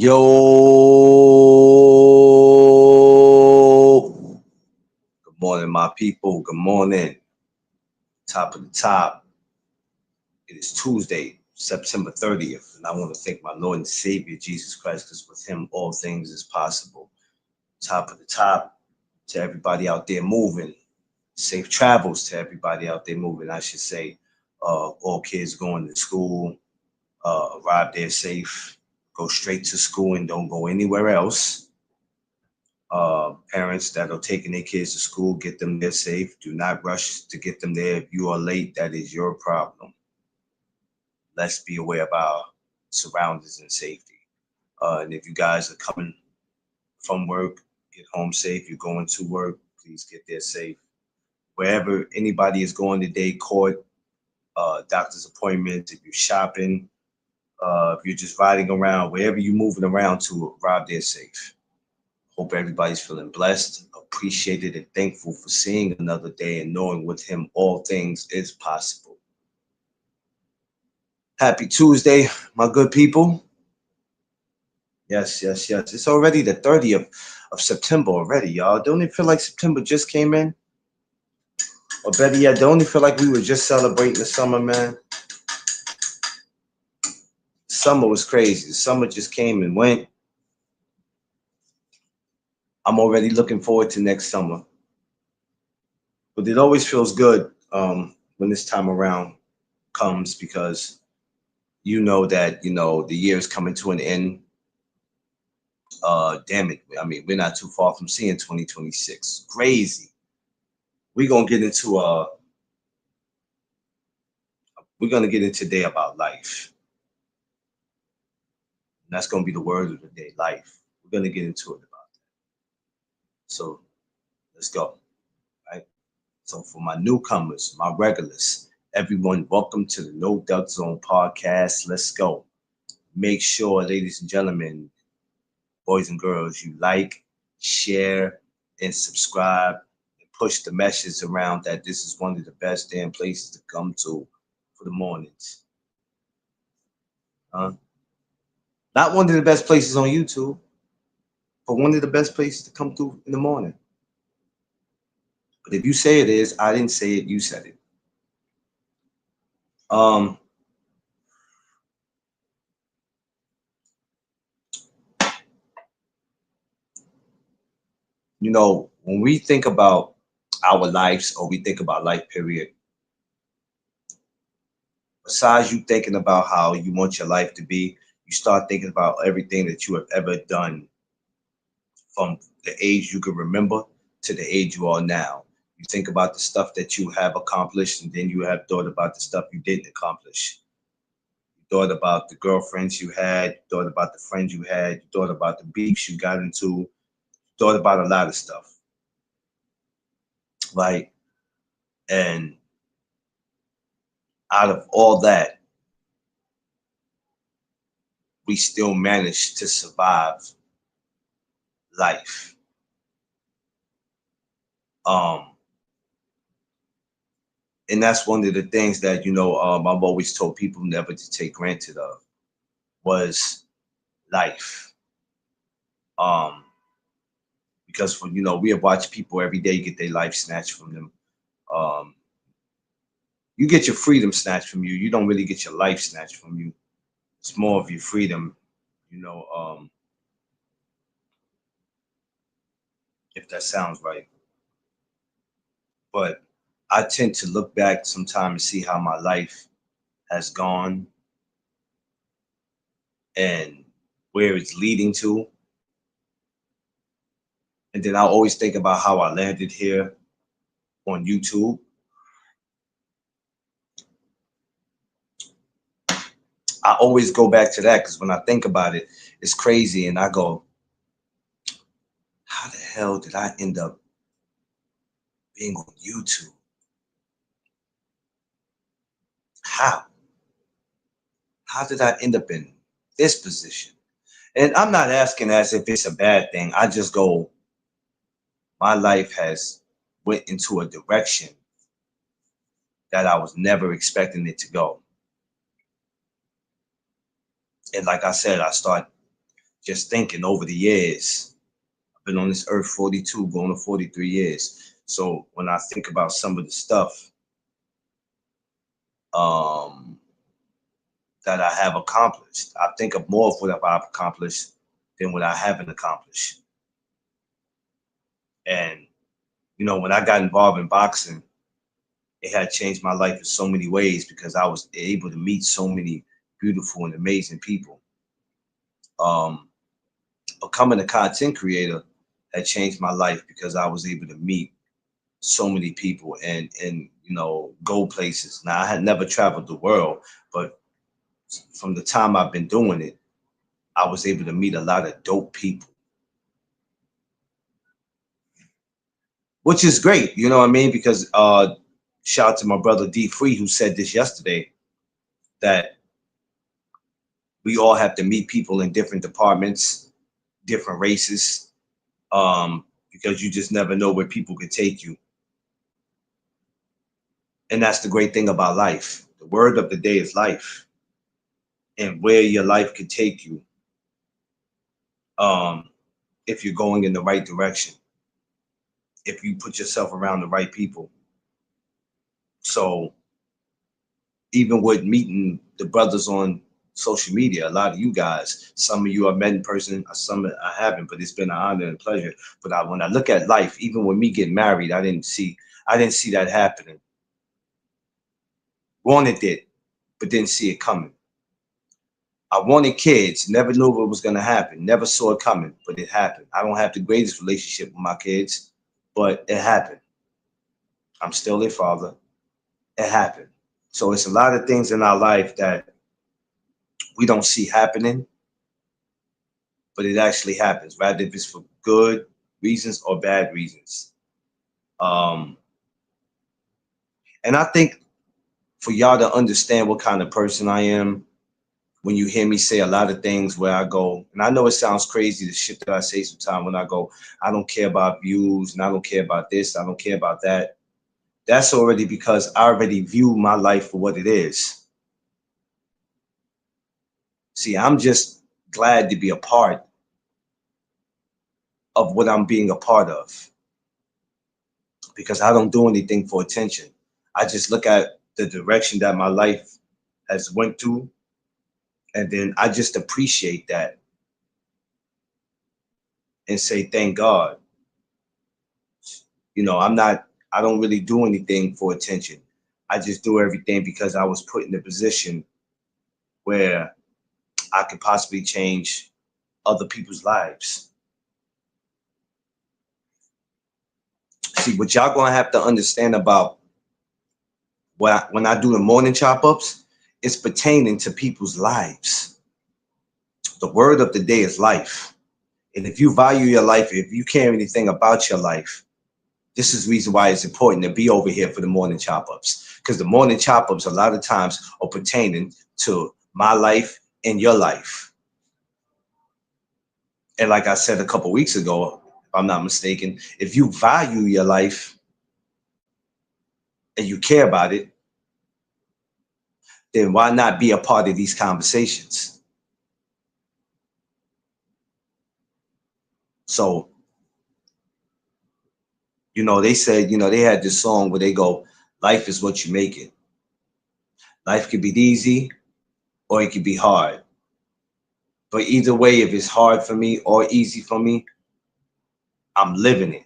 Yo, good morning, my people. Good morning. Top of the top. It is Tuesday, September 30th, and I want to thank my Lord and Savior, Jesus Christ, because with him all things is possible. Top of the top to everybody out there moving. Safe travels to everybody out there moving, I should say. All kids going to school, arrive there safe, go straight to school and don't go anywhere else. Parents that are taking their kids to school, get them there safe. Do not rush to get them there. If you are late, that is your problem. Let's be aware of our surroundings and safety. And if you guys are coming from work, get home safe. You're going to work, please get there safe. Wherever anybody is going today, court, doctor's appointments, if you're shopping, if you're just riding around, wherever you're moving around to, arrive there safe. Hope everybody's feeling blessed, appreciated, and thankful for seeing another day and knowing with him all things is possible. Happy Tuesday, my good people. Yes. It's already the 30th of September already, y'all. Don't it feel like September just came in? Or better yet, don't it feel like we were just celebrating the summer, man? Summer was crazy. The summer just came and went. I'm already looking forward to next summer. But it always feels good when this time around comes because you know that the year is coming to an end. Damn it! I mean, we're not too far from seeing 2026. Crazy. We're gonna get into today about life. And that's gonna be the word of the day, life. We're gonna get into it about that. So let's go. Right. So for my newcomers, my regulars, everyone, welcome to the No Duck Zone podcast. Let's go. Make sure, ladies and gentlemen, boys and girls, you like, share, and subscribe, and push the message around that this is one of the best damn places to come to for the mornings. Not one of the best places on YouTube, but one of the best places to come through in the morning. But if you say it is, I didn't say it, you said it. Um, when we think about our lives or we think about life period, besides you thinking about how you want your life to be, you start thinking about everything that you have ever done from the age you can remember to the age you are now. You think about the stuff that you have accomplished, and then you have thought about the stuff you didn't accomplish. You thought about the girlfriends you had, you thought about the friends you had, you thought about the beefs you got into, you thought about a lot of stuff. Right? And out of all that, we still managed to survive life. And that's one of the things that I've always told people never to take granted of was life. Because we have watched people every day get their life snatched from them. Um, you get your freedom snatched from you. You don't really get your life snatched from you. It's more of your freedom, you know. If that sounds right. But I tend to look back sometime and see how my life has gone and where it's leading to. And then I always think about how I landed here on YouTube. I always go back to that because when I think about it, it's crazy. And I go, how the hell did I end up being on YouTube? How? How did I end up in this position? And I'm not asking as if it's a bad thing. I just go, my life has went into a direction that I was never expecting it to go. And like I said, I start Just thinking over the years, I've been on this earth 42, going to 43 years. So when I think about some of the stuff um, that I have accomplished, I think of more of what I've accomplished than what I haven't accomplished. And when I got involved in boxing, it had changed my life in so many ways because I was able to meet so many beautiful and amazing people. Um, Becoming a content creator had changed my life because I was able to meet so many people and go places. Now I had never traveled the world, but from the time I've been doing it, I was able to meet a lot of dope people, which is great. You know what I mean? Because shout out to my brother D Free who said this yesterday that we all have to meet people in different departments, different races, because you just never know where people could take you. And that's the great thing about life. The word of the day is life, and where your life could take you, um, if you're going in the right direction, if you put yourself around the right people. So even with meeting the brothers on social media, a lot of you guys, some of you I met in person, some I haven't, but it's been an honor and pleasure. But when I look at life, even with me getting married, I didn't see that happening. Wanted it, but didn't see it coming. I wanted kids, never knew what was going to happen, never saw it coming, but it happened. I don't have the greatest relationship with my kids, but it happened. I'm still their father. It happened. So it's a lot of things in our life that we don't see happening, but it actually happens, rather if it's for good reasons or bad reasons. Um, and I think for y'all to understand what kind of person I am, when you hear me say a lot of things where I go, and I know it sounds crazy, the shit that I say sometimes when I go, I don't care about views and I don't care about this, I don't care about that. That's already because I already view my life for what it is. See, I'm just glad to be a part of what I'm being a part of because I don't do anything for attention. I just look at the direction that my life has went through, and then I just appreciate that and say thank God. I don't really do anything for attention. I just do everything because I was put in a position where I could possibly change other people's lives. See, what y'all gonna have to understand about when I do the morning chop ups, it's pertaining to people's lives. The word of the day is life. And if you value your life, if you care anything about your life, this is the reason why it's important to be over here for the morning chop ups. Because the morning chop ups, a lot of times, are pertaining to my life and your life. And like I said a couple weeks ago, if I'm not mistaken, if you value your life and you care about it, then why not be a part of these conversations? So, they said, they had this song where they go, life is what you make it. Life could be easy or it could be hard. But either way, if it's hard for me or easy for me, I'm living it.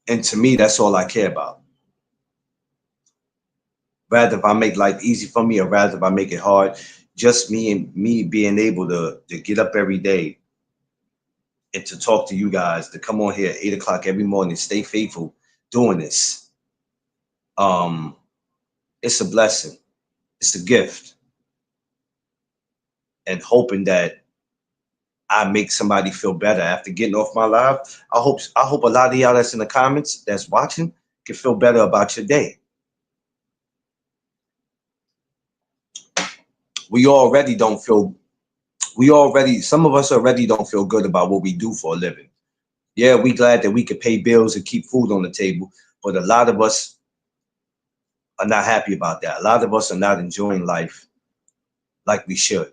And to me, that's all I care about. Rather if I make life easy for me or rather if I make it hard, just me being able to get up every day and to talk to you guys, to come on here at 8 o'clock every morning, stay faithful doing this. Um, it's a blessing. It's a gift. And hoping that I make somebody feel better after getting off my live. I hope a lot of y'all that's in the comments that's watching can feel better about your day. We already don't feel some of us already don't feel good about what we do for a living. Yeah, we glad that we could pay bills and keep food on the table, but a lot of us are not happy about that. A lot of us are not enjoying life like we should.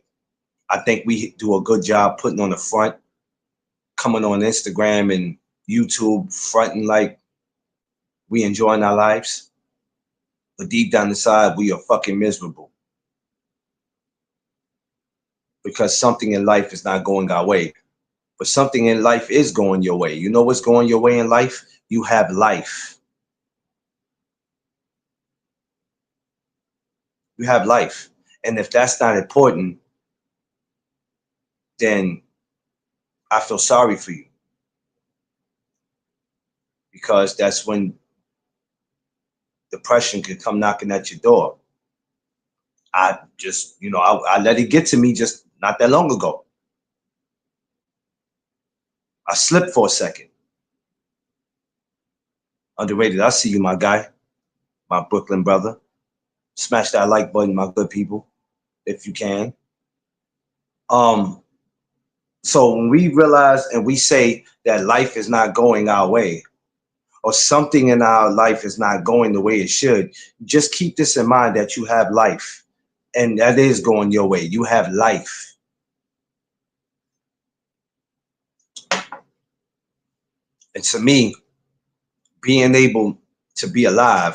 I think we do a good job putting on the front, coming on Instagram and YouTube, fronting like we enjoying our lives. But deep down inside, we are fucking miserable because something in life is not going our way. But something in life is going your way. You know what's going your way in life? You have life. You have life. And if that's not important, then I feel sorry for you. Because that's when depression could come knocking at your door. I just, I let it get to me just not that long ago. I slipped for a second. Underrated. I see you, my guy, my Brooklyn brother. Smash that like button, my good people, if you can. So when we realize and we say that life is not going our way, or something in our life is not going the way it should, just keep this in mind that you have life, and that is going your way. You have life. And to me, being able to be alive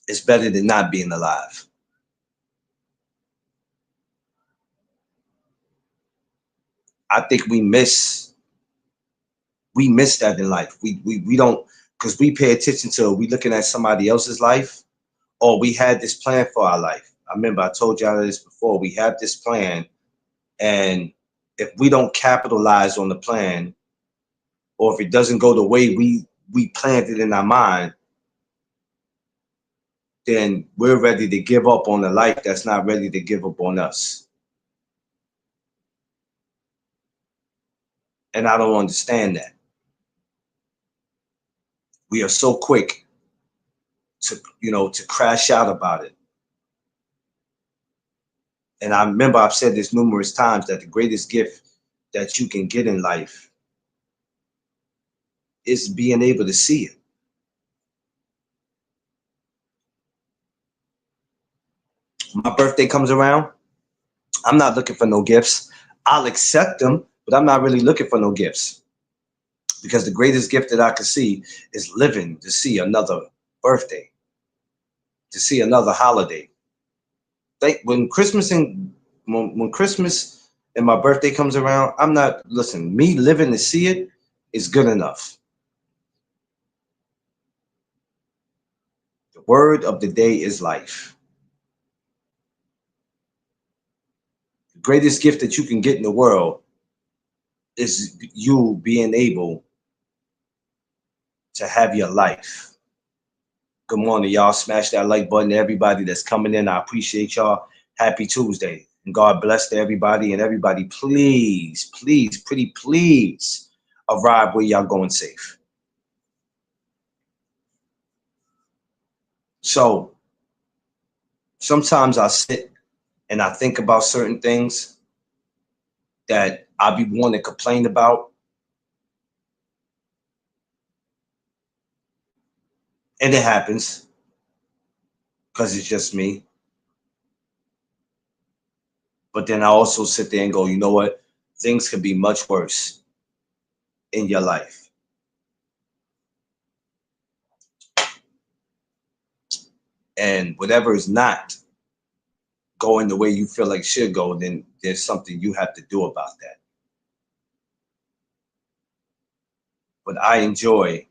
is better than not being alive. I think we miss that in life. We don't, because we pay attention to, we looking at somebody else's life, or we had this plan for our life. I remember I told y'all this before. We have this plan, and if we don't capitalize on the plan, or if it doesn't go the way we planned it in our mind, then we're ready to give up on a life that's not ready to give up on us. And I don't understand that. We are so quick to crash out about it. And I remember I've said this numerous times that the greatest gift that you can get in life is being able to see it. My birthday comes around, I'm not looking for no gifts. I'll accept them, but I'm not really looking for no gifts, because the greatest gift that I could see is living to see another birthday, to see another holiday. When Christmas and my birthday comes around, I'm not, listen, me living to see it is good enough. The word of the day is life. The greatest gift that you can get in the world is you being able to have your life. Good morning, y'all. Smash that like button. Everybody that's coming in, I appreciate y'all. Happy Tuesday. And God bless to everybody. And everybody, please, please, pretty please arrive where y'all going safe. So sometimes I sit and I think about certain things that I be wanting to complain about. And it happens because it's just me. But then I also sit there and go, you know what? Things could be much worse in your life. And whatever is not going the way you feel like it should go, then there's something you have to do about that. But I enjoy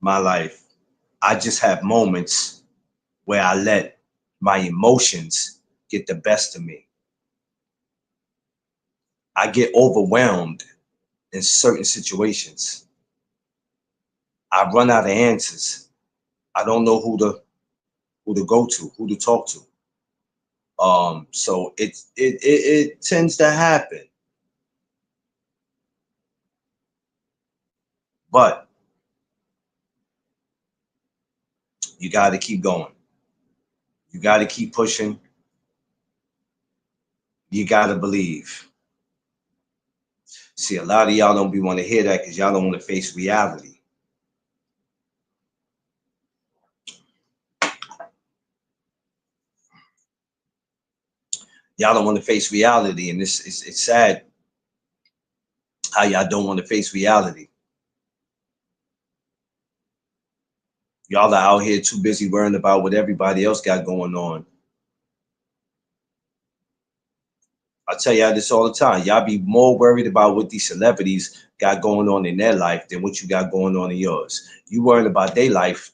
my life. I just have moments where I let my emotions get the best of me. I get overwhelmed in certain situations. I run out of answers. I don't know who to go to, who to talk to. So it tends to happen. But you got to keep going. You got to keep pushing. You got to believe. See, a lot of y'all don't be want to hear that because y'all don't want to face reality. Y'all don't want to face reality, and it's sad how y'all don't want to face reality. Y'all are out here too busy worrying about what everybody else got going on. I tell y'all this all the time. Y'all be more worried about what these celebrities got going on in their life than what you got going on in yours. You worrying about their life.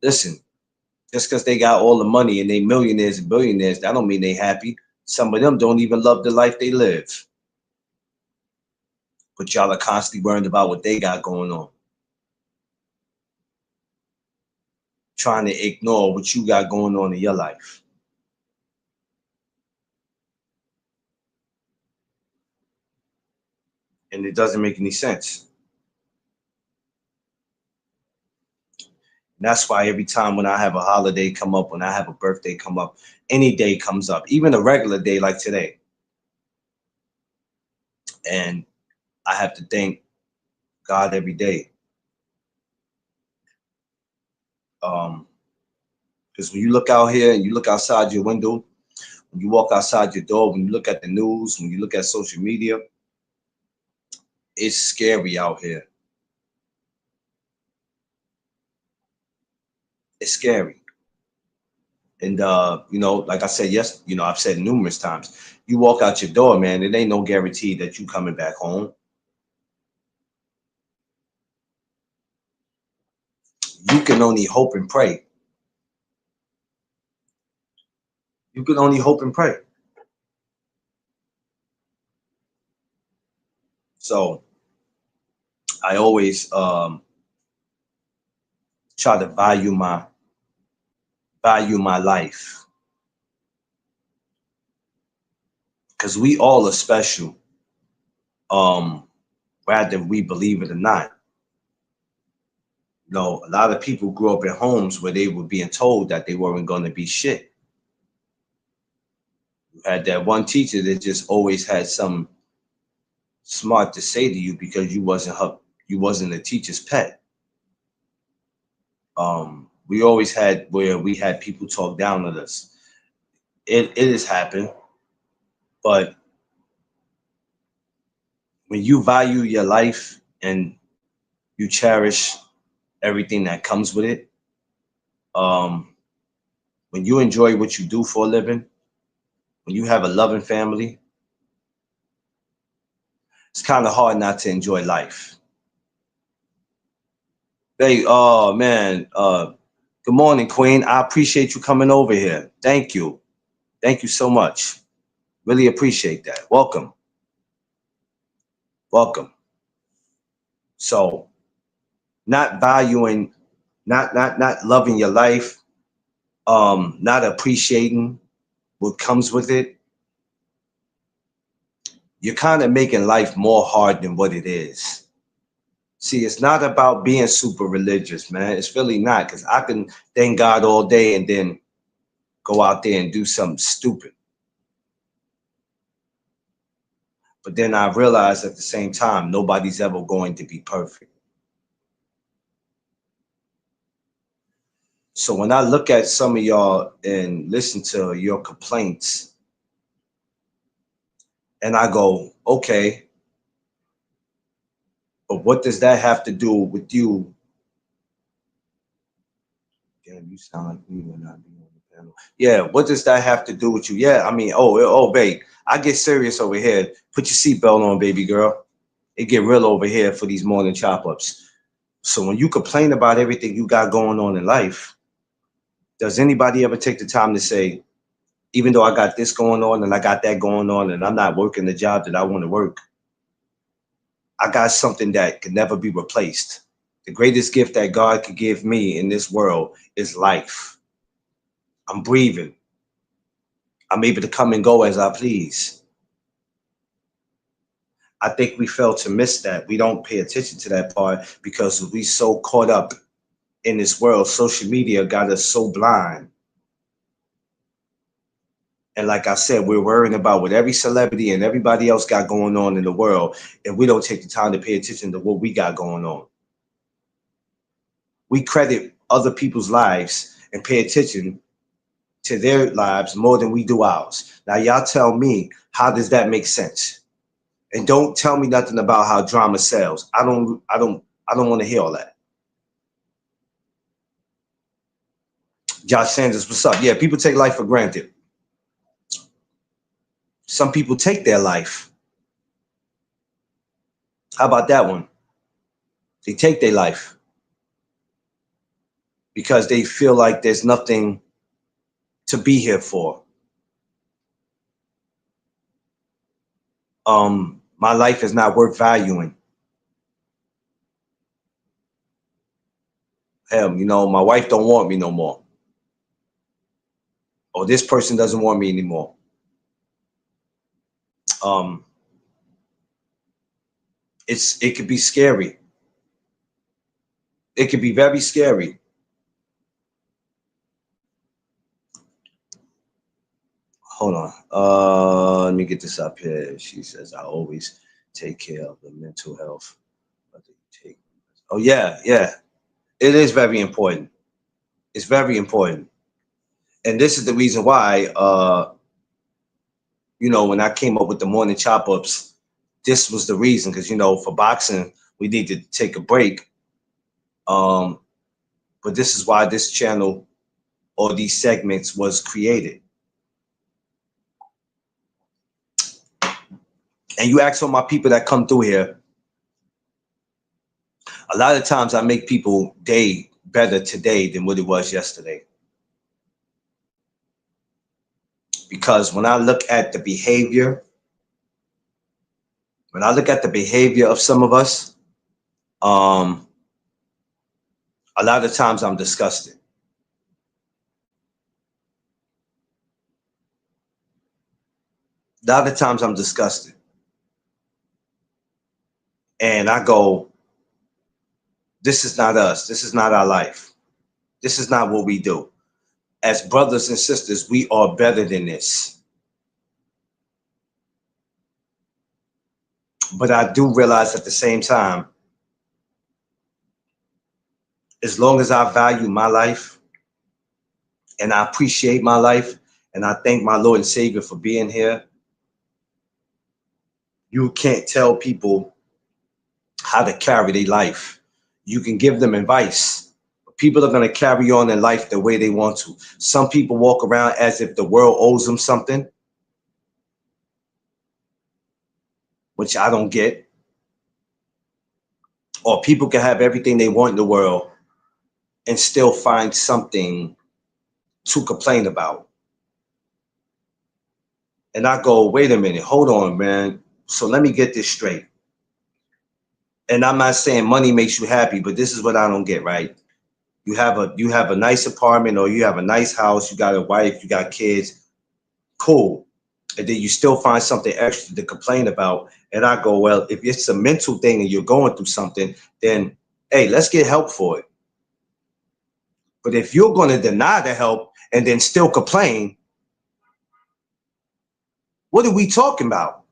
Listen, just because they got all the money and they millionaires and billionaires, that don't mean they happy. Some of them don't even love the life they live. But y'all are constantly worried about what they got going on. Trying to ignore what you got going on in your life. And it doesn't make any sense. And that's why every time when I have a holiday come up, when I have a birthday come up, any day comes up, even a regular day like today, and I have to thank God every day. Because when you look out here and you look outside your window, when you walk outside your door, when you look at the news, when you look at social media, it's scary out here. It's scary. And like I said, yes, I've said numerous times, you walk out your door, man, it ain't no guarantee that you coming back home. You can only hope and pray. You can only hope and pray. So I always try to value my life, because we all are special, whether we believe it or not. A lot of people grew up in homes where they were being told that they weren't going to be shit. You had that one teacher that just always had some smart to say to you because you wasn't a teacher's pet. We always had where we had people talk down on us. It has happened, but when you value your life and you cherish everything that comes with it, um, when you enjoy what you do for a living, when you have a loving family, it's kind of hard not to enjoy life. Hey, oh man, good morning, Queen. I appreciate you coming over here. Thank you. Thank you so much. Really appreciate that. Welcome. Welcome. So, not valuing, not loving your life, not appreciating what comes with it, you're kind of making life more hard than what it is. See, it's not about being super religious, man. It's really not, because I can thank God all day and then go out there and do something stupid. But then I realized at the same time, nobody's ever going to be perfect. So when I look at some of y'all and listen to your complaints, and I go, okay, but what does that have to do with you? Damn, you sound like you would not be on the panel. Yeah, what does that have to do with you? Yeah, I mean, babe, I get serious over here. Put your seatbelt on, baby girl. It get real over here for these morning chop ups. So when you complain about everything you got going on in life, does anybody ever take the time to say, even though I got this going on and I got that going on and I'm not working the job that I want to work, I got something that can never be replaced. The greatest gift that God could give me in this world is life. I'm breathing. I'm able to come and go as I please. I think we fail to miss that. We don't pay attention to that part because we so caught up in this world. Social media got us so blind. And like I said, we're worrying about what every celebrity and everybody else got going on in the world, and we don't take the time to pay attention to what we got going on. We credit other people's lives and pay attention to their lives more than we do ours. Now y'all tell me, how does that make sense? And don't tell me nothing about how drama sells. I don't want to hear all that. Josh Sanders, what's up? Yeah, people take life for granted. Some people take their life. How about that one? They take their life because they feel like there's nothing to be here for. My life is not worth valuing. Hell, you know, my wife don't want me no more. Or this person doesn't want me anymore. It could be scary. It could be very scary. Hold on. Let me get this up here. She says, I always take care of the mental health. Oh, yeah, yeah. It is very important. It's very important. And this is the reason why, you know, when I came up with the morning chop ups, this was the reason. Because, you know, for boxing, we need to take a break. But this is why this channel or these segments was created. And you ask all my people that come through here, a lot of times I make people day better today than what it was yesterday. Because when I look at the behavior, of some of us, a lot of times I'm disgusted. A lot of times I'm disgusted. And I go, this is not us. This is not our life. This is not what we do. As brothers and sisters, we are better than this. But I do realize at the same time, as long as I value my life and I appreciate my life and I thank my Lord and Savior for being here, you can't tell people how to carry their life. You can give them advice. But people are going to carry on in life the way they want to. Some people walk around as if the world owes them something, which I don't get. Or people can have everything they want in the world and still find something to complain about. And I go, wait a minute, hold on, man. So let me get this straight. And I'm not saying money makes you happy, but this is what I don't get, right? You have a nice apartment or you have a nice house, you got a wife, you got kids, cool. And then you still find something extra to complain about. And I go, well, if it's a mental thing and you're going through something, then hey, let's get help for it. But if you're going to deny the help and then still complain, what are we talking about?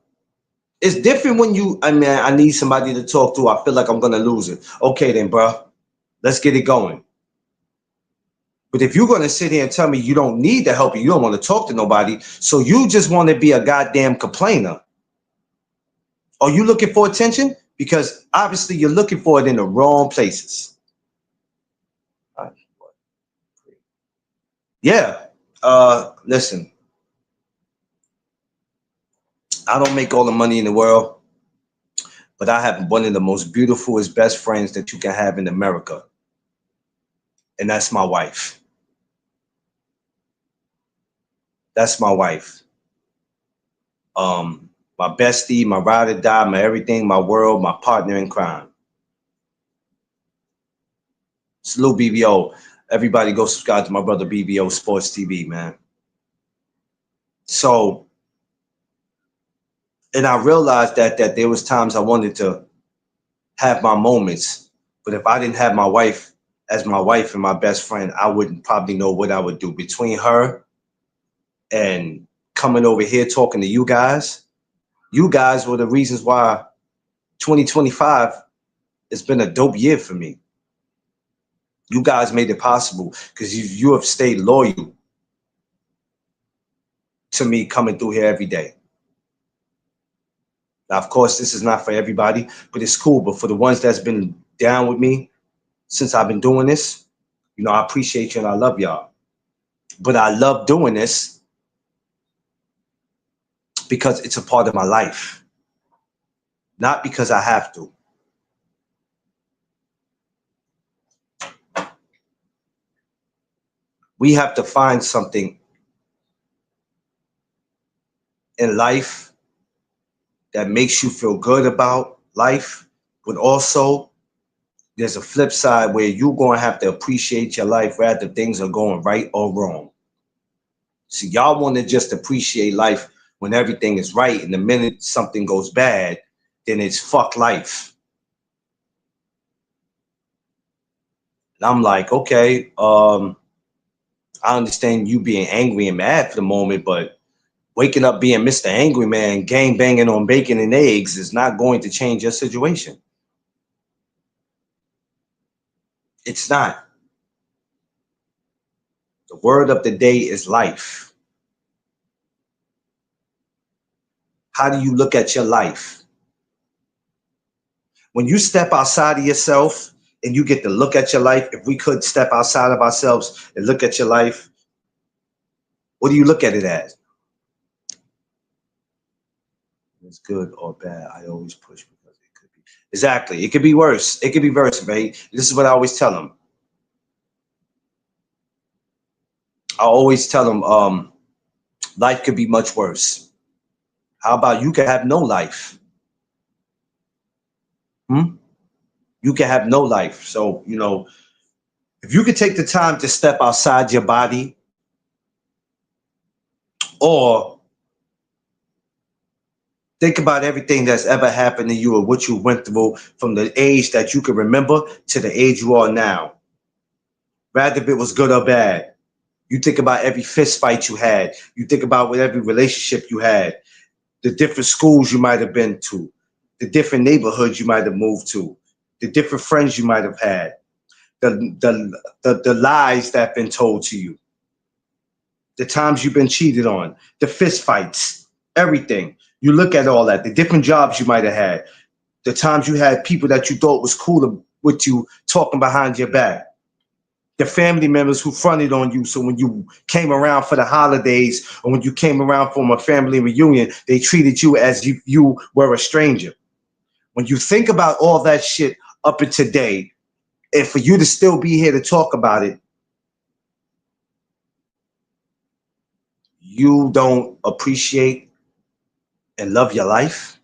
It's different when I need somebody to talk to. I feel like I'm going to lose it. Okay, then, bro, let's get it going. But if you're going to sit here and tell me you don't need the help and you don't want to talk to nobody, so you just want to be a goddamn complainer, are you looking for attention? Because obviously you're looking for it in the wrong places. Yeah. Listen, I don't make all the money in the world, but I have one of the most beautiful, best friends that you can have in America. And that's my wife. That's my wife. My bestie, my ride or die, my everything, my world, my partner in crime. Salute BBO. Everybody go subscribe to my brother BBO Sports TV, man. So, and I realized that there was times I wanted to have my moments, but if I didn't have my wife as my wife and my best friend, I wouldn't probably know what I would do. Between her and coming over here talking to you guys were the reasons why 2025 has been a dope year for me. You guys made it possible because you have stayed loyal. to me coming through here every day. Now, of course, this is not for everybody, but it's cool. But for the ones that's been down with me since I've been doing this, you know, I appreciate you and I love y'all. But I love doing this because it's a part of my life, not because I have to. We have to find something in life that makes you feel good about life, but also there's a flip side where you're going to have to appreciate your life whether things are going right or wrong. See, y'all want to just appreciate life when everything is right, and the minute something goes bad, then it's fuck life. And I'm like, okay, I understand you being angry and mad for the moment, but waking up being Mr. Angry Man, gang banging on bacon and eggs is not going to change your situation. It's not. The word of the day is life. How do you look at your life? When you step outside of yourself and you get to look at your life, if we could step outside of ourselves and look at your life, what do you look at it as? It's good or bad. I always push because it could be. Exactly. It could be worse. It could be worse, right? This is what I always tell them. I always tell them, life could be much worse. How about you can have no life? Hmm? You can have no life. So, you know, if you could take the time to step outside your body or think about everything that's ever happened to you or what you went through from the age that you can remember to the age you are now. Rather if it was good or bad. You think about every fist fight you had. You think about with every relationship you had, the different schools you might have been to, the different neighborhoods you might have moved to, the different friends you might have had, the lies that have been told to you, the times you've been cheated on, the fist fights, everything. You look at all that, the different jobs you might have had, the times you had people that you thought was cool with you talking behind your back, the family members who fronted on you. So when you came around for the holidays or when you came around for a family reunion, they treated you as if you were a stranger. When you think about all that shit up to today, and for you to still be here to talk about it, you don't appreciate and love your life.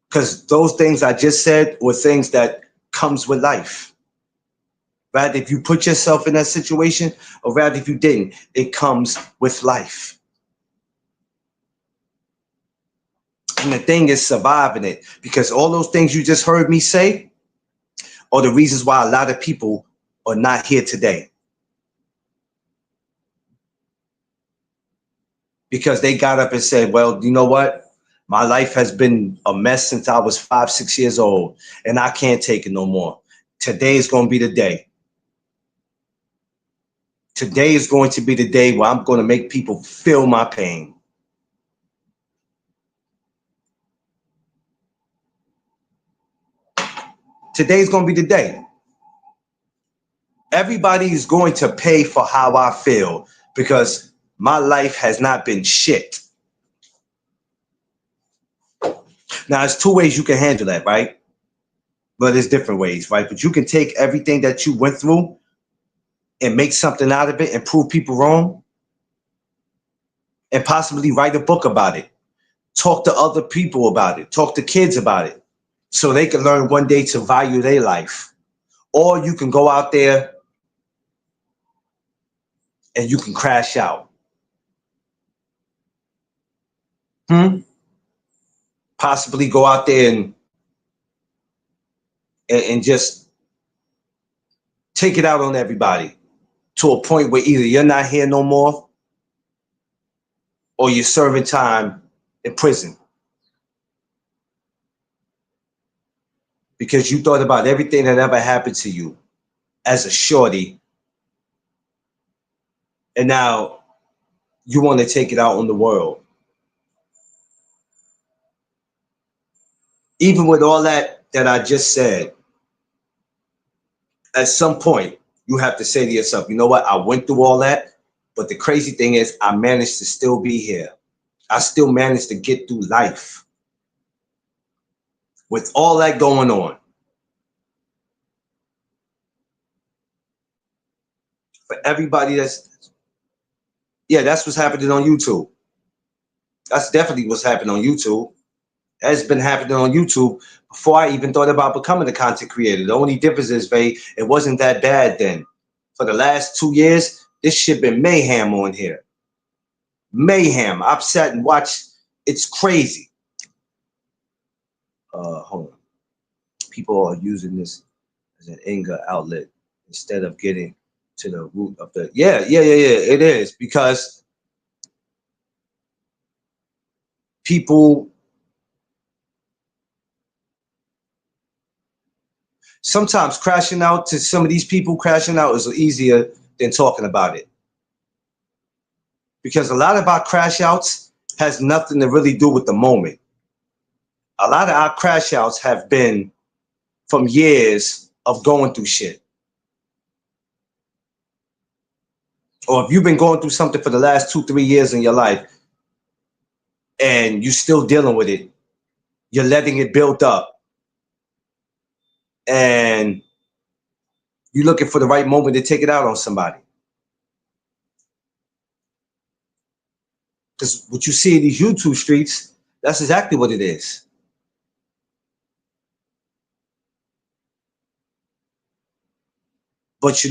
Because those things I just said were things that comes with life. Rather if you put yourself in that situation or rather if you didn't, it comes with life. And the thing is surviving it, because all those things you just heard me say are the reasons why a lot of people are not here today. Because they got up and said, well, you know what? My life has been a mess since I was 5, 6 years old, and I can't take it no more. Today is going to be the day. Today is going to be the day where I'm going to make people feel my pain. Today's going to be the day. Everybody is going to pay for how I feel because my life has not been shit. Now, there's two ways you can handle that, right? But there's different ways, right? But you can take everything that you went through and make something out of it and prove people wrong and possibly write a book about it. Talk to other people about it. Talk to kids about it so they can learn one day to value their life. Or you can go out there and you can crash out. Possibly go out there and just take it out on everybody to a point where either you're not here no more or you're serving time in prison because you thought about everything that ever happened to you as a shorty And now you want to take it out on the world. Even with all that I just said, at some point you have to say to yourself, you know what? I went through all that, but the crazy thing is I managed to still be here. I still managed to get through life with all that going on. For everybody that's what's happening on YouTube. That's definitely what's happening on YouTube. That's been happening on YouTube before I even thought about becoming a content creator. The only difference is, it wasn't that bad then. For the last 2 years, this shit been mayhem on here. Mayhem. I've sat and watched. It's crazy. Hold on. People are using this as an anger outlet instead of getting to the root of the. Yeah. It is because people sometimes crashing out to some of these people crashing out is easier than talking about it. Because a lot of our crash outs has nothing to really do with the moment. A lot of our crash outs have been from years of going through shit. Or if you've been going through something for the last 2-3 years in your life and you're still dealing with it, you're letting it build up and you're looking for the right moment to take it out on somebody. Because what you see in these YouTube streets, that's exactly what it is. But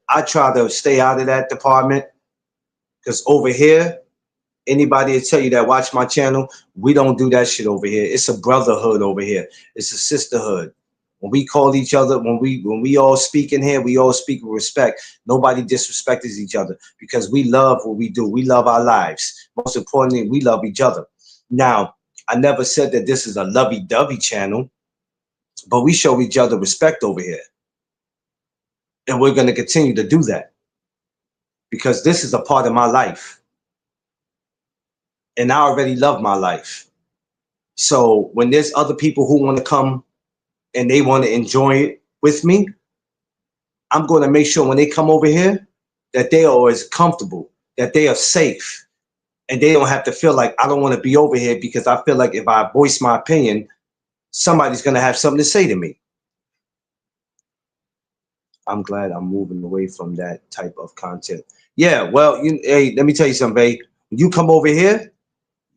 I try to stay out of that department because over here, anybody will tell you that watch my channel, we don't do that shit over here. It's a brotherhood over here. It's a sisterhood. When we call each other, when we all speak in here, we all speak with respect. Nobody disrespects each other because we love what we do. We love our lives. Most importantly, we love each other. Now, I never said that this is a lovey-dovey channel, but we show each other respect over here. And we're going to continue to do that because this is a part of my life. And I already love my life. So when there's other people who want to come and they want to enjoy it with me, I'm going to make sure when they come over here that they are always comfortable, that they are safe, and they don't have to feel like I don't want to be over here because I feel like if I voice my opinion, somebody's going to have something to say to me. I'm glad I'm moving away from that type of content. Yeah, well, hey, let me tell you something, babe. When you come over here,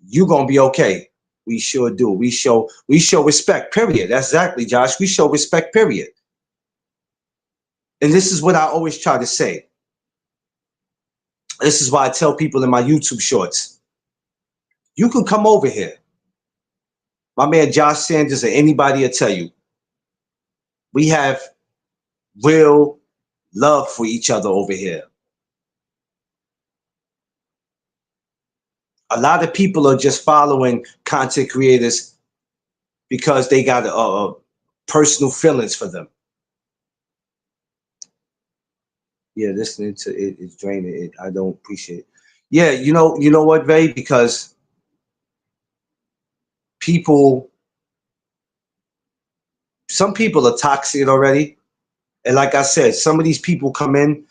you're going to be okay. We sure do. We show respect, period. That's exactly, Josh. We show respect, period. And this is what I always try to say. This is why I tell people in my YouTube shorts, you can come over here. My man Josh Sanders or anybody will tell you, we have real love for each other over here. A lot of people are just following content creators because they got personal feelings for them. Yeah, listening to it is draining. I don't appreciate it. Yeah, you know what, Ray? Because some people are toxic already. And like I said, some of these people come in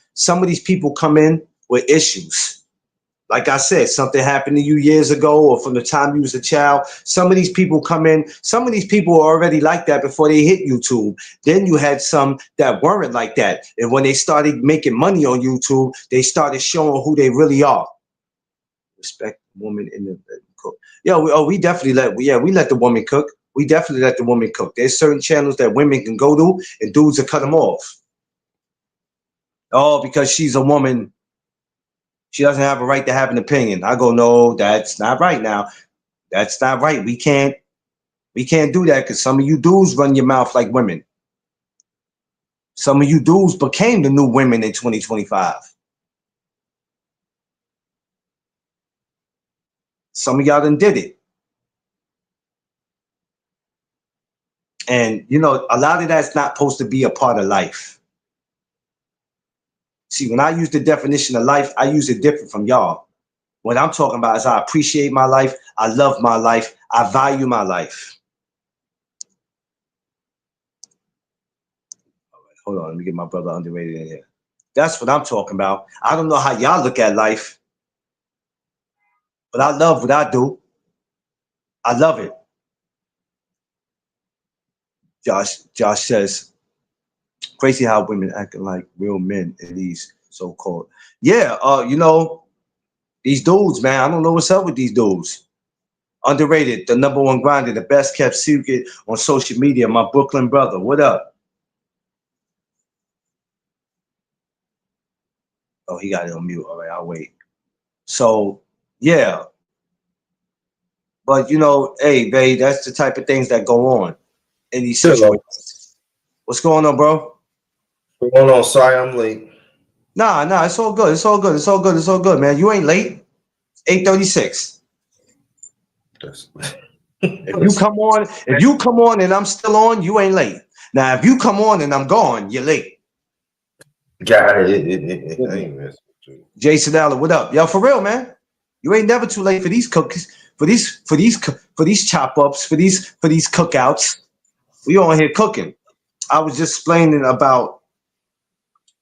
with issues. Like I said, something happened to you years ago or from the time you was a child. Some of these people come in, some of these people were already like that before they hit YouTube. Then you had some that weren't like that. And when they started making money on YouTube, they started showing who they really are. Respect woman in the cook. Yeah, we definitely let the woman cook. We definitely let the woman cook. There's certain channels that women can go to and dudes will cut them off. Oh, because she's a woman, she doesn't have a right to have an opinion. I go, no, that's not right now. That's not right. We can't do that because some of you dudes run your mouth like women. Some of you dudes became the new women in 2025. Some of y'all done did it. And a lot of that's not supposed to be a part of life. See, when I use the definition of life, I use it different from y'all. What I'm talking about is I appreciate my life, I love my life, I value my life. All right, hold on, let me get my brother underrated in here. That's what I'm talking about. I don't know how y'all look at life, but I love what I do. I love it. Josh says, crazy how women acting like real men in these so-called. Yeah, these dudes, man. I don't know what's up with these dudes. Underrated, the number one grinder, the best kept secret on social media. My Brooklyn brother, what up? Oh, he got it on mute. All right, I'll wait. So, yeah, but hey, babe, that's the type of things that go on in these Hello. situations. What's going on, bro? What's going on? Sorry, I'm late. Nah, it's all good. It's all good. It's all good. It's all good, man. You ain't late. 8:36. Yes. If you come on and I'm still on, you ain't late. Now, if you come on and I'm gone, you're late. Got it. I ain't messing with you. Jason Allen, what up? Yo, for real, man. You ain't never too late for these cookies, for these chop ups, for these cookouts. We on here cooking. I was just explaining about,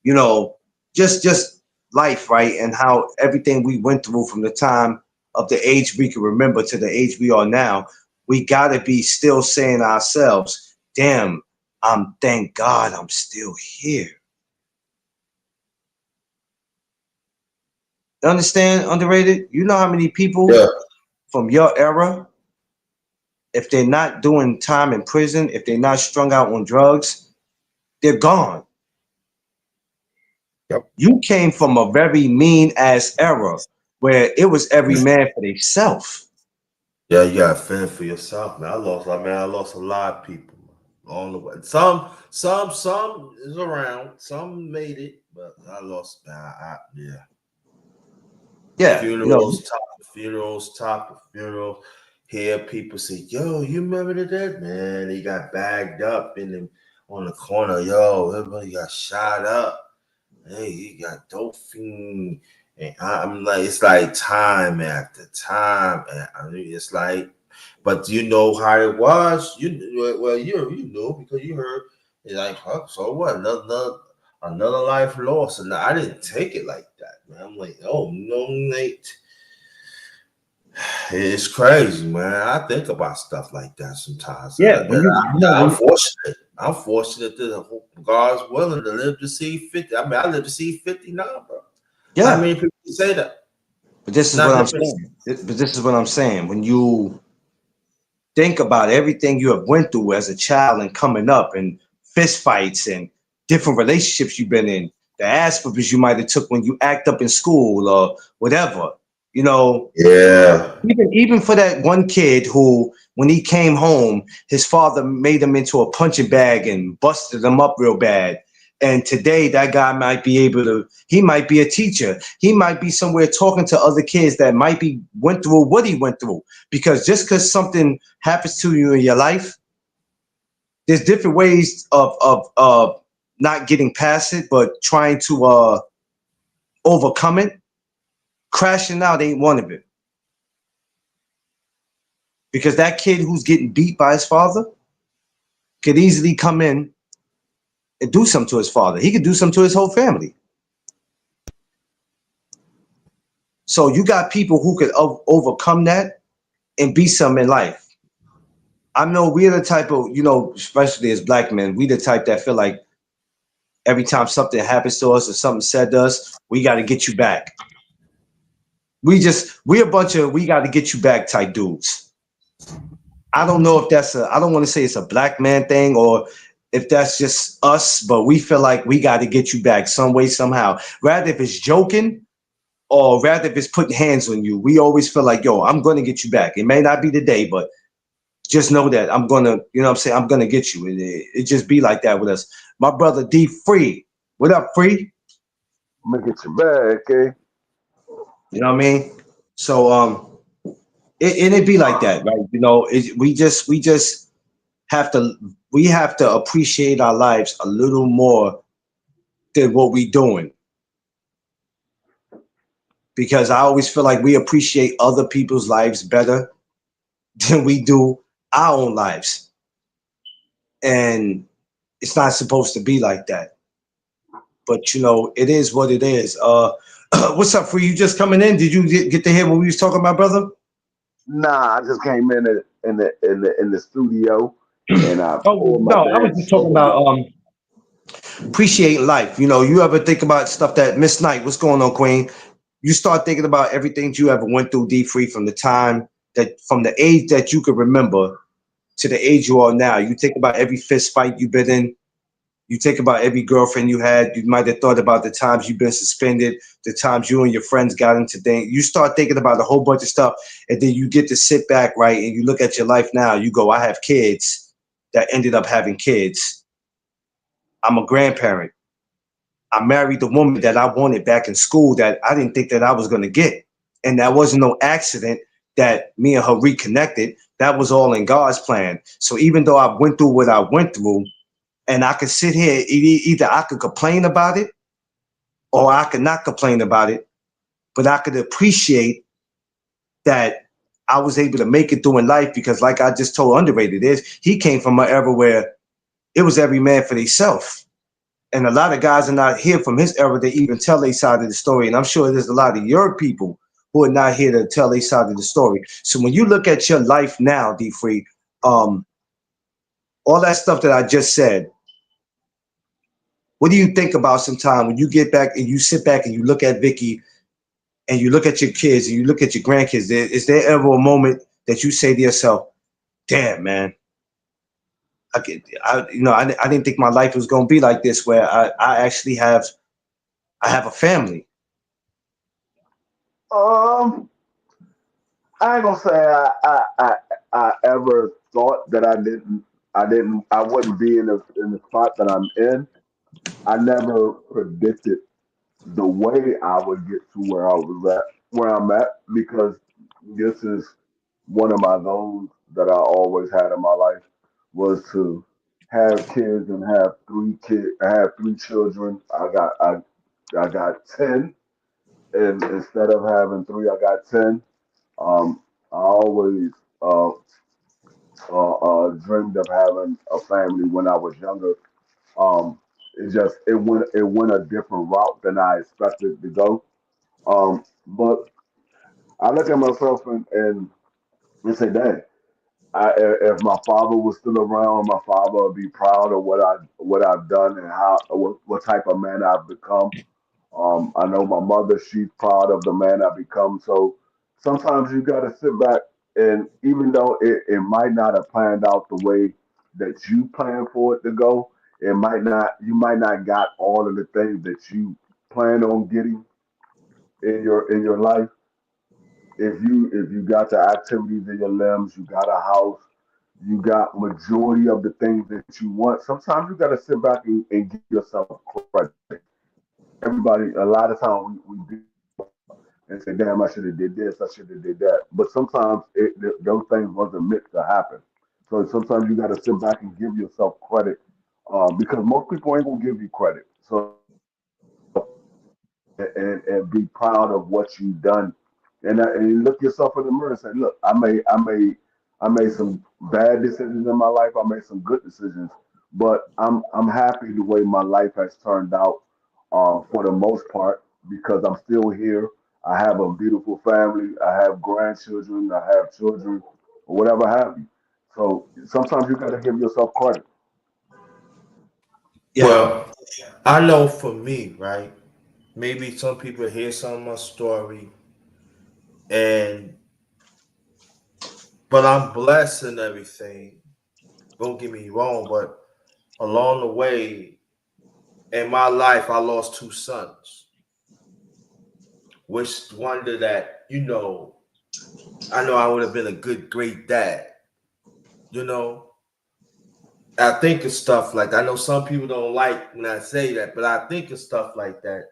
you know, just life, right? And how everything we went through from the time of the age we can remember to the age we are now, we gotta be still saying to ourselves, damn, thank God I'm still here. You understand, underrated? You know how many people Yeah. from your era, if they're not doing time in prison, if they're not strung out on drugs, they're gone. Yep. You came from a very mean ass era where it was every man for themselves. Yeah, you gotta fend for yourself, man. I lost a lot of people along the way. Some is around. Some made it, but I lost. Yeah. Yeah, Top of funerals. Hear people say, "Yo, you remember that man? He got bagged up on the corner. Yo, everybody got shot up. Hey, he got dope fiend." And I'm like, it's like time after time. And I mean, it's like, but you know how it was. You know because you heard. It's like, huh, so what? Another life lost, and I didn't take it like that, man. I'm like, oh no, Nate. It's crazy, man. I think about stuff like that sometimes. yeah. When I'm fortunate. I'm fortunate that God's willing to live to see 50. I mean, I live to see 59, bro. How yeah. many people say that? But this is Not what I'm different. saying. But this is what I'm saying. When you think about everything you have went through as a child and coming up, and fist fights and different relationships you've been in, the ass whippings you might have took when you act up in school or whatever, you know, Yeah. even for that one kid who, when he came home, his father made him into a punching bag and busted him up real bad. And today that guy might be able to, he might be a teacher. He might be somewhere talking to other kids that might be went through what he went through. Because just because something happens to you in your life, there's different ways of not getting past it, but trying to overcome it. Crashing out ain't one of it. Because that kid who's getting beat by his father could easily come in and do something to his father. He could do something to his whole family. So you got people who could overcome that and be something in life. I know we're the type of, especially as black men, we the type that feel like every time something happens to us or something said to us, we got to get you back. We a bunch of we got to get you back type dudes. I don't know if I don't want to say it's a black man thing or if that's just us, but we feel like we got to get you back some way, somehow. Rather if it's joking or rather if it's putting hands on you, we always feel like, yo, I'm going to get you back. It may not be today, but just know that I'm going to, you know what I'm saying? I'm going to get you. It just be like that with us. My brother D Free. What up, Free? I'm gonna get you back, okay? You know what I mean? So, it be like that, right? We just have to appreciate our lives a little more than what we doing. because I always feel like we appreciate other people's lives better than we do our own lives. And it's not supposed to be like that. But you know, it is what it is. What's up, for you just coming in? Did you get to hear what we was talking about, brother? Nah, I just came in the studio and I Oh pulled my no, I was damn just talking show up. about appreciating life. You know, you ever think about stuff that Miss Knight, what's going on, Queen? You start thinking about everything you ever went through, D Free, from the time that from the age that you could remember to the age you are now. You think about every fist fight you've been in. You think about every girlfriend you had. You might have thought about the times you've been suspended, the times you and your friends got into things. You start thinking about a whole bunch of stuff, and then you get to sit back, right, and you look at your life now. You go, I have kids that ended up having kids. I'm a grandparent. I married the woman that I wanted back in school that I didn't think that I was going to get. And that wasn't no accident that me and her reconnected. That was all in God's plan. So even though I went through what I went through, and I could sit here, either I could complain about it or I could not complain about it, but I could appreciate that I was able to make it through in life because, like I just told Underrated, is he came from an era where it was every man for themselves. And a lot of guys are not here from his era to even tell their side of the story. And I'm sure there's a lot of your people who are not here to tell their side of the story. So when you look at your life now, D Free, all that stuff that I just said, what do you think about sometime when you get back and you sit back and you look at Vicky and you look at your kids and you look at your grandkids? Is there ever a moment that you say to yourself, damn, man, I didn't think my life was going to be like this, where I actually I have a family. Um, I ain't gonna say I ever thought that I wouldn't be in the spot that I'm in. I never predicted the way I would get to where I'm at, because this is one of my goals that I always had in my life, was to have kids and have three children. I got 10, and instead of having three, I got 10. I always uh, dreamed of having a family when I was younger. Um, it went a different route than I expected to go. But I look at myself and say, dang, if my father was still around, my father would be proud of what I've done and what type of man I've become. I know my mother; she's proud of the man I become. So sometimes you got to sit back, and even though it might not have planned out the way that you planned for it to go, you might not got all of the things that you plan on getting in your life. If you got the activities in your limbs, you got a house, you got majority of the things that you want. Sometimes you got to sit back and give yourself credit. Everybody, a lot of times we do and say, "Damn, I should have did this, I should have did that." But sometimes those things wasn't meant to happen. So sometimes you got to sit back and give yourself credit, because most people ain't gonna give you credit. So and be proud of what you've done, and you look yourself in the mirror and say, "Look, I made some bad decisions in my life. I made some good decisions, but I'm happy the way my life has turned out, for the most part, because I'm still here. I have a beautiful family. I have grandchildren. I have children, or whatever have you. So sometimes you got to give yourself credit." Yeah. Well, I know for me, right? Maybe some people hear some of my story, and but I'm blessed and everything. Don't get me wrong, but along the way in my life, I lost two sons, which wonder that I know I would have been a good, great dad. You know, I think of stuff like I know some people don't like when I say that, but I think of stuff like that.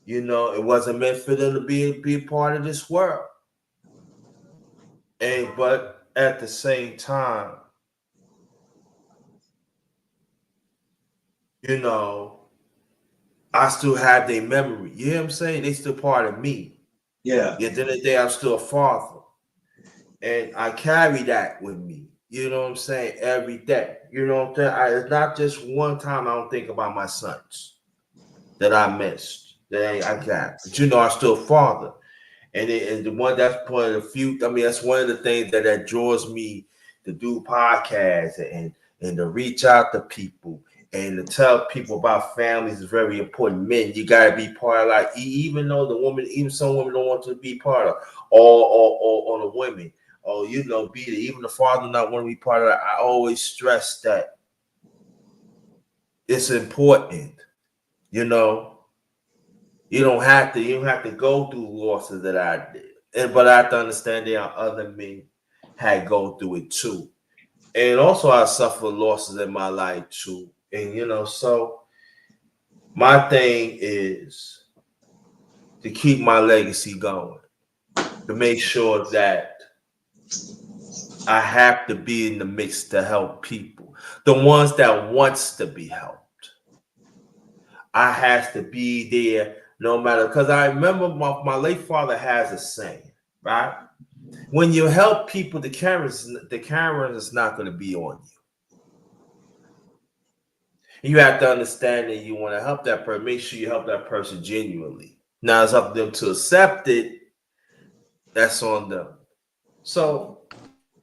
It wasn't meant for them to be a part of this world. And but at the same time, you know, I still have their memory. You know what I'm saying? They still part of me. Yeah. At the end of the day, I'm still a father. And I carry that with me. You know what I'm saying? Every day. You know what I'm saying? It's not just one time I don't think about my sons that I missed. That I got. But you know, I'm still a father. And the one that's one of the few, I mean, that's one of the things that draws me to do podcasts and to reach out to people and to tell people about families is very important. Men, you gotta be part of, like, even though the woman, even some women don't want to be part of, or the women, or you know, be the, even the father not want to be part of that. I always stress that it's important, you know. You don't have to go through losses that I did. But I have to understand there are other men had go through it too. And also I suffered losses in my life too. And you know, so my thing is to keep my legacy going, to make sure that I have to be in the mix to help people. The ones that wants to be helped. I has to be there no matter, because I remember my late father has a saying, right? When you help people, the camera is not going to be on you. You have to understand that you want to help that person. Make sure you help that person genuinely. Now it's up to them to accept it. That's on them. So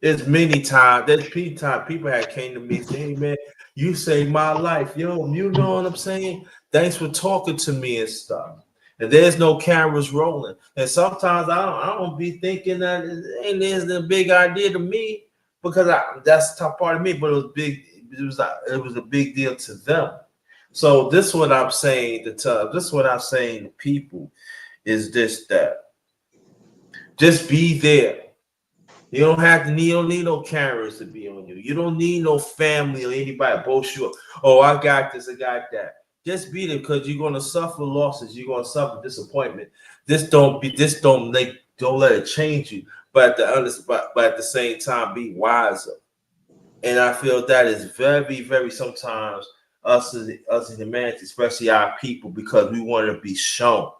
there's many times people had came to me and say, "Hey man, you saved my life, yo. You know what I'm saying? Thanks for talking to me and stuff." And there's no cameras rolling. And sometimes I don't be thinking that it isn't a big idea to me, because that's the top part of me. But it was big. It was a big deal to them. So this is what I'm saying this is what I'm saying to people is this, that just be there. You don't need no cameras to be on you. You don't need no family or anybody to boast you up. Oh, I got this, I got that. Just be there, because you're gonna suffer losses. You're gonna suffer disappointment. Don't let it change you. But at the same time, be wiser. And I feel that is very, very sometimes us as humanity, especially our people, because we want to be shown.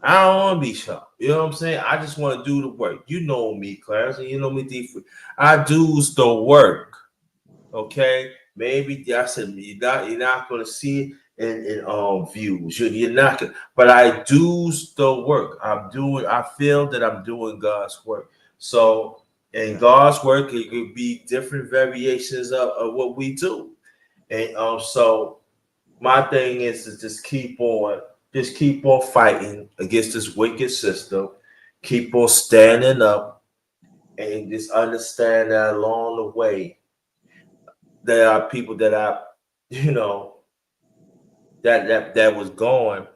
I don't want to be shown. You know what I'm saying? I just want to do the work. You know me, Clarence, and you know me deeply. I do the work. Okay, maybe I said you're not gonna see it in views. You're not gonna, but I do the work. I feel that I'm doing God's work. So in God's work, it could be different variations of what we do. And so my thing is to just keep on fighting against this wicked system, keep on standing up, and just understand that along the way there are people that you know, that was going,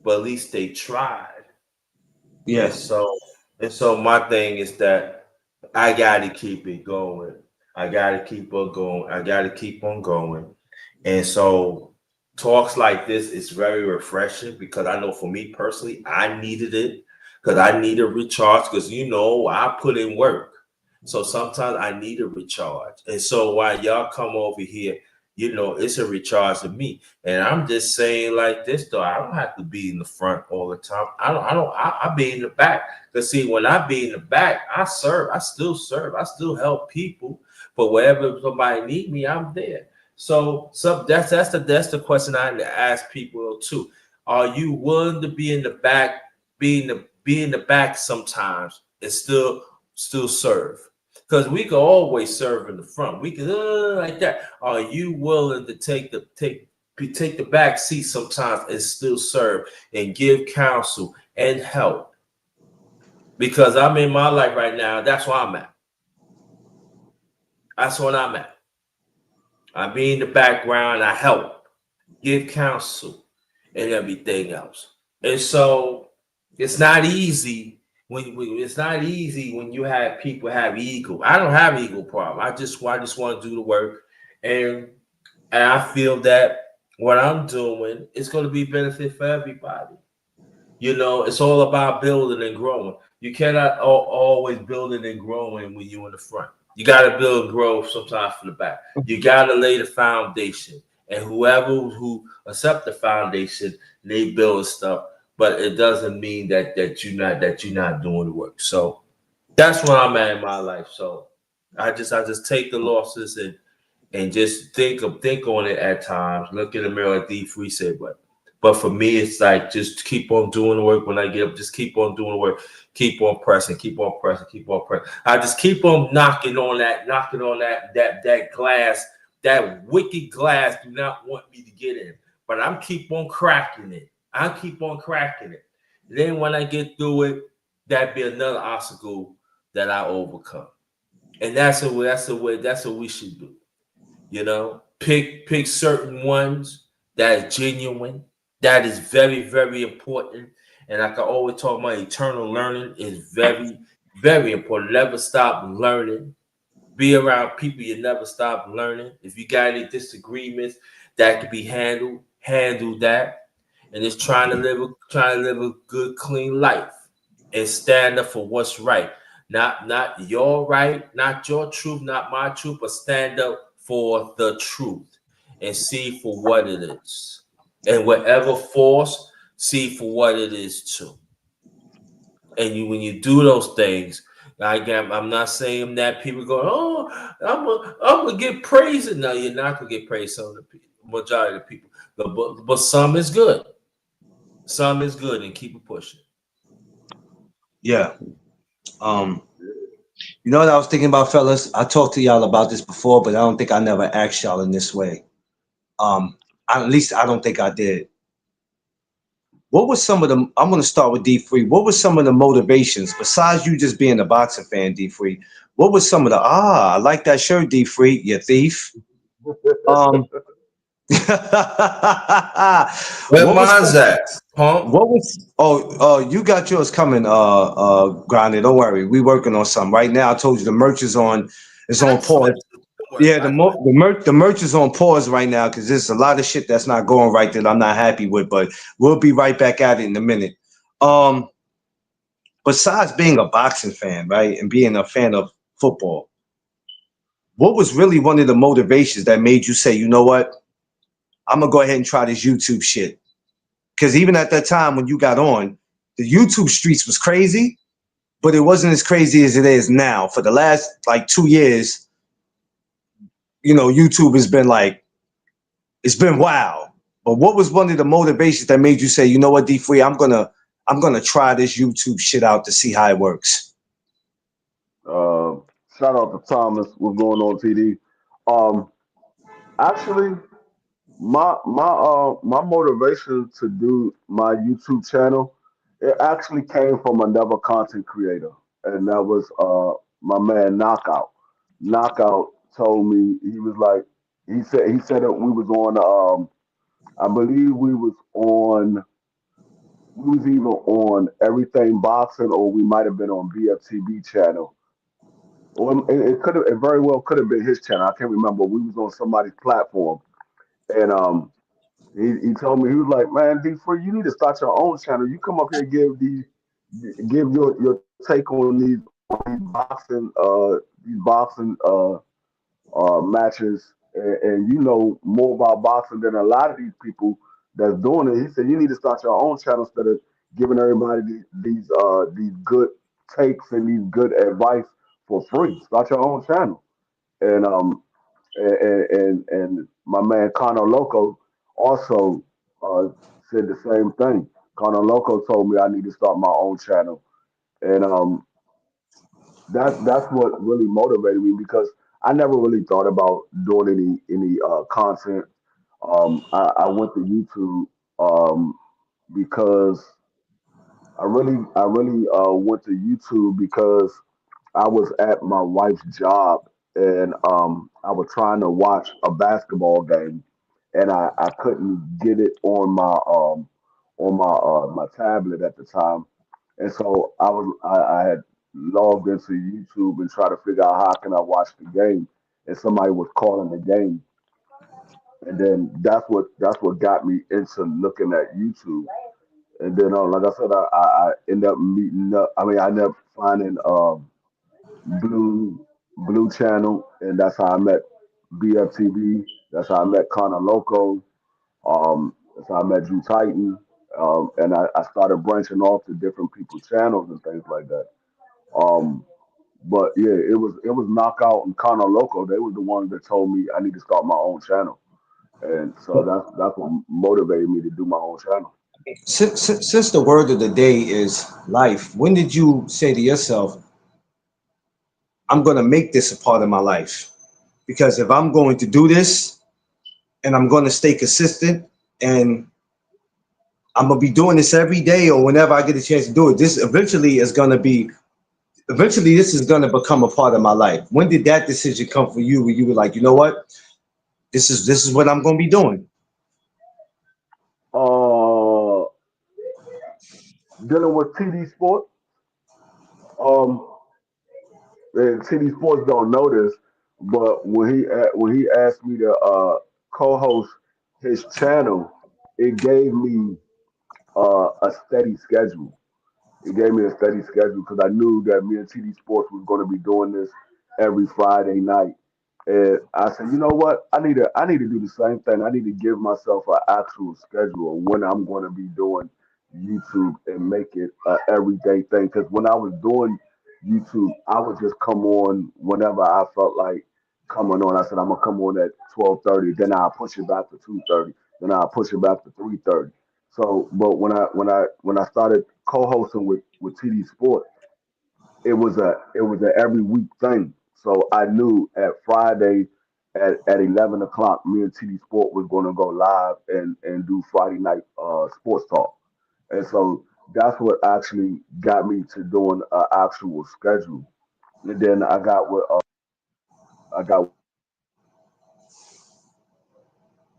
but at least they tried. Yeah. And so my thing is that I gotta keep it going. I gotta keep on going. I gotta keep on going. And so talks like this is very refreshing, because I know for me personally, I needed it, because I need a recharge, because you know I put in work. So sometimes I need a recharge. And so while y'all come over here, you know, it's a recharge to me. And I'm just saying like this though, I don't have to be in the front all the time. I be in the back. Because see, when I be in the back, I still serve, I still help people. But wherever somebody need me, I'm there. So that's the question I ask people too. Are you willing to be in the back, be in the back sometimes and still serve? Because we can always serve in the front. We can like that. Are you willing to take the back seat sometimes and still serve and give counsel and help? Because I'm in my life right now. That's where I'm at. That's what I'm at. I be in the background. I help, give counsel, and everything else. And so it's not easy when you have people have ego. I don't have ego problem. I just want to do the work, and I feel that what I'm doing is going to be benefit for everybody. You know, it's all about building and growing. You cannot always building and growing when you're in the front. You got to build and grow sometimes from the back. You got to lay the foundation, and whoever who accept the foundation, they build stuff. but it doesn't mean that you're not doing the work. So that's where I'm at in my life. So I just take the losses and just think on it at times. Look in the mirror, like D3 said, but for me, it's like just keep on doing the work when I get up. Just keep on doing the work. Keep on pressing. Keep on pressing. Keep on pressing. I just keep on knocking on that glass. That wicked glass do not want me to get in, but I'm keep on cracking it. I keep on cracking it. Then when I get through it, that be another obstacle that I overcome. And that's what we should do. You know, pick certain ones that is genuine. That is very, very important. And I can always talk about eternal learning is very, very important. Never stop learning. Be around people you never stop learning. If you got any disagreements that can be handle that. And just trying to live a good, clean life and stand up for what's right. Not your right, not your truth, not my truth, but stand up for the truth and see for what it is. And whatever force, see for what it is too. And when you do those things, I'm not saying that people go, oh, I'm gonna get praise. No, you're not gonna get praise. Some of the people, majority of the people, but some is good. Some is good, and keep it pushing. Yeah. You know what I was thinking about, fellas? I talked to y'all about this before, but I don't think I never asked y'all in this way. At least I don't think I did. What was some of the? I'm going to start with D3. What was some of the motivations besides you just being a boxing fan, D3? What was some of the? I like that shirt, D3. You thief. Um, Where what was mine's some, at? Pump. what was? Oh, you got yours coming. Grinded. Don't worry, we working on something right now. I told you the merch is on. It's on pause. Yeah, the merch is on pause right now because there's a lot of shit that's not going right that I'm not happy with. But we'll be right back at it in a minute. Um, Besides being a boxing fan, right, and being a fan of football, what was really one of the motivations that made you say, you know what, I'm gonna go ahead and try this YouTube shit? Because even at that time when you got on, the YouTube streets was crazy, but it wasn't as crazy as it is now. For the last like 2 years, YouTube has been like, it's been wild. But what was one of the motivations that made you say, you know what, D3, I'm gonna try this YouTube shit out to see how it works? Uh, Shout out to Thomas. What's going on, TD? Um, Actually, my motivation to do my YouTube channel, it actually came from another content creator, and that was my man Knockout. Knockout told me, he was like, he said that we was on, I believe we was either on Everything Boxing, or we might have been on BFTB channel. Or it could have, it very well could have been his channel. I can't remember. We was on somebody's platform, and he told me, he was like, man, D3, you need to start your own channel. You come up here and give your take on these boxing matches, and you know more about boxing than a lot of these people that's doing it. He said you need to start your own channel instead of giving everybody these good takes and these good advice for free. Start your own channel. And my man Connor Loco also uh, said the same thing. Connor Loco told me I need to start my own channel, and that's what really motivated me, because I never really thought about doing any content. I went to YouTube because I really went to YouTube because I was at my wife's job, and I was trying to watch a basketball game, and I couldn't get it on my tablet at the time, and so I had logged into YouTube and tried to figure out how can I watch the game, and somebody was calling the game, and then that's what got me into looking at YouTube, and then like I said, I ended up meeting up. I mean, I ended up finding Blue Blue Channel, and that's how I met BFTV. That's how I met Connor Loco. That's how I met Drew Titan. and I started branching off to different people's channels and things like that. Um, but yeah, it was Knockout and Conor Loco. They were the ones that told me I need to start my own channel, and so that's what motivated me to do my own channel. Since the word of the day is life, when did you say to yourself, I'm going to make this a part of my life? Because if I'm going to do this and I'm going to stay consistent and I'm going to be doing this every day or whenever I get a chance to do it, eventually this is going to become a part of my life. When did that decision come for you where you were like, you know what? This is what I'm going to be doing? Uh, Dealing with TD Sports. Um, and TD Sports don't know this, but when he asked me to co-host his channel, it gave me a steady schedule. It gave me a steady schedule because I knew that me and TD Sports was going to be doing this every Friday night. And I said, you know what? I need to do the same thing. I need to give myself an actual schedule of when I'm going to be doing YouTube and make it a everyday thing. Because when I was doing YouTube, I would just come on whenever I felt like coming on. I said I'm gonna come on at 12:30. Then I'll push it back to 2:30. Then I'll push it back to 3:30. So, but when I started co-hosting with TD Sport, it was a every week thing. So I knew at Friday at 11 o'clock, me and TD Sport was going to go live and do Friday night sports talk. And so that's what actually got me to doing an actual schedule. And then I got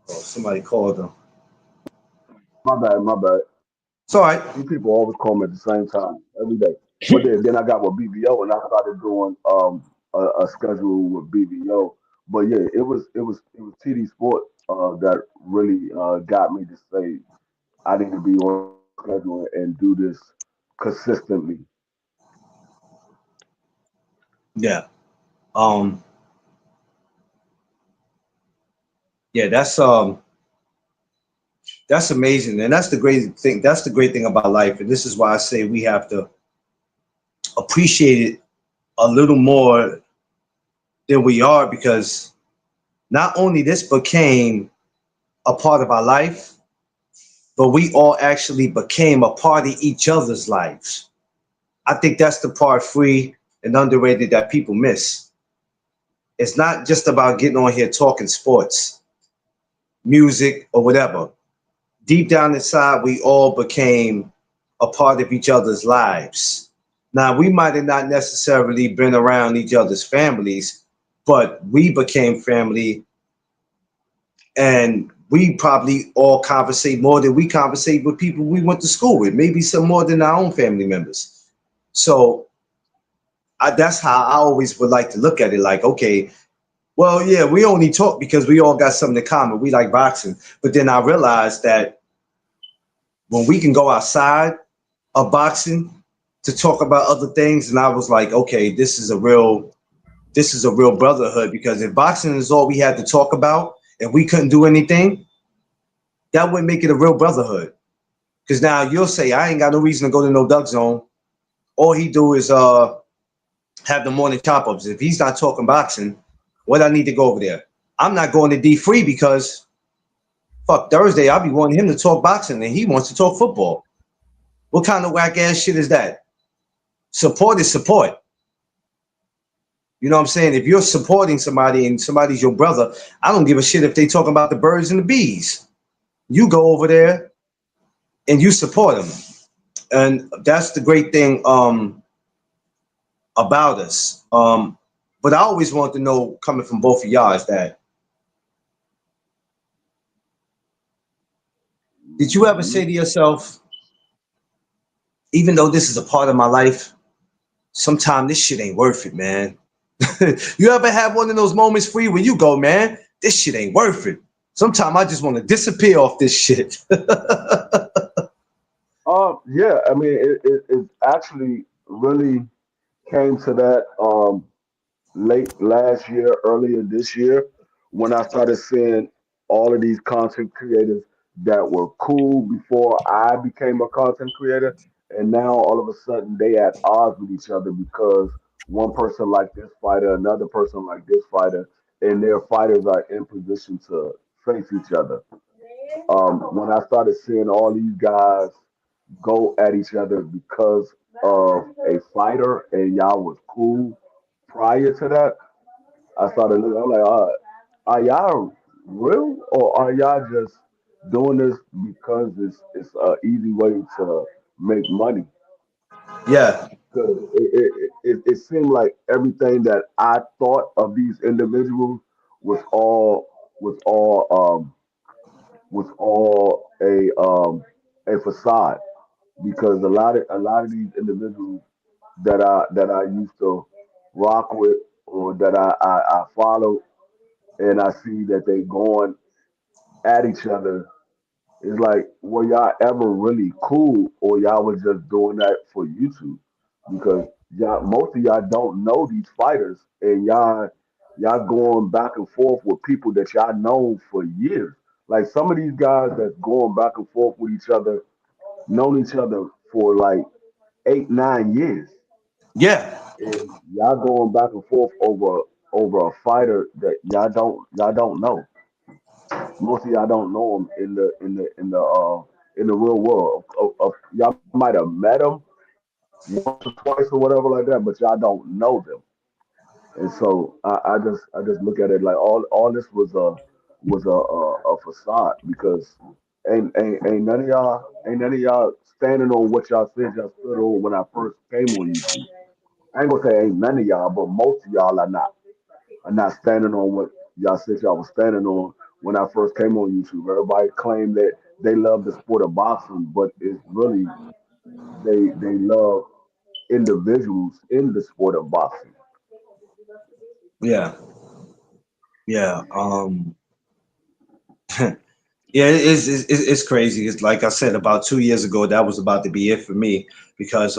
Oh, somebody called them. my bad. It's all right. These people always call me at the same time every day. But then I got with BBO and I started doing a schedule with BBO. But yeah, it was TD Sport that really got me to say I need to be on schedule and do this consistently. Yeah. Um, yeah, that's amazing. And that's the great thing. That's the great thing about life. And this is why I say we have to appreciate it a little more than we are, because not only this became a part of our life, but we all actually became a part of each other's lives. I think that's the part free and underrated that people miss. It's not just about getting on here talking sports, music, or whatever. Deep down inside, we all became a part of each other's lives. Now, we might have not necessarily been around each other's families, but we became family, and we probably all conversate more than we conversate with people we went to school with, maybe some more than our own family members. So that's how I always would like to look at it. Like, okay, well, yeah, we only talk because we all got something in common. We like boxing. But then I realized that when we can go outside of boxing to talk about other things, and I was like, okay, this is a real brotherhood, because if boxing is all we had to talk about and we couldn't do anything, that would make it a real brotherhood. Because now you'll say, I ain't got no reason to go to no Duck Zone. All he do is have the morning chop ups. If he's not talking boxing, what I need to go over there? I'm not going to D free because fuck Thursday. I'll be wanting him to talk boxing and he wants to talk football. What kind of whack ass shit is that? Support is support. You know what I'm saying? If you're supporting somebody and somebody's your brother, I don't give a shit if they talking about the birds and the bees. You go over there and you support them. And that's the great thing about us. But I always want to know, coming from both of y'all, is that, did you ever say Mhm. to yourself, even though this is a part of my life, sometimes this shit ain't worth it, man? You ever have one of those moments free where you go, man, this shit ain't worth it? Sometimes I just want to disappear off this shit. Yeah, I mean, it actually really came to that late last year, earlier this year, when I started seeing all of these content creators that were cool before I became a content creator, and now all of a sudden they at odds with each other because one person like this fighter, another person like this fighter, and their fighters are in position to face each other. When I started seeing all these guys go at each other because of a fighter, and y'all was cool prior to that, I started looking. I'm like, are y'all real or are y'all just doing this because it's an easy way to make money? Yeah, Because it seemed like everything that I thought of these individuals was all was all was all a facade. Because a lot of these individuals that I used to rock with or that I follow, and I see that they going at each other. It's like, were y'all ever really cool, or y'all was just doing that for YouTube? Because most of y'all don't know these fighters, and y'all going back and forth with people that y'all know for years. Like some of these guys that's going back and forth with each other, known each other for like 8, 9 years, yeah, and y'all going back and forth over a fighter that y'all don't know. Most of y'all don't know him in the real world. Y'all might have met him once or twice or whatever like that, but y'all don't know them. And so I just look at it like all this was a facade because ain't none of y'all standing on what y'all said y'all stood on when I first came on YouTube. I ain't gonna say ain't none of y'all, but most of y'all are not standing on what y'all said y'all was standing on when I first came on YouTube. Everybody claimed that they love the sport of boxing, but it's really they love individuals in the sport of boxing. yeah, yeah. Yeah, it's crazy. It's like I said about 2 years ago, that was about to be it for me because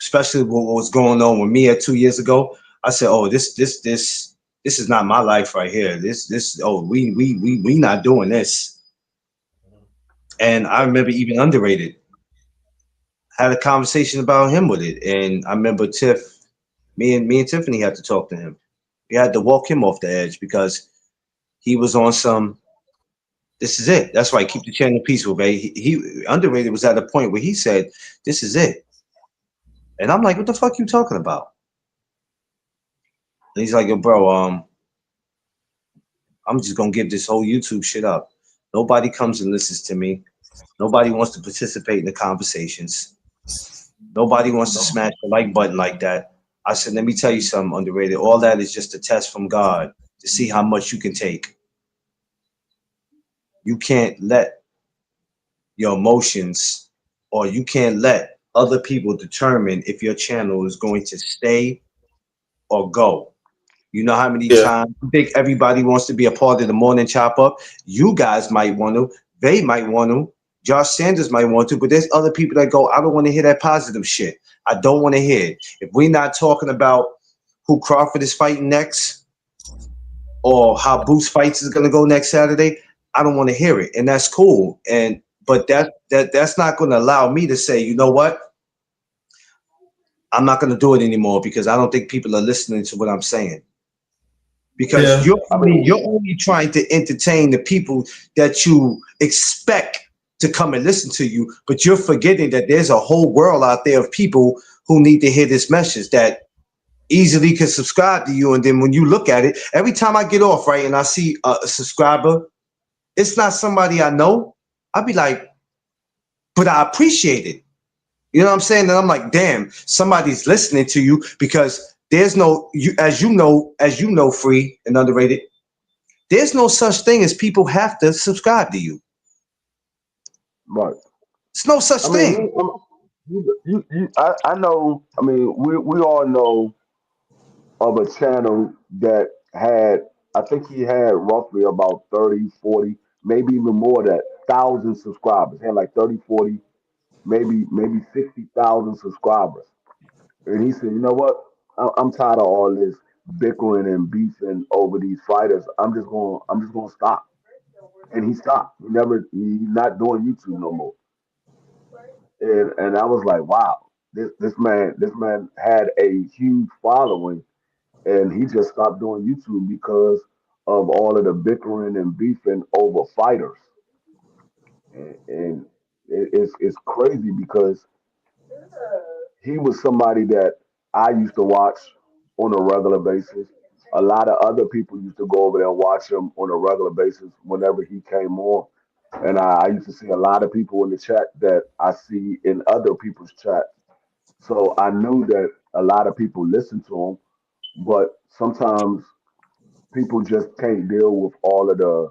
especially what was going on with me at 2 years ago, I said, "Oh, this is not my life right here. This oh we not doing this." And I remember even underrated had a conversation about him with it, and I remember me and Tiffany had to talk to him. We had to walk him off the edge because he was on some. This is it. That's why keep the channel peaceful, babe. He underrated was at a point where he said, "This is it," and I'm like, "What the fuck you talking about?" And he's like, "Yo, bro, I'm just gonna give this whole YouTube shit up. Nobody comes and listens to me. Nobody wants to participate in the conversations. Nobody wants to smash the like button like that." I said, "Let me tell you something, underrated. All that is just a test from God to see how much you can take. You can't let your emotions or you can't let other people determine if your channel is going to stay or go. You know how many Yeah. times you think everybody wants to be a part of the morning chop up? You guys might want to, they might want to, Josh Sanders might want to, but there's other people that go, I don't want to hear that positive shit. I don't want to hear it. If we're not talking about who Crawford is fighting next or how Boots fights is gonna go next Saturday, I don't want to hear it. And that's cool. And but that's not gonna allow me to say, you know what? I'm not gonna do it anymore because I don't think people are listening to what I'm saying. Because Yeah. I mean, you're only trying to entertain the people that you expect to come and listen to you, but you're forgetting that there's a whole world out there of people who need to hear this message that easily can subscribe to you. And then when you look at it, every time I get off, right, and I see a subscriber, it's not somebody I know. I'll be like, but I appreciate it. You know what I'm saying? And I'm like, damn, somebody's listening to you because there's no you as you know, free and underrated. There's no such thing as people have to subscribe to you. but It's no such I mean, thing. I know. I mean, we all know of a channel that had, I think he had roughly about 30, 40, maybe even more than that, thousand subscribers. He had like 30, 40, maybe 60,000 subscribers. And he said, you know what? I'm tired of all this bickering and beefing over these fighters. I'm just going to stop. and he stopped. He's not doing YouTube no more. And I was like, wow, this man had a huge following, and he just stopped doing YouTube because of all of the bickering and beefing over fighters. And it's crazy because he was somebody that I used to watch on a regular basis. A lot of other people used to go over there and watch him on a regular basis whenever he came on. And I used to see a lot of people in the chat that I see in other people's chat. So I knew that a lot of people listen to him, but sometimes people just can't deal with all of the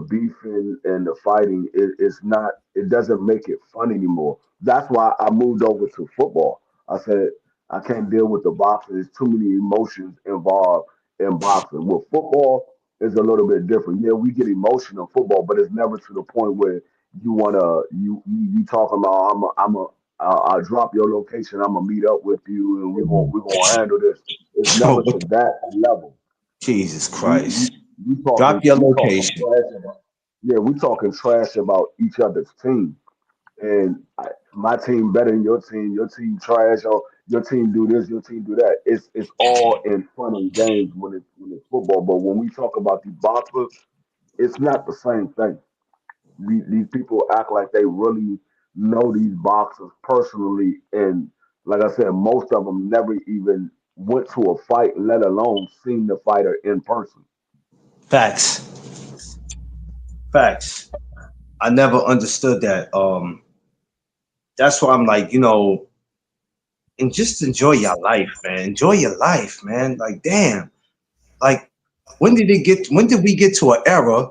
beefing and the fighting. It's not. It doesn't make it fun anymore. That's why I moved over to football. I said I can't deal with the boxing. There's too many emotions involved in boxing. With football, it's a little bit different. Yeah, we get emotional in football, but it's never to the point where you talking about I'll drop your location. I'm gonna meet up with you, and we're gonna handle this. It's never to that level. Jesus We we Christ. we Drop talking your we talking location. trash about yeah, we talking trash about each other's team. And my team better than your team trash, or your team do this, your team do that. It's all in fun and games when it's football. But when we talk about the boxers, it's not the same thing. These people act like they really know these boxers personally, and like I said, most of them never even went to a fight, let alone seen the fighter in person. Facts. Facts. I never understood that. That's why I'm like, and just enjoy your life, man. Enjoy your life, man. Like, damn. Like, when did we get to an era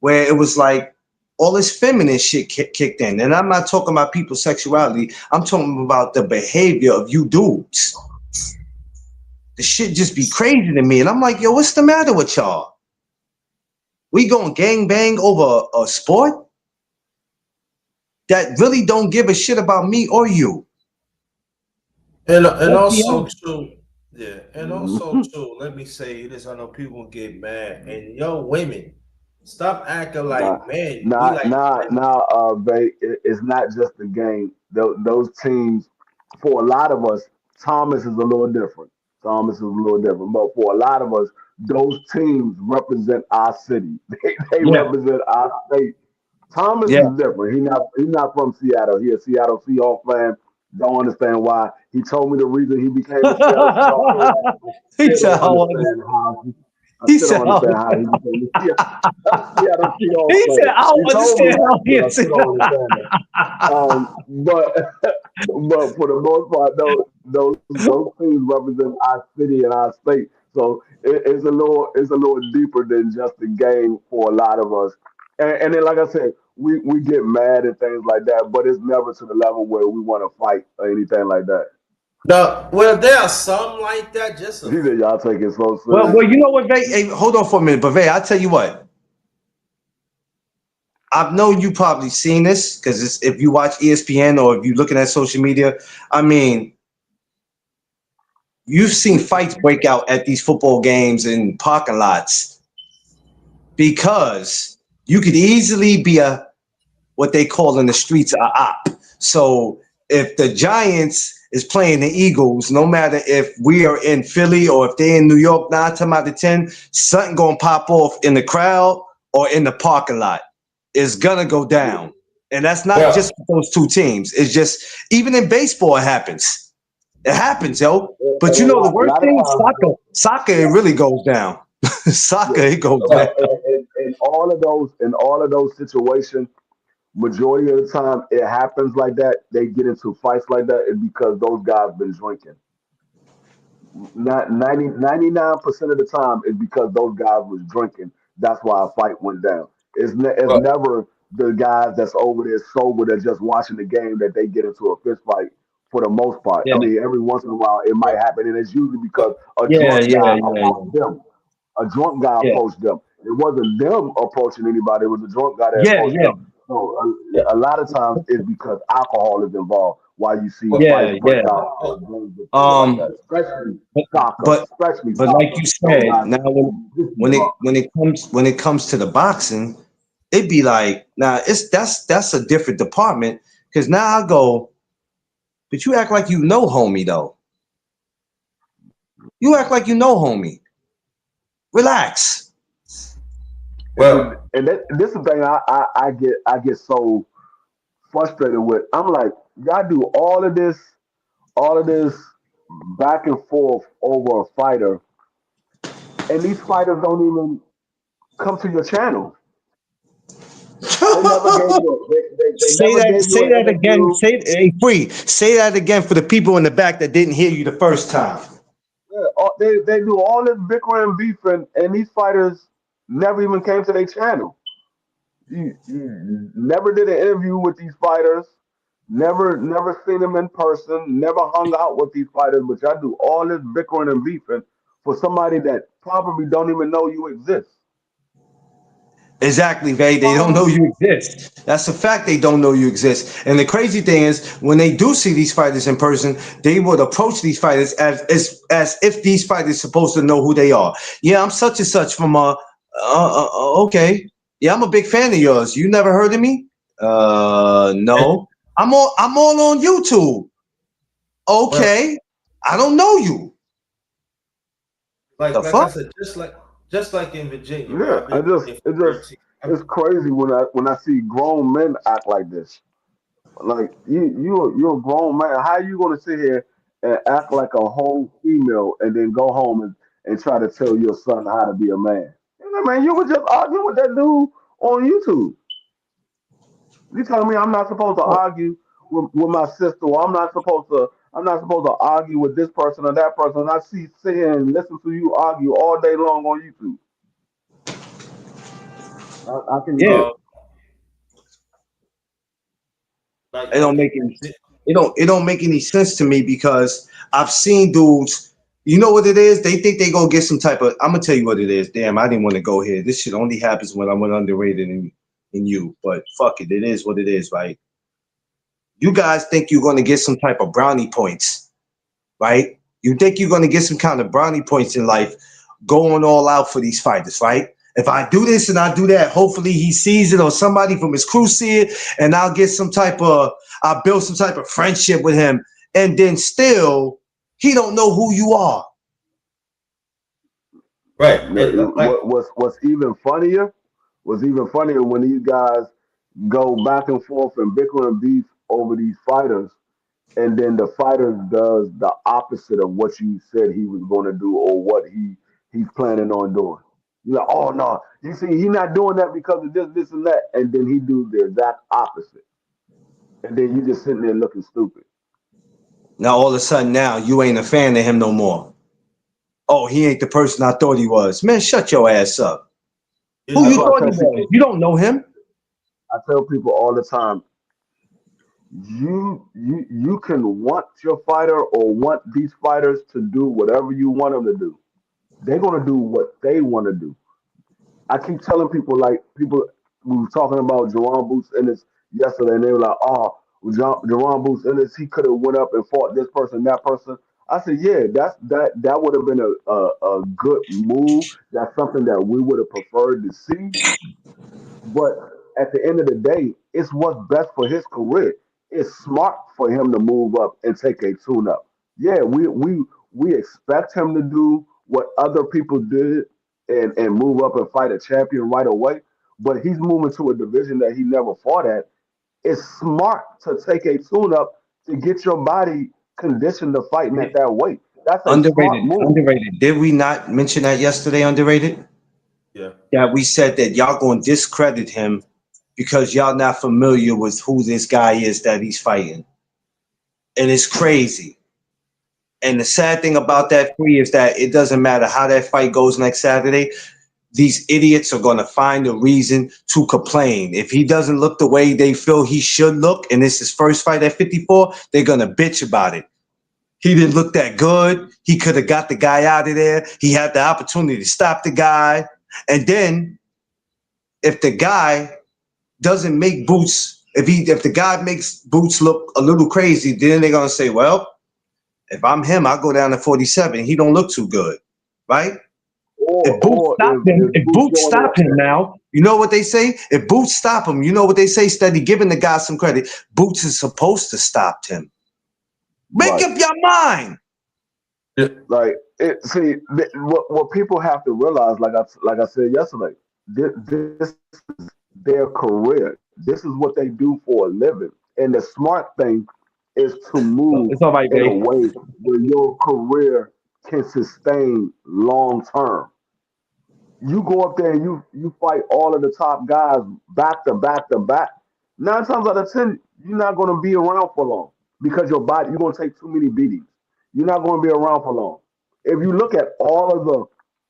where it was like all this feminine shit kicked in? And I'm not talking about people's sexuality. I'm talking about the behavior of you dudes. The shit just be crazy to me. And I'm like, yo, what's the matter with y'all? We going gang bang over a sport that really don't give a shit about me or you. And Let's be also honest. too, yeah, and also Mhm. too, let me say this. I know people get mad, and yo, women, stop acting Nah, like men. We nah, like nah, women. nah. It's not just the game. Those teams, for a lot of us, Thomas is a little different. Thomas is a little different, but for a lot of us, those teams represent our city. They Yeah, represent our state. Thomas yeah. is different. He not from Seattle. He a Seattle Seahawks fan. Don't understand why. He told me the reason he became a Seattle Seahawks fan. I He still said, don't "I want understand how. I He still said, don't "I understand how he became a Seattle Seahawks He said, fan. "I He don't told me understand that, how he but I is." still don't understand that. But but for the most part, those teams represent our city and our state. So it's a little deeper than just a game for a lot of us. And then, like I said, we get mad and things like that, but it's never to the level where we want to fight or anything like that. No, well, there are some like that. Just a He said, "Y'all take it so Well, serious." you know what, Vay? Hey, hold on for a minute, but Vay, I'll tell you what. I've known you probably seen this because if you watch ESPN or if you're looking at social media, I mean, you've seen fights break out at these football games in parking lots because you could easily be a what they call in the streets a op. So if the Giants is playing the Eagles, no matter if we are in Philly or if they're in New York, 9 times out of 10, something gonna pop off in the crowd or in the parking lot. It's gonna go down. And that's not yeah. just those two teams. It's just even in baseball it happens. It happens, yo. But And you a know the lot, a worst lot of thing? times, Soccer, it really goes down. Soccer, yeah. it goes down. In all of those situations, majority of the time it happens like that. They get into fights like that, is because those guys been drinking. Not 99% of the time is because those guys was drinking. That's why a fight went down. It's Well, never the guys that's over there sober that just watching the game that they get into a fist fight for the most part. I Yeah, mean, every once in a while it might happen, and it's usually because a yeah, drunk yeah, guy yeah, approached them. A drunk guy yeah, approached them. It wasn't them approaching anybody. It was a drunk guy that yeah, approached yeah, them. So a lot of times it's because alcohol is involved. Why you see well, fights yeah, break yeah. out or games and things like Um, that, especially but soccer, but especially but like soccer. you Those said, guys now get drunk. when it comes to the boxing, it'd be like, nah, that's a different department. Because now I go, but you act like you know homie though. You act like you know homie. Relax. Well, And this is the thing I get so frustrated with. I'm like, y'all do all of this back and forth over a fighter, and these fighters don't even come to your channel. They never gave you. They Say never that. gave you Say an that again. interview. Hey, Free. Say that again for the people in the back that didn't hear you the first time. Yeah, they do all this bickering and beefing, and these fighters never even came to their channel. You never did an interview with these fighters. Never seen them in person. Never hung out with these fighters. But y'all do all this bickering and beefing for somebody that probably don't even know you exist. Exactly, Vay. They don't know you exist. That's a fact. They don't know you exist. And the crazy thing is, when they do see these fighters in person, they would approach these fighters as if these fighters supposed to know who they are. Yeah, I'm such and such from okay. Yeah, I'm a big fan of yours. You never heard of me? No. I'm all on YouTube. well, Okay. I don't know you. The like I fuck? said, just like in Virginia, Yeah, right? I've been here it for just 13. it's crazy when I see grown men act like this. Like you're a grown man. How you gonna sit here and act like a whole female and then go home and try to tell your son how to be a man? You know, man, you were just arguing with that dude on YouTube. You telling me I'm not supposed to argue with my sister, or I'm not supposed to argue with this person or that person. And I sit here and listen to you argue all day long on YouTube. How can you Yeah. do Uh, It don't like in make any Virginia, it don't make any sense to me because I've seen dudes. You know what it is? They think they gonna get some type of. I'm gonna tell you what it is. Damn, I didn't want to go here. This shit only happens when I'm underrated in you. But fuck it, it is what it is, right? You guys think you're gonna get some type of brownie points, right? You think you're gonna get some kind of brownie points in life, going all out for these fighters, right? If I do this and I do that, hopefully he sees it or somebody from his crew see it, and I'll build some type of friendship with him, and then still he don't know who you are. right? Like what's even funnier when these guys go back and forth and bicker and beef over these fighters, and then the fighter does the opposite of what you said he was going to do or what he's planning on doing. You're like, oh no, you see, he's not doing that because of this, and that, and then he do the exact opposite, and then you just sitting there looking stupid. Now all of a sudden now you ain't a fan of him no more. Oh, he ain't the person I thought he was. Man, shut your ass up. here's Who That's you the why thought he was? You don't know him. I tell people all the time, you can want your fighter or want these fighters to do whatever you want them to do. They're gonna do what they want to do. I keep telling people, like, people, we were talking about Jerron Boots Ennis yesterday, and they were like, oh, Jerron Boots Ennis, he could have went up and fought this person, that person. I said, yeah, that would have been a good move. That's something that we would have preferred to see. But at the end of the day, it's what's best for his career. It's smart for him to move up and take a tune up. Yeah, we expect him to do what other people did and move up and fight a champion right away. But he's moving to a division that he never fought at. It's smart to take a tune up to get your body conditioned to fighting at that weight. That's a smart Underrated. move. Underrated. Did we not mention that yesterday? Underrated. yeah. That we said that y'all gonna discredit him because y'all not familiar with who this guy is that he's fighting. And it's crazy. And the sad thing about that, Free, is that it doesn't matter how that fight goes next Saturday. These idiots are going to find a reason to complain. If he doesn't look the way they feel he should look, and it's his first fight at 54, they're going to bitch about it. He didn't look that good. He could have got the guy out of there. He had the opportunity to stop the guy. And then if the guy doesn't make Boots, if the guy makes Boots look a little crazy, then they're gonna say, well, if I'm him, I'll go down to 47. He don't look too good, right? Or If Boots or stop him, if if Boots Boots going stop around, him now, You know what they say? If Boots stop him, you know what they say? Steady giving the guy some credit. Boots is supposed to stop him. Make Right. up your mind. Like what people have to realize, like I said yesterday, this is their career. This is what they do for a living. And the smart thing is to move It's all right, in a babe. way where your career can sustain long term. You go up there and you fight all of the top guys back to back to back. 9 times out of 10, you're not going to be around for long because your body you're going to take too many beatings. You're not going to be around for long. If you look at all of the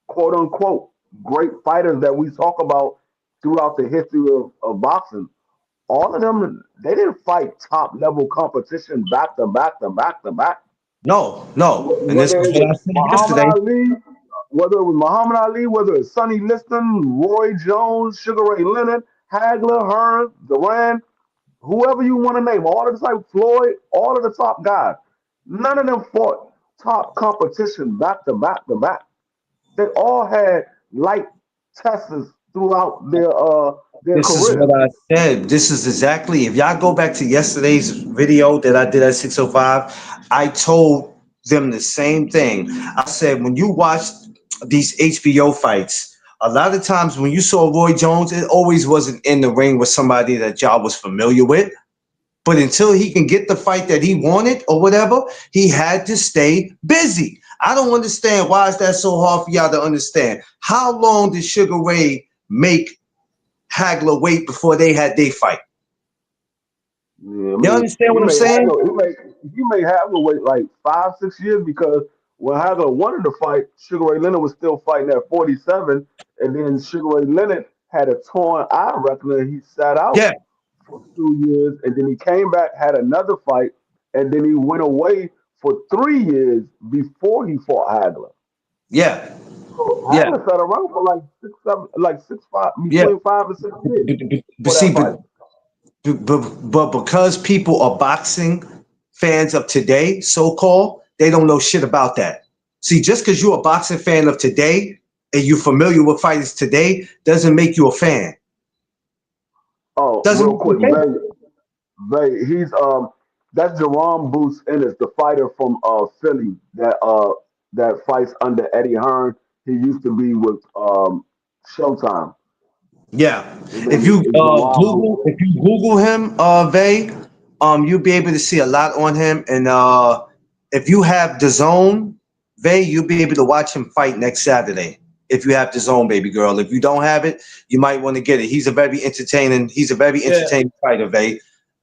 quote unquote great fighters that we talk about throughout the history of boxing, all of them they didn't fight top level competition back to back to back to back. No. And this Whether is it what was I said Muhammad yesterday. Ali, whether it was Muhammad Ali, whether it's Sonny Liston, Roy Jones, Sugar Ray Leonard, Hagler, Hearn, Duran, whoever you want to name, all of the type Floyd, all of the top guys, none of them fought top competition back to back to back. They all had light tests throughout their This is what career. I said. This is exactly, if y'all go back to yesterday's video that I did at 6:05, I told them the same thing. I said, when you watch these HBO fights, a lot of times when you saw Roy Jones, it always wasn't in the ring with somebody that y'all was familiar with. But until he can get the fight that he wanted or whatever, he had to stay busy. I don't understand why is that so hard for y'all to understand. How long did Sugar Ray make Hagler wait before they had their fight? Yeah, I You mean, understand what I'm saying? he may have to wait like 5, 6 years because when Hagler wanted to fight, Sugar Ray Leonard was still fighting at 47, and then Sugar Ray Leonard had a torn eye retina. He sat out Yeah, for 2 years, and then he came back, had another fight, and then he went away for 3 years before he fought Hagler. yeah, So yeah, Hagler sat around for like 6, 7, like 6, 5, yeah. between 5 and 6 years But for see, that fight. but because people are boxing fans of today, so called, they don't know shit about that. See, just because you're a boxing fan of today and you're familiar with fighters today doesn't make you a fan. Oh, Doesn't real make you quick, a fan. He's that's Jerome Boots Ennis, the fighter from Philly that fights under Eddie Hearn. He used to be with Showtime. Yeah. His name is Jerome Boots. If you Google him, Vay, you'll be able to see a lot on him. And if you have the zone, Vay, you'll be able to watch him fight next Saturday. If you have the zone, baby girl. If you don't have it, you might want to get it. He's a very Yeah, entertaining fighter, Vay.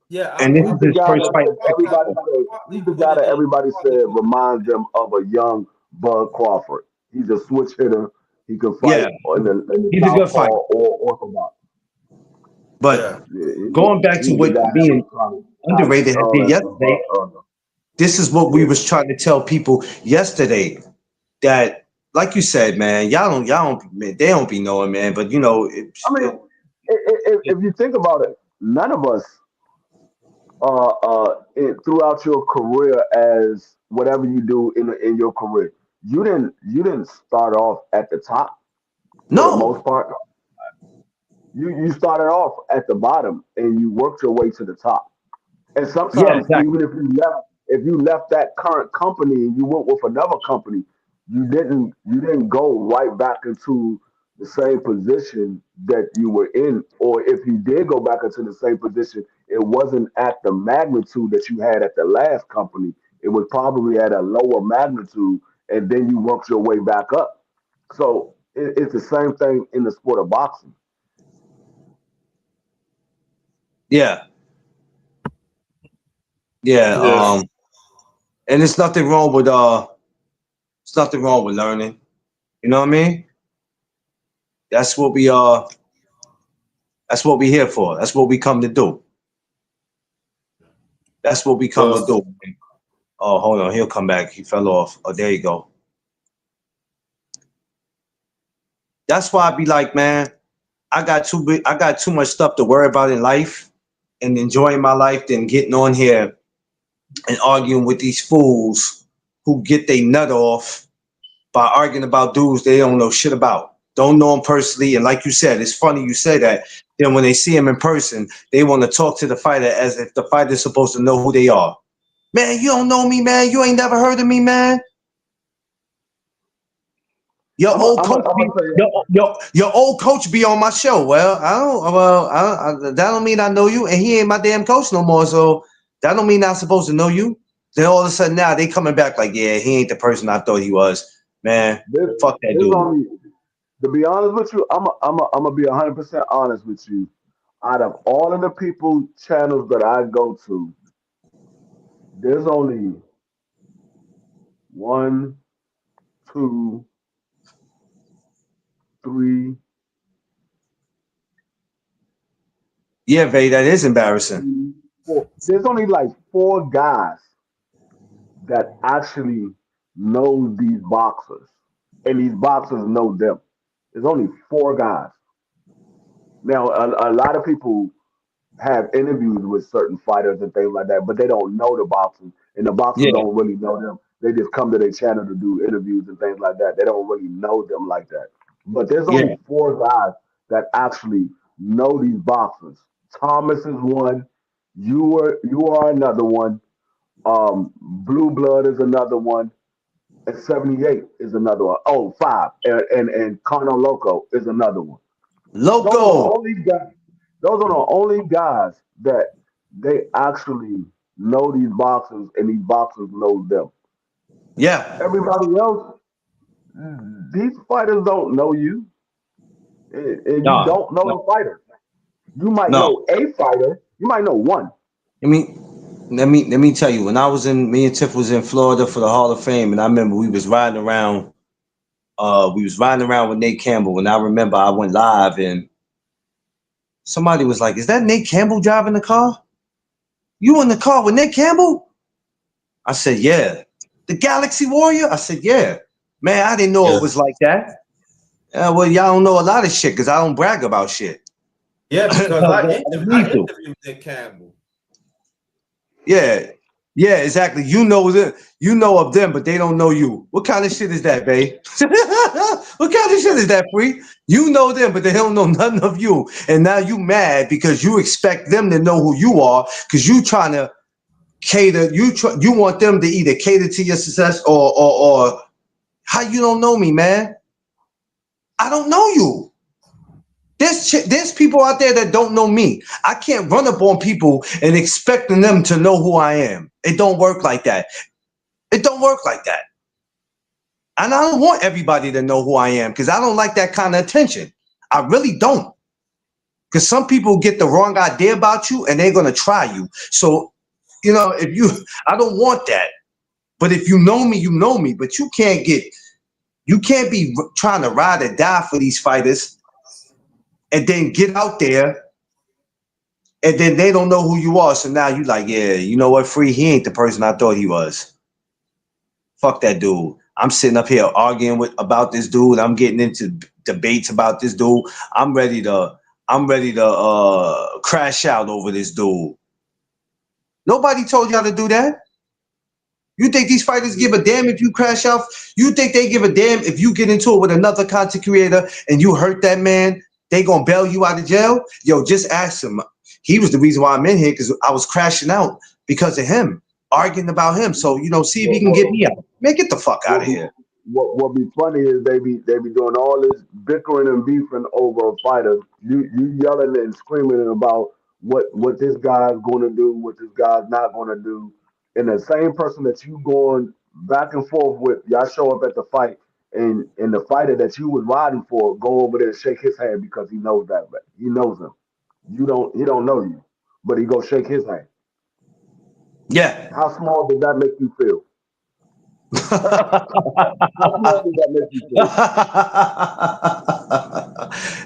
yeah. And this He's is the his guy first that fight. everybody said. Probably He's the put guy it that in. everybody Probably said put it. reminds them of a young Bud Crawford. He's a switch hitter. He can Yeah, fight in the he's a good southpaw fighter. or orthodox. But Yeah, Yeah, going back to he's the what guy that being was trying to underrated had did yesterday, Bud earlier. this is what we Yeah. was trying to tell people yesterday. That, like you said, man, man, they don't be knowing, man. But I mean, if you think about it, none of us throughout your career as whatever you do in your career, you didn't start off at the top for the no, most part. You started off at the bottom and you worked your way to the top. And yeah, sometimes exactly, even if you left that current company and you went with another company, you didn't go right back into the same position that you were in. Or if you did go back into the same position, it wasn't at the magnitude that you had at the last company. It was probably at a lower magnitude, and then you worked your way back up. So it's the same thing in the sport of boxing. yeah, yeah. yeah. And it's nothing wrong with learning. You know what I mean? That's what we That's what we here for. That's what we come to do. That's what we come to So do. Oh, hold on, he'll come back. He fell off. Oh, there you go. That's why I be like, man, I got too much stuff to worry about in life and enjoying my life than getting on here and arguing with these fools who get their nut off by arguing about dudes they don't know shit about. don't know him personally, and like you said, it's funny you say that. Then when they see him in person, they want to talk to the fighter as if the fighter's supposed to know who they are. Man, you don't know me, man. You ain't never heard of me, man. Your old coach, your old coach be on my show. Well, that don't mean I know you, and he ain't my damn coach no more. So that don't mean I'm supposed to know you. Then all of a sudden now they coming back like, yeah, he ain't the person I thought he was. Man, fuck that dude. To be honest with you, I'm gonna be 100% honest with you. Out of all of the people channels that I go to, there's only one, two, three. Yeah, Vay, that is embarrassing. Four. There's only like 4 guys that actually know these boxers, and these boxers know them. There's only 4 guys. Now, a lot of people have interviews with certain fighters and things like that, but they don't know the boxers, and the boxers Yeah, don't really know them. They just come to their channel to do interviews and things like that. They don't really know them like that. But there's only yeah. 4 guys that actually know these boxers. Thomas is one. You are another one. Blue Blood is another one. And 78 is another one. Oh, 5. And Carno Loco is another one. Those are the Loco. only guys. Those are the only guys that they actually know these boxers, and these boxers know them. Yeah. Everybody else, these fighters don't know you, and you No, don't know no, the fighter. You might no. know a fighter. You might know one. I mean, let me tell you, when I was me and Tiff was in Florida for the Hall of Fame, and I remember we was riding around. We was riding around with Nate Campbell, and I remember I went live, and somebody was like, "Is that Nate Campbell driving the car? You in the car with Nate Campbell?" I said, "Yeah." The Galaxy Warrior? I said, "Yeah." Man, I didn't know it Yeah. was like that. Well, y'all don't know a lot of shit because I don't brag about shit. Yeah, because I I need to. interviewed Nick Campbell. Yeah, yeah, exactly. You know them, you know of them, but they don't know you. What kind of shit is that, babe? What kind of shit is that, Free? You know them, but they don't know nothing of you. And now you mad because you expect them to know who you are because you trying to cater. You want them to either cater to your success or how you don't know me, man. I don't know you. There's people out there that don't know me. I can't run up on people and expecting them to know who I am. It don't work like that. It don't work like that. And I don't want everybody to know who I am because I don't like that kind of attention. I really don't. Because some people get the wrong idea about you and they're gonna try you. So, I don't want that. But if you know me, you know me. But you can't be trying to ride or die for these fighters and then get out there and then they don't know who you are. So now you like, yeah, you know what, Free? He ain't the person I thought he was. Fuck that dude. I'm sitting up here arguing about this dude. I'm getting into debates about this dude. I'm ready to crash out over this dude. Nobody told y'all to do that. You think these fighters give a damn if you crash out? You think they give a damn if you get into it with another content creator and you hurt that man? They gonna bail you out of jail? Yo, just ask him. He was the reason why I'm in here because I was crashing out because of him, arguing about him. So, see if he can get me out. Man, get the fuck out of here. What be funny is they be doing all this bickering and beefing over a fighter. You yelling and screaming about what this guy's going to do, what this guy's not going to do, and the same person that you going back and forth with, y'all show up at the fight, and the fighter that you was riding for go over there and shake his hand because he knows he knows him. He don't know you, but he go shake his hand. Yeah. How small does that make you feel? How small does that make you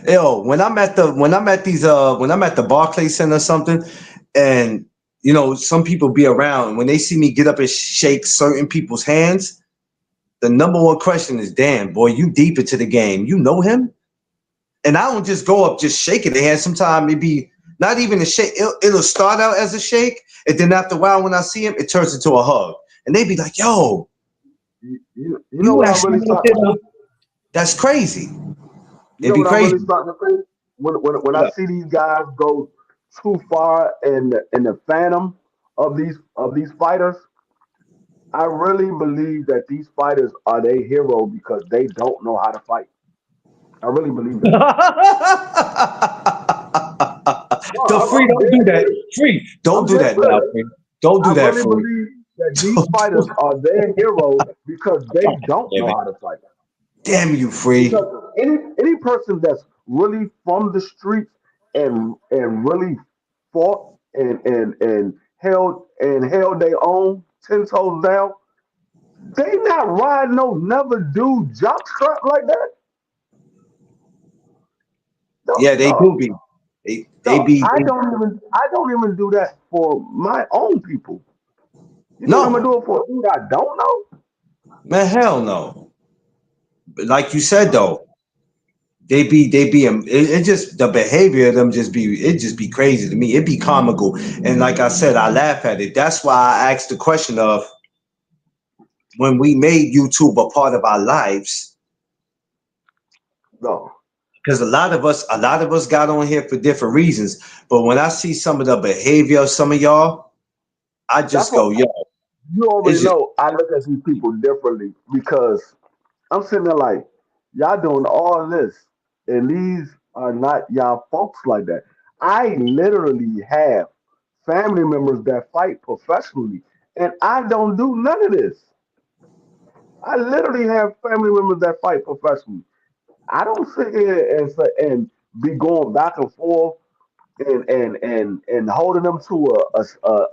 feel? Yo, when I'm at the Barclays Center or something, and some people be around, when they see me get up and shake certain people's hands, the number one question is, damn, boy, you deep into the game. You know him? And I don't just go up just shaking their hand. Sometimes it be not even a shake. It'll start out as a shake, and then after a while, when I see him, it turns into a hug. And they be like, yo, You know what I really actually, that's crazy. You It'd know be what I'm crazy. really starting to think? When I see these guys go too far in the phantom of these fighters, I really believe that these fighters are their hero because they don't know how to fight. I really believe that. No, The free, I'm don't do dead that. serious. Free, don't I'm do dead that now, serious. free. Don't I do that, really free. believe that these Don't do fighters are their hero because they don't Damn know it. how to fight. Damn you, free. Because any person that's really from the streets and really fought and held their own 10 toes down, they not riding no never do jock strap like that. No, Yeah, they do no, be. They no. be. I don't even do that for my own people. You think I'm gonna No, do it for a dude I don't know? man, hell no. But like you said though, it just the behavior of them just be crazy to me. It be comical, and like I said, I laugh at it. That's why I asked the question of when we made YouTube a part of our lives, No, because a lot of us got on here for different reasons. But when I see some of the behavior of some of y'all, I that's just what go, yo, you already it's just know. I look at these people differently because I'm sitting there like, y'all doing all this, and these are not y'all folks like that. I literally have family members that fight professionally, and I don't do none of this. I literally have family members that fight professionally. I don't sit here and be going back and forth and holding them to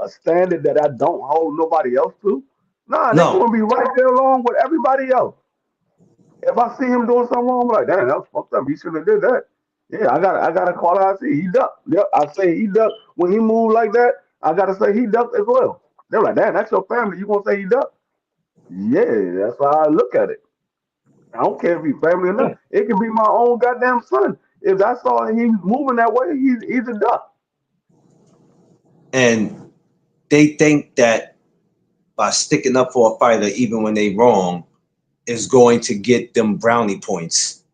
a standard that I don't hold nobody else to. Nah, they no, gonna be right there along with everybody else. If I see him doing something wrong, I'm like, damn, that was fucked up. He shouldn't have did that. Yeah, I gotta call out. I see he ducked. Yep, I say he ducked when he moved like that. I gotta say he ducked as well. They're like, damn, that's your family. You gonna say he ducked? Yeah, that's how I look at it. I don't care if he's family or not. It can be my own goddamn son. If I saw he's moving that way, he's a duck. and they think that by sticking up for a fighter, even when they wrong, is going to get them brownie points.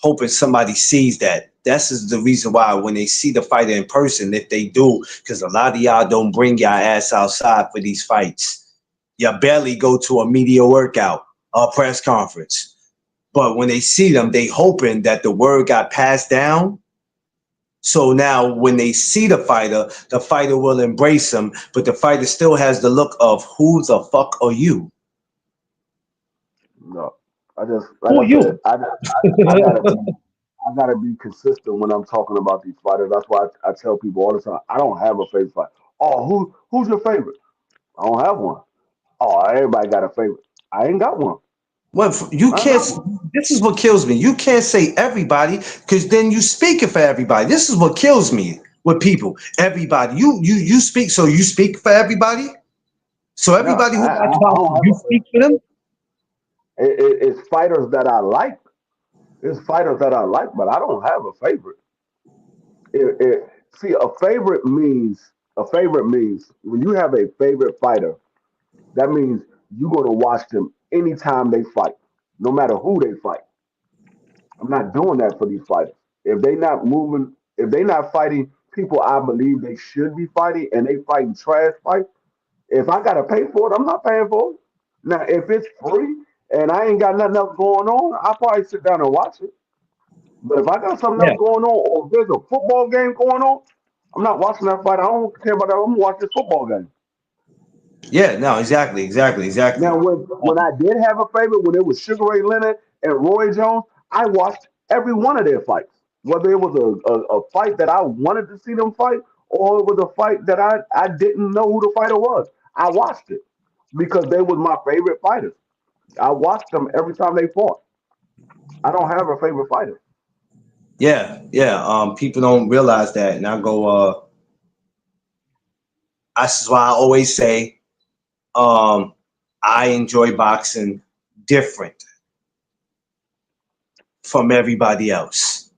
Hoping somebody sees that. That's is the reason why when they see the fighter in person, if they do, because a lot of y'all don't bring your ass outside for these fights. You barely go to a media workout or a press conference. But when they see them, they hoping that the word got passed down. So now when they see the fighter will embrace them, but the fighter still has the look of who the fuck are you? No, I just like Who I are said, you? I gotta be consistent when I'm talking about these fighters. That's why I tell people all the time, I don't have a favorite fighter. Oh, who's your favorite? I don't have one. Oh, everybody got a favorite. I ain't got one. What you I ain't can't. got one. This is what kills me. You can't say everybody because then you speaking for everybody. This is what kills me with people. Everybody. You speak. So you speak for everybody. So No, everybody who watch I boxing, don't have you a speak favorite. for them. It's fighters that I like. It's fighters that I like, but I don't have a favorite. See, a favorite means when you have a favorite fighter, that means you're gonna watch them anytime they fight, no matter who they fight. I'm not doing that for these fighters. If they not moving, if they not fighting people I believe they should be fighting, and they fighting trash fights, if I gotta pay for it, I'm not paying for it. Now, if it's free and I ain't got nothing else going on, I'll probably sit down and watch it. But if I got something Yeah. else going on, or if there's a football game going on, I'm not watching that fight. I don't care about that. I'm gonna watch this football game. Yeah. No. Exactly. Exactly. Now, Exactly. when I did have a favorite, when it was Sugar Ray Leonard and Roy Jones, I watched every one of their fights. Whether it was a fight that I wanted to see them fight, or it was a fight that I didn't know who the fighter was, I watched it because they was my favorite fighters. I watched them every time they fought. I don't have a favorite fighter. Yeah. Yeah. People don't realize that, and I go. That's why I always say, um, I enjoy boxing different from everybody else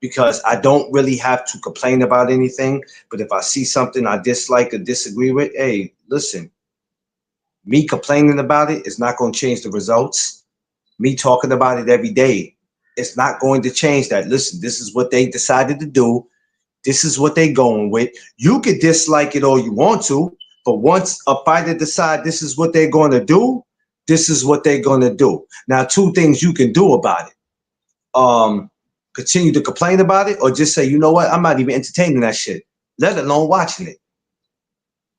because I don't really have to complain about anything. But if I see something I dislike or disagree with, hey, listen, me complaining about it is not going to change the results. Me talking about it every day It's not going to change that. Listen, this is what they decided to do. This is what they going with. You could dislike it all you want to, but once a fighter decide this is what they're going to do, this is what they're going to do. Now, two things you can do about it. Continue to complain about it, or just say, you know what, I'm not even entertaining that shit, let alone watching it.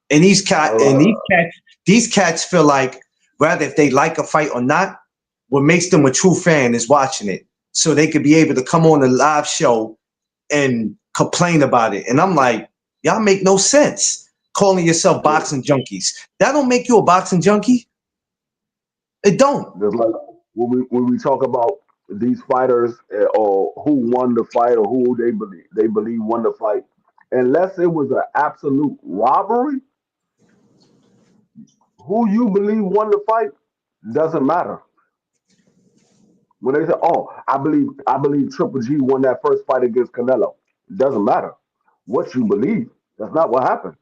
And these cats feel like, rather if they like a fight or not, what makes them a true fan is watching it, so they could be able to come on a live show and complain about it. And I'm like, y'all make no sense. Calling yourself boxing junkies, that don't make you a boxing junkie. It don't. Just like when we talk about these fighters or who won the fight or who they believe won the fight, unless it was an absolute robbery, who you believe won the fight doesn't matter. When they say, "Oh, I believe Triple G won that first fight against Canelo," it doesn't matter what you believe. That's not what happened.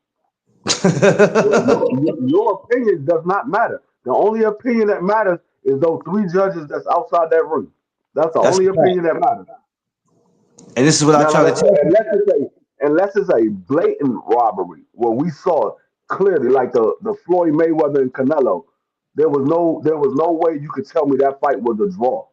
Your opinion does not matter. The only opinion that matters is those three judges that's outside that ring. That's the That's only right. opinion that matters. And this is what I Now, try like to I tell said, you. unless it's a blatant robbery where we saw clearly, like the Floyd Mayweather and Canelo, there was no way you could tell me that fight was a draw.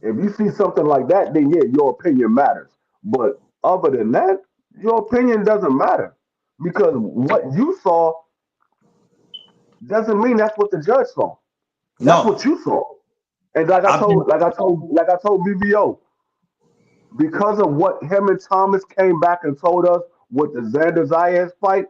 If you see something like that, then yeah, your opinion matters. But other than that, your opinion doesn't matter because what you saw doesn't mean that's what the judge saw. That's No, what you saw. And like I I've been. told, BBO, because of what him and Thomas came back and told us with the Xander Zayas fight,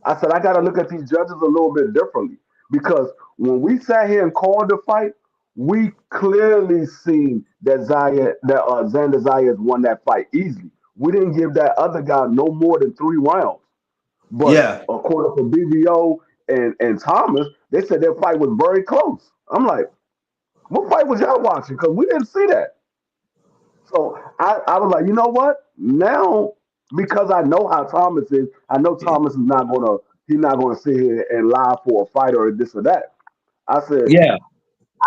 I said I got to look at these judges a little bit differently because when we sat here and called the fight, we clearly seen that Xander Zayas won that fight easily. We didn't give that other guy no more than 3 rounds. But Yeah. according to BBO and Thomas, they said their fight was very close. I'm like, what fight was y'all watching? Because we didn't see that. So I was like, you know what? Now, because I know how Thomas is, I know Thomas is not gonna sit here and lie for a fight or this or that. I said, Yeah.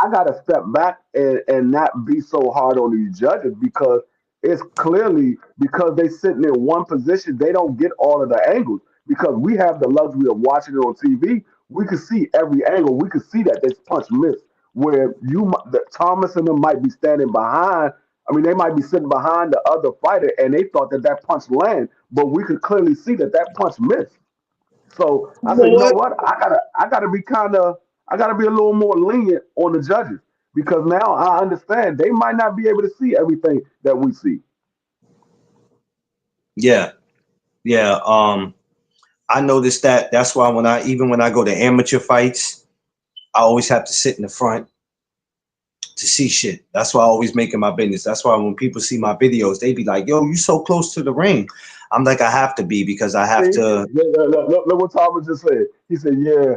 I gotta step back and not be so hard on these judges because it's clearly because they sitting in one position, they don't get all of the angles. Because we have the luxury of watching it on TV, we can see every angle. We can see that this punch missed. Where that Thomas and them might be standing behind. I mean, they might be sitting behind the other fighter, and they thought that that punch landed, but we could clearly see that that punch missed. So You I know said, you know what? what? I gotta be a little more lenient on the judges because now I understand they might not be able to see everything that we see. Yeah. Yeah. I noticed that. That's why when I go to amateur fights, I always have to sit in the front to see shit. That's why I always make it my business. That's why when people see my videos, they be like, "Yo, you so close to the ring." I'm like, I have to be because I have See, to. look what Thomas just said. He said, "Yeah,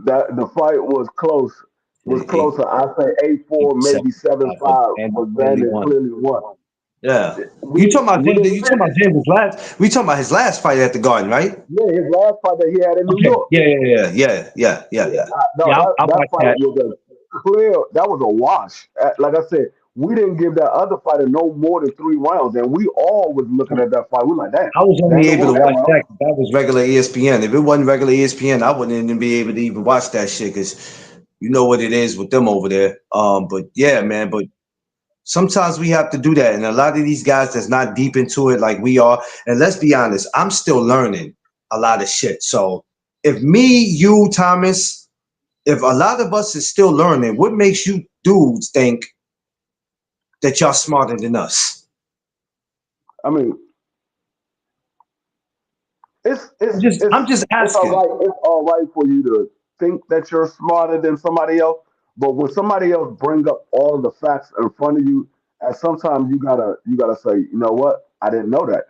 that the fight was Eight, closer. I say 8-4, seven, maybe seven five, but five, and but clearly Brandon won. clearly won. Yeah. We didn't we didn't You see talking about it. James' last? We talking about his last fight at the Garden, right? Yeah, his last fight that he had in New Okay. York. Yeah. No, Yeah. I that watched fight that. was a clear. That was a wash. Like I said, we didn't give that other fighter no more than 3 rounds, and we all was looking at that fight. We're like, damn, I was only Xander able to won that watch round. that 'cause that was regular ESPN. If it wasn't regular ESPN, I wouldn't even be able to even watch that shit because you know what it is with them over there. But yeah, man. But sometimes we have to do that, and a lot of these guys that's not deep into it like we are. And let's be honest, I'm still learning a lot of shit. So if me, you, Thomas, if a lot of us is still learning, what makes you dudes think that y'all smarter than us? I mean, it's I'm it's just it's I'm just it's all asking. right. It's all right for you to think that you're smarter than somebody else, but when somebody else bring up all of the facts in front of you, and sometimes you gotta say, you know what? I didn't know that.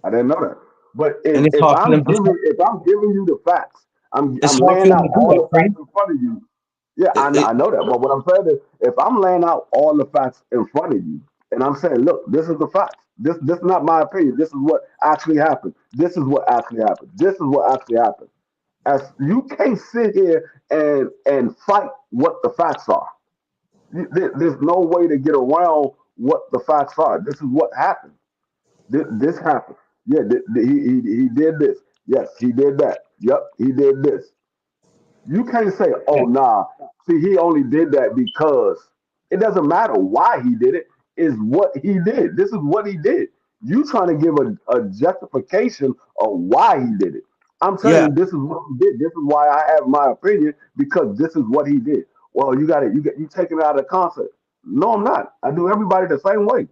I didn't know that. But And it's hard for them. if I'm giving you the facts, It's I'm hard for laying them out to do all that, the facts Frank. in front of you. Yeah, It, it, I know that. But what I'm saying is, if I'm laying out all the facts in front of you, and I'm saying, look, this is the facts. This is not my opinion. This is what actually happened. This is what actually happened. This is what actually happened. As you can't sit here and fight what the facts are. There's no way to get around what the facts are. This is what happened. This happened. Yeah, he did this. Yes, he did that. Yep, he did this. You can't say, Yeah. oh, nah, see, he only did that because it doesn't matter why he did it, is what he did. This is what he did. You trying to give a justification of why he did it. I'm telling Yeah. you, this is what he did. This is why I have my opinion because this is what he did. Well, you got it. You taking it out of context. No, I'm not. I do everybody the same way.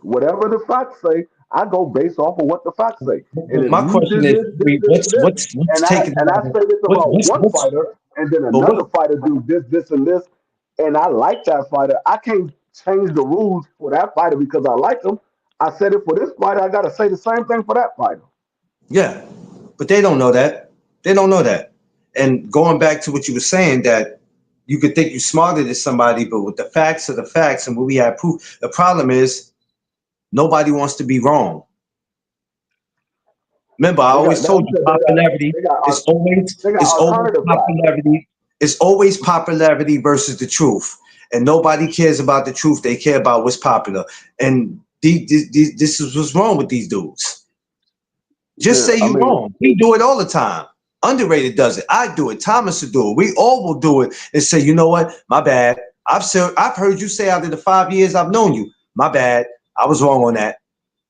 Whatever the facts say, I go based off of what the facts say. And if My you question did is, this, this, this, and this, what's and I taking it and I out of say this about one what's fighter, and then but what another fighter do this, this, and this, and I like that fighter, I can't change the rules for that fighter because I like him. I said it for this fighter, I gotta say the same thing for that fighter. yeah. But they don't know that. They don't know that. And going back to what you were saying, that you could think you're smarter than somebody, but with the facts are the facts and what we have proof. The problem is nobody wants to be wrong. Remember, I They got always that's told you because popularity is they got it's always alternative facts. popularity. It's always popularity versus the truth. And nobody cares about the truth. They care about what's popular. And this is what's wrong with these dudes. Just Yeah, say I you mean, wrong. We do it all the time. Underrated does it. I do it. Thomas will do it. We all will do it and say, you know what? My bad. I've heard you say out of the 5 years I've known you, my bad. I was wrong on that.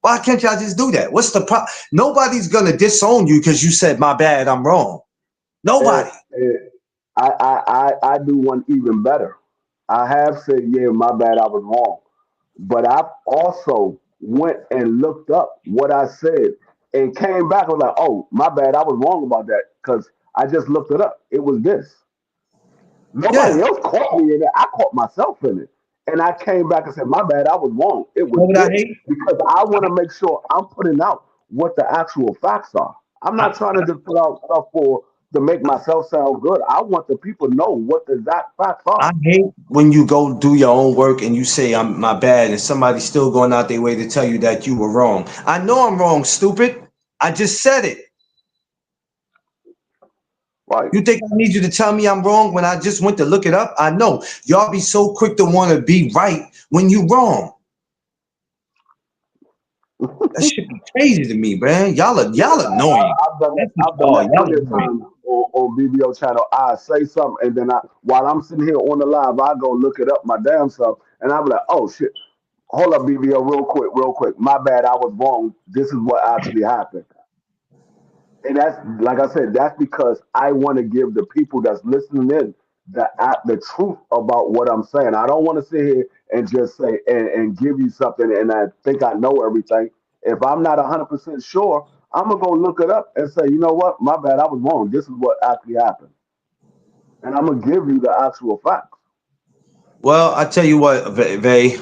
Why can't y'all just do that? What's the problem? Nobody's gonna disown you because you said my bad, I'm wrong. eh, Nobody. eh, I do one even better. I have said, yeah, my bad, I was wrong. But I also went and looked up what I said and came back. I was like, oh, my bad, I was wrong about that because I just looked it up. It was this. Nobody Yeah. else caught me in it. I caught myself in it. And I came back and said, my bad, I was wrong. It You know was what I this hate? because I want to make sure I'm putting out what the actual facts are. I'm not trying to just put out stuff for to make myself sound good. I want the people to know what the exact facts I are. hate when you go do your own work and you say I'm my bad and somebody's still going out their way to tell you that you were wrong. I know I'm wrong, stupid. I just said it. Right. You think I need you to tell me I'm wrong when I just went to look it up? I know. Y'all be so quick to want to be right when you wrong. That should be crazy to me, man. Yeah, Y'all annoying. I've done that. That's what I've done y'all are. that Y'all plenty of annoying. times on BBO channel. I say something, and then while I'm sitting here on the live, I go look it up my damn self, and I'm like, oh shit, hold up, BBO, real quick. My bad, I was wrong. This is what actually happened. And that's like I said, that's because I want to give the people that's listening in the truth about what I'm saying. I don't want to sit here and just say and give you something and I think I know everything. If I'm not 100% sure, I'm gonna go look it up and say, you know what, my bad, I was wrong. This is what actually happened, and I'm gonna give you the actual facts. Well, I tell you what, Vay,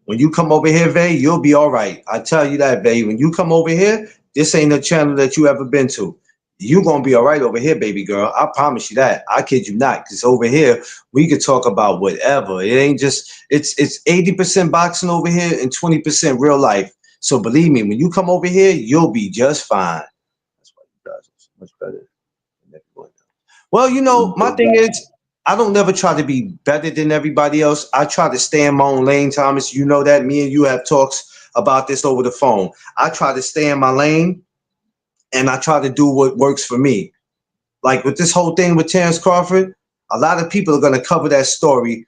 when you come over here, Vay, you'll be all right. I tell you that, Vay. When you come over here, this ain't a channel that you ever been to. You gonna be all right over here, baby girl. I promise you that. I kid you not. Cause over here we could talk about whatever. It ain't just it's 80% boxing over here and 20% real life. So believe me, when you come over here, you'll be just fine. That's why you guys are so much better than everyone else. Well, you know, my thing Exactly. is, I don't never try to be better than everybody else. I try to stay in my own lane, Thomas. You know that. Me and you have talks about this over the phone. I try to stay in my lane and I try to do what works for me. Like with this whole thing with Terrence Crawford, a lot of people are going to cover that story,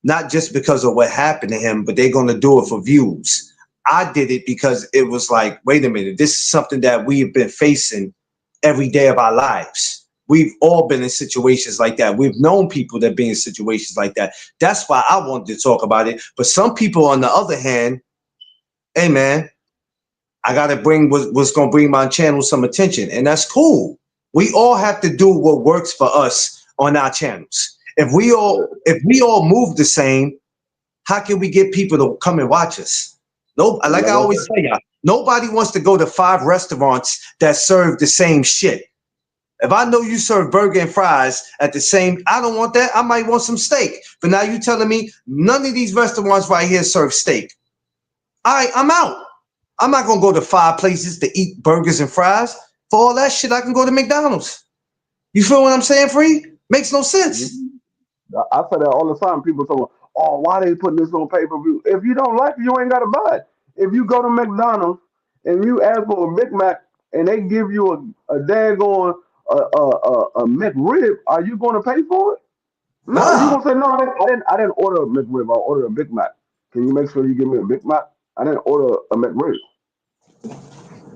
not just because of what happened to him, but they're going to do it for views. I did it because it was like, wait a minute, this is something that we have been facing every day of our lives. We've all been in situations like that. We've known people that be in situations like that. That's why I wanted to talk about it. But some people, on the other hand, hey man, I got to bring what's going to bring my channel some attention. And that's cool. We all have to do what works for us on our channels. If we all move the same, how can we get people to come and watch us? No, like I Like I always said, say, y'all, nobody wants to go to 5 restaurants that serve the same shit. If I know you serve burger and fries at the same, I don't want that. I might want some steak. But now you telling me none of these restaurants right here serve steak. All right, I'm out. I'm not gonna go to 5 places to eat burgers and fries. For all that shit, I can go to McDonald's. You feel what I'm saying, Free? Makes no sense. I say that all the time. People say, oh, why they putting this on pay-per-view? If you don't like it, you ain't gotta buy it. If you go to McDonald's and you ask for a Big Mac and they give you a daggone a McRib, are you gonna pay for it? No, you Nah. gonna say no. I didn't order a McRib. I ordered a Big Mac. Can you make sure you give me a Big Mac? I didn't order a McRib.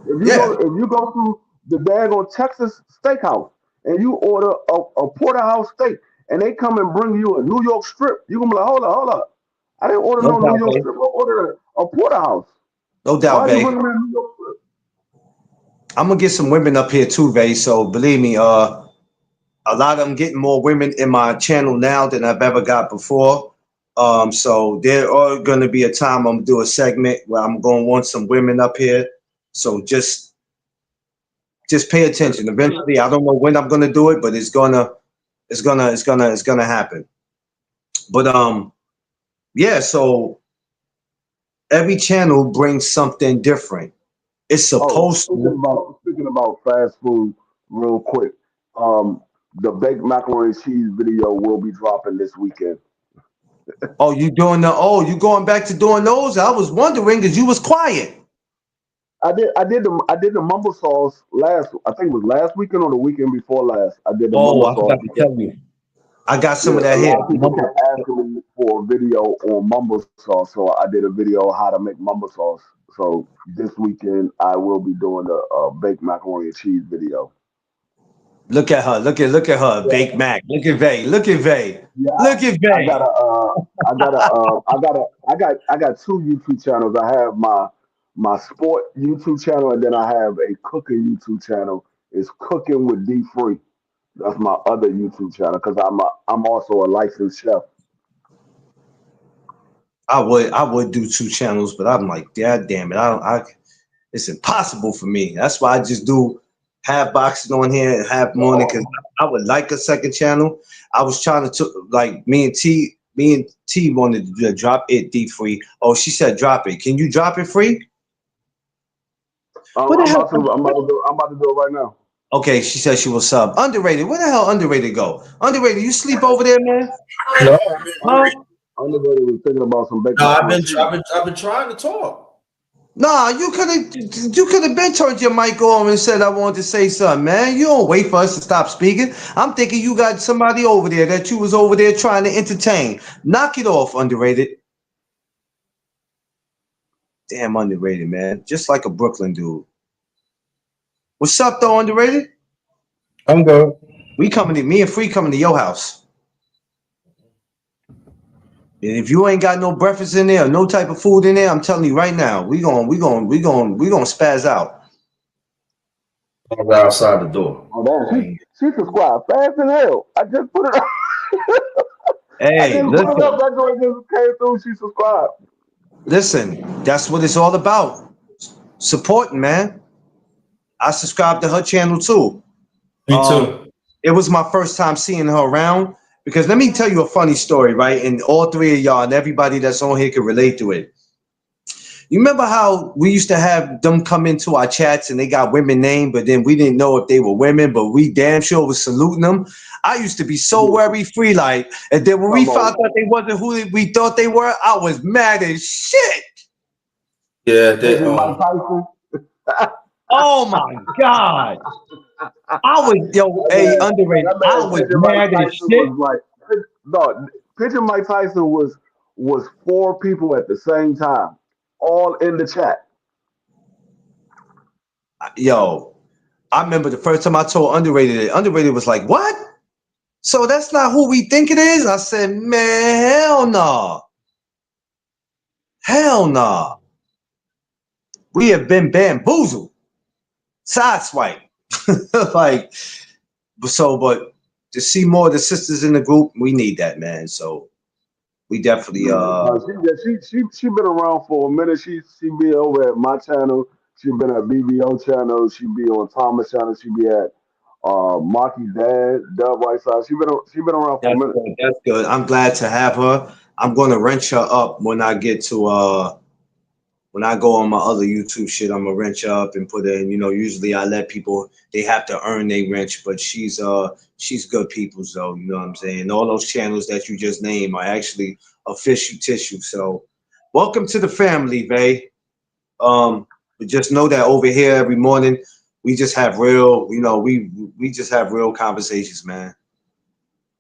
Yeah. If you go to the daggone Texas Steakhouse and you order a porterhouse steak and they come and bring you a New York strip, you gonna be like, hold up. I didn't order No no New doubt, York babe. strip. I ordered a porterhouse. No Why doubt, are you babe. bringing me a New York strip? I'm gonna get some women up here too, babe. So believe me, a lot of them getting more women in my channel now than I've ever got before. So there are going to be a time I'm gonna do a segment where I'm going to want some women up here. So just pay attention. Eventually, I don't know when I'm going to do it, but it's gonna happen. But yeah. So every channel brings something different. It's Oh, supposed to. speaking about fast food, real quick. The baked macaroni and cheese video will be dropping this weekend. Oh, you doing the? Oh, you going back to doing those? I was wondering because you was quiet. I did the mumble sauce last. I think it was last weekend or the weekend before last. I did the Oh, mumble I sauce forgot to because tell you. I got some yeah, of a that here. lot of people kept asking me for a video on mumble sauce, so I did a video on how to make mumble sauce. So this weekend I will be doing the baked macaroni and cheese video. Look at her. Look at her. Yeah, Bake Mac. Look at Vay. Look at Vay. yeah. Look at I got Vay. a, I got two YouTube channels. I have my sport YouTube channel, and then I have a cooking YouTube channel. It's Cooking with D Free. That's my other YouTube channel because I'm also a licensed chef. I would do two channels, but I'm like, God damn it. It's impossible for me. That's why I just do half boxing on here and half morning because I would like a second channel. I was trying to like me and T wanted to drop it D free. Oh, she said drop it. Can you drop it free? What the hell? I'm about to do it right now. Okay, she said she was sub. Underrated. Where the hell underrated go? Underrated, you sleep over there, man? No, Huh? Underrated was thinking about some baked no, macaroni and cheese. I've been trying to talk. Nah, you could have been turned your mic on and said I wanted to say something, man. You don't wait for us to stop speaking. I'm thinking you got somebody over there that you was over there trying to entertain. Knock it off, underrated. Damn underrated, man. Just like a Brooklyn dude. What's up though, underrated? I'm good. Me and Free coming to your house. And if you ain't got no breakfast in there, or no type of food in there, I'm telling you right now, we gonna spaz out. I'm outside the door. Oh damn, she subscribed fast as hell. I just put it up. I Hey, didn't put it up. listen, That joint just came through. She subscribed. listen. That's what it's all about. Supporting, man. I subscribed to her channel too. Me Um, too. it was my first time seeing her around because let me tell you a funny story, right? And all three of y'all and everybody that's on here can relate to it. You remember how we used to have them come into our chats and they got women named, but then we didn't know if they were women, but we damn sure was saluting them. I used to be so Yeah, worry free, like, and then when we come found on. out they wasn't who we thought they were, I was mad as shit. Yeah, they Pigeon Mike Tyson. Oh my God. I was, yo, hey, underrated. I That man was Pigeon Mike mad as Tyson shit. was like no. Pigeon Mike Tyson was four people at the same time, all in the chat. Yo, I remember the first time I told underrated it. Underrated was like, what? So that's not who we think it is? I said, man, hell no. Hell no. We have been bamboozled. Sideswipe. Like, but to see more of the sisters in the group, we need that, man. So we definitely She been around for a minute. She be over at my channel. She been at BBO channel. She be on Thomas channel. She be at Marky's dad, Dub Right Side. She been around for a that's minute. good. That's good. I'm glad to have her. I'm gonna wrench her up when I get to when I go on my other YouTube shit, I'm gonna wrench up and put in, usually I let people, they have to earn their wrench, but she's good people, so you know what I'm saying. All those channels that you just named are actually official tissue. So welcome to the family, Vay. But just know that over here every morning we just have real, we just have real conversations, man.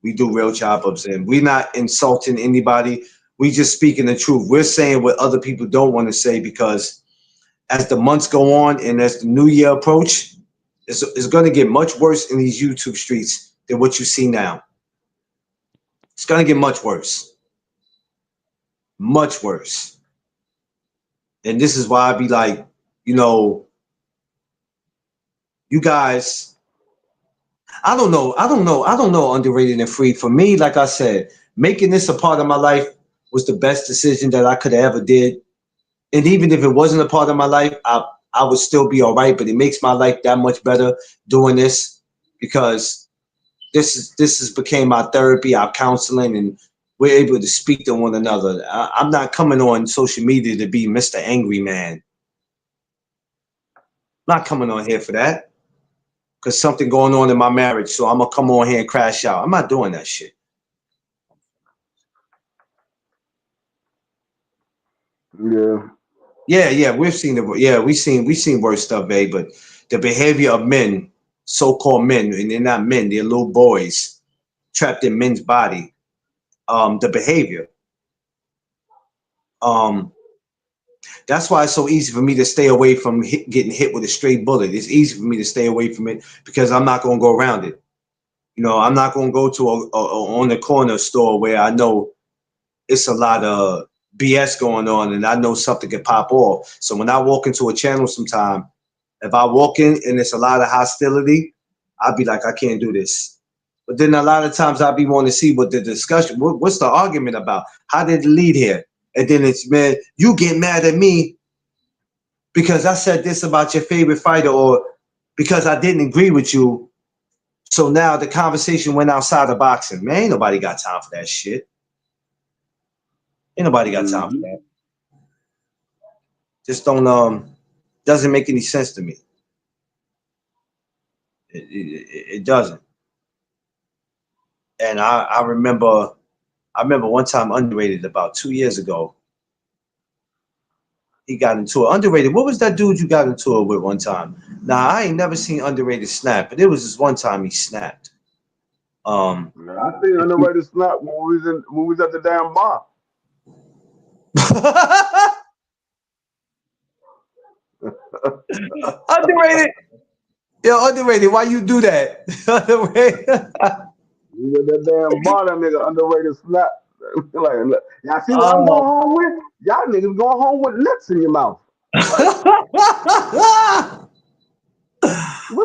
We do real chop ups and we're not insulting anybody. We just speaking the truth. We're saying what other people don't want to say because as the months go on and as the new year approach, it's going to get much worse in these YouTube streets than what you see now. It's going to get much worse. Much worse. And this is why I be like, you guys, I don't know underrated and free. For me, like I said, making this a part of my life was the best decision that I could have ever did. And even if it wasn't a part of my life, I would still be all right. But it makes my life that much better doing this because this has became our therapy, our counseling, and we're able to speak to one another. I'm not coming on social media to be Mr. Angry Man. I'm not coming on here for that because something going on in my marriage. So I'm gonna come on here and crash out. I'm not doing that shit. Yeah. Yeah, we've seen we seen worse stuff, babe. But the behavior of men, so-called men, and they're not men, they're little boys trapped in men's body. The behavior. Um, that's why it's so easy for me to stay away from getting hit with a stray bullet. It's easy for me to stay away from it because I'm not gonna go around it. I'm not gonna go to a on the corner store where I know it's a lot of BS going on and I know something can pop off. So when I walk into a channel sometime, if I walk in and it's a lot of hostility, I'll be like, I can't do this. But then a lot of times I'll be wanting to see what the discussion, what's the argument about? How did it lead here? And then it's, man, you get mad at me because I said this about your favorite fighter or because I didn't agree with you. So now the conversation went outside of boxing. Man, ain't nobody got time for that shit. Ain't nobody got time for that. Just don't doesn't make any sense to me. It doesn't. And I remember one time Underrated about 2 years ago. He got into it. Underrated. What was that dude you got into it with one time? Now I ain't never seen Underrated snap, but it was this one time he snapped. I seen Underrated snap when we was at the damn bar. Underrated. Yo, Underrated. Why you do that? Underrated. We was at that damn bar, that nigga Underrated snap. Like, look, y'all see what I'm going home with? Y'all niggas going home with nuts in your mouth. What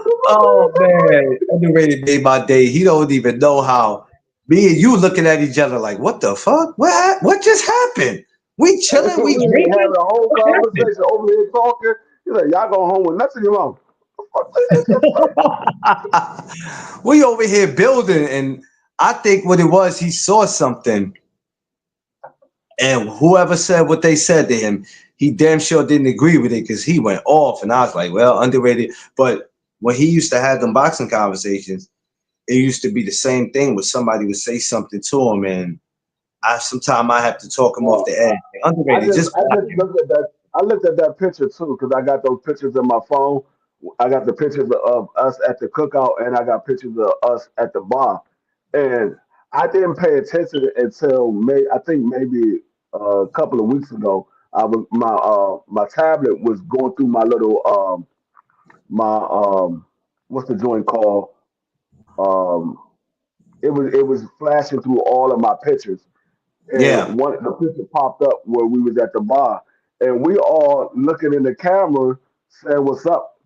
the fuck? Oh man, Underrated made my day. He don't even know how. Me and you looking at each other like, what the fuck? What just happened? We chilling, we We drinking. having a whole conversation over here talking. He's like, y'all going home with nuts in your mouth. We over here building, and I think what it was, he saw something, and whoever said what they said to him, he damn sure didn't agree with it because he went off, and I was like, well, Underrated. But when he used to have them boxing conversations, it used to be the same thing where somebody would say something to him, and sometimes I have to talk him off the edge. Underrated, I looked at that picture too because I got those pictures in my phone. I got the pictures of us at the cookout and I got pictures of us at the bar. And I didn't pay attention until I think maybe a couple of weeks ago. I was my tablet was going through my little my what's the joint called? Um, it was flashing through all of my pictures and yeah, one the picture popped up where we was at the bar, and we all looking in the camera saying what's up.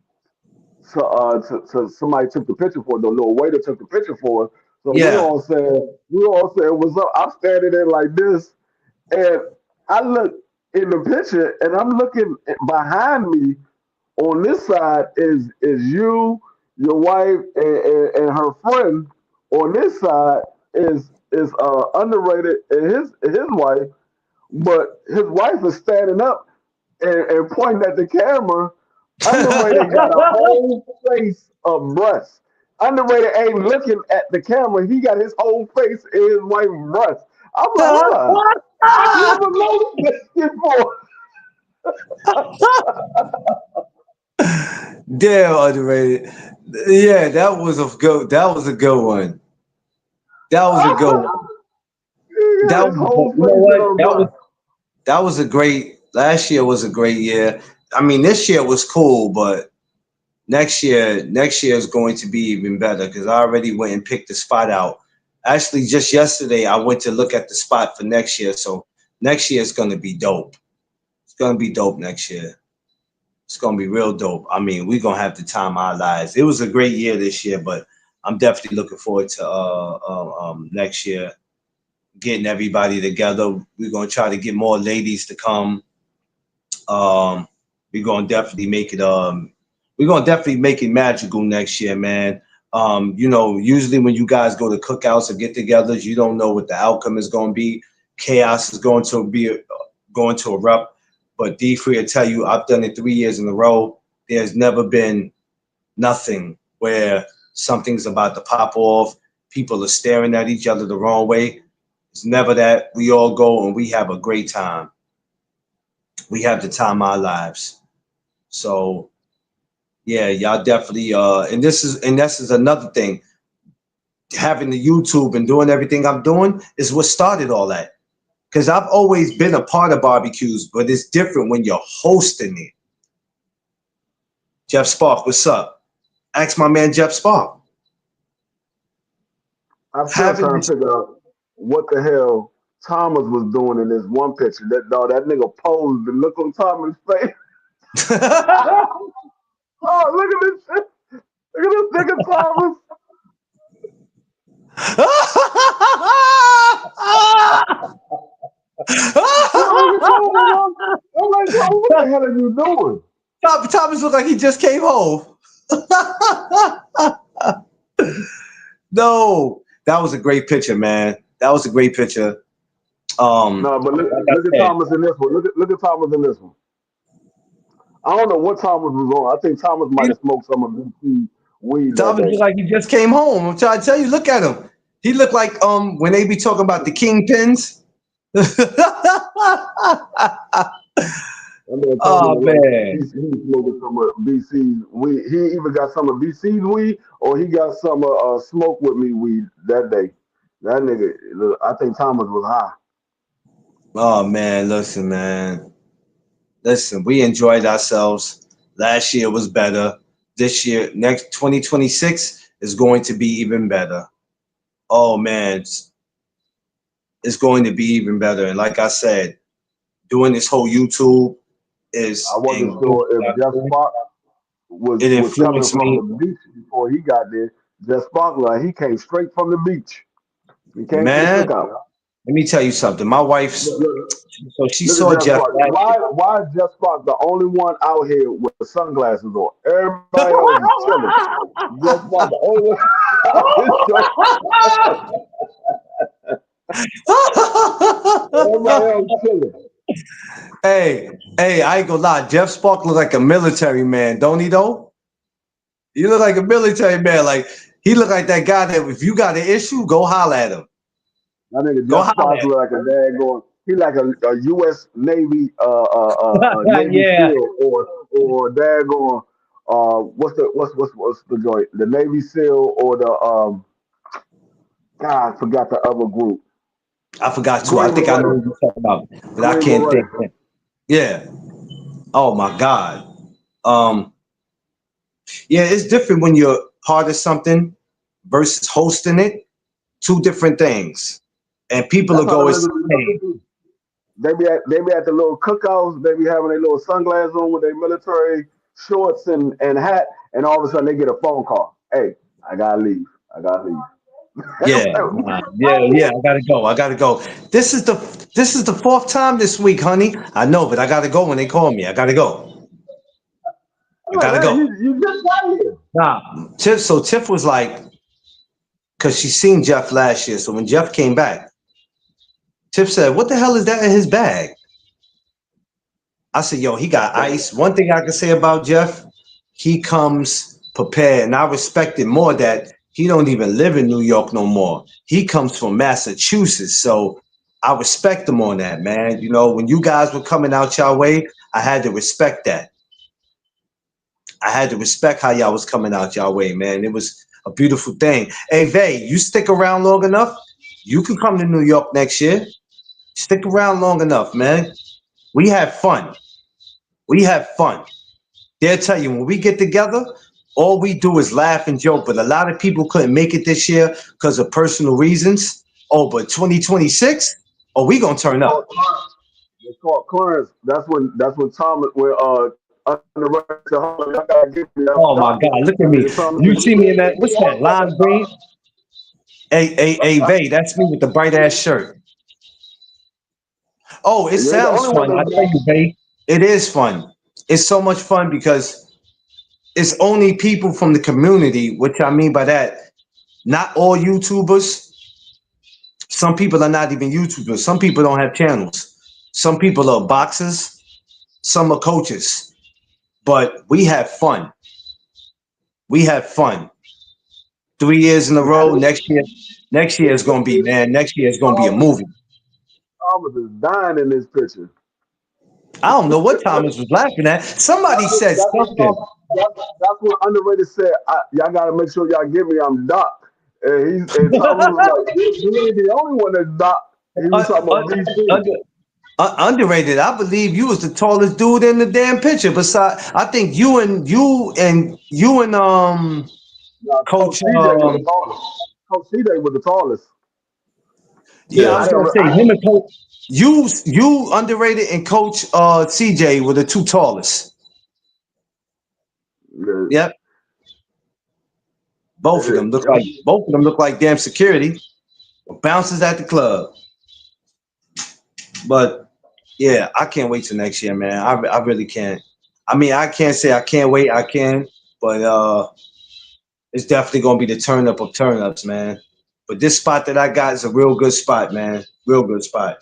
So somebody took the picture for it. The little waiter took the picture for it. So yeah, we all said what's up. I'm standing there like this, and I look in the picture, and I'm looking behind me. On this side is you, your wife, and her friend. On this side is Underrated and his wife, but his wife is standing up and pointing at the camera. Underrated got a whole face of breast. Underrated ain't looking at the camera. He got his whole face in his wife's breast. I'm like, hold on. I never noticed this before. Damn underrated. Yeah, that was a good. That was a good one. That was a good one. He That got his was. whole You know face in what? her That was. breast. That was a great. Last year was a great year. I mean, this year was cool, but next year is going to be even better because I already went and picked the spot out. Actually, just yesterday I went to look at the spot for next year. So next year is going to be dope. It's going to be dope next year. It's going to be real dope. I mean, we're going to have the time of our lives. It was a great year this year, but I'm definitely looking forward to next year, getting everybody together. We're going to try to get more ladies to come. Um, we're going to definitely make it we're gonna definitely make it magical next year, man. You know, usually when you guys go to cookouts or get-togethers, you don't know what the outcome is going to be. Chaos is going to erupt. But D3 will tell you, I've done it 3 years in a row. There's never been nothing where something's about to pop off. People are staring at each other the wrong way. It's never that. We all go and we have a great time. We have the time of our lives. So yeah, y'all definitely and this is another thing. Having the YouTube and doing everything I'm doing is what started all that. Because I've always been a part of barbecues, but it's different when you're hosting it. Jeff Spark, what's up? Ask my man Jeff Spark. I'm still Having trying this to figure out what the hell Thomas was doing in this one picture. That dog, that nigga posed. The look on Thomas' face. Oh, look at this shit. Look at this nigga Thomas. Yo, look at Thomas. I'm like, Thomas, what the hell are you doing? Thomas looked like he just came home. No, that was a great picture, man. That was a great picture. No, but Like I look at said, Thomas in this one. Look at Thomas in this one. I don't know what Thomas was on. I think Thomas might have smoked some of BC weed that Thomas day. looked like he just came home. I'm trying to tell you, look at him. He looked like when they be talking about the kingpins. And then told me Oh like man. he smoking some of BC's weed. He either got some of BC's weed or he got some smoke with me weed that day. That nigga, I think Thomas was high. Oh man, listen, man. Listen, we enjoyed ourselves. Last year was better. This year, next 2026 is going to be even better. Oh man, it's going to be even better. And like I said, doing this whole YouTube is I wasn't sure if Jeff Spock it was coming influenced from me. the beach before he got there. Jeff Spock, like he came straight from the beach. He came to the Man, cookout. let me tell you something. My wife's Look, look, so she look at saw Jeff Jeff Spock. last year. Why is Jeff Spock the only one out here with sunglasses on? Everybody else is chilling. Jeff Spock the only one out here chilling. Everybody else chilling. Hey, I ain't gonna lie. Jeff Spark look like a military man, don't he though? He look like a military man. Like he look like that guy that if you got an issue, go holler at him. That nigga Go Jeff holler Spock at look like a dad going. He like a U.S. Navy him. Navy Yeah. SEAL or dad going. What's the joint? The Navy SEAL or the God, I forgot the other group. I forgot to. I Green think I know Beret. what you're talking about, but I Green can't Beret. think. Yeah. Oh my God. Um, yeah, it's different when you're part of something versus hosting it. Two different things. And people will That's how go them and niggas be looking say, too. They be at the little cookouts. They be having their little sunglasses on with their military shorts and hat, and all of a sudden they get a phone call. Hey, I gotta leave. I gotta leave. yeah, nah, yeah, I gotta go. This is the fourth time this week, honey. I know, but I gotta go when they call me. I gotta go. I'm I like, gotta man, go. you just got here. Nah, Tiff was like, because she seen Jeff last year. So when Jeff came back, Tiff said, "What the hell is that in his bag?" I said, yo, he got ice. One thing I can say about Jeff, he comes prepared, and I respect it more that he don't even live in New York no more. He comes from Massachusetts, so I respect him on that, man. You know, when you guys were coming out your way, I had to respect that. I had to respect how y'all was coming out your way, man. It was a beautiful thing. Hey, Vay, you stick around long enough, you can come to New York next year. Stick around long enough, man. We have fun. We have fun. They'll tell you when we get together, all we do is laugh and joke. But a lot of people couldn't make it this year because of personal reasons. Oh, but 2026, oh, we gonna turn up. They called Clarence. That's when Thomas underrated. I gotta give me that Oh my doctor. God, look at And me. then Thomas You said, see me in that? What's that? Lime green? Hey, Vay, that's me with the bright ass shirt. Oh, it "You ain't the sounds only one fun. I that's tell you, Vay, it is fun. It's so much fun because it's only people from the community, which I mean by that, not all YouTubers. Some people are not even YouTubers. Some people don't have channels. Some people are boxers. Some are coaches. But we have fun. We have fun. 3 years in a row. Next year is gonna be, man. Next year is gonna be a Thomas, movie. Thomas is dying in this picture. I don't know what Thomas was laughing at. Somebody That's what said that's what something. Thomas, that's what underrated said. Y'all gotta make sure y'all give me. I'm Doc. And Thomas was like, you ain't the only one that's Doc. He was Un- talking un- about BC. under- Underrated. I believe you was the tallest dude in the damn picture. Besides, I think you and Coach Coach CJ was the tallest. Coach CJ was the tallest. yeah, I I Yeah. was didn't. gonna say him and Coach you underrated and Coach CJ were the two tallest. Yeah, Yep. Both of them look like damn security. Bouncers at the club. But yeah, I can't wait till next year, man. I really can't. I mean, I can't say I can't wait. I can, but it's definitely gonna be the turn up of turn ups, man. But this spot that I got is a real good spot, man. Real good spot.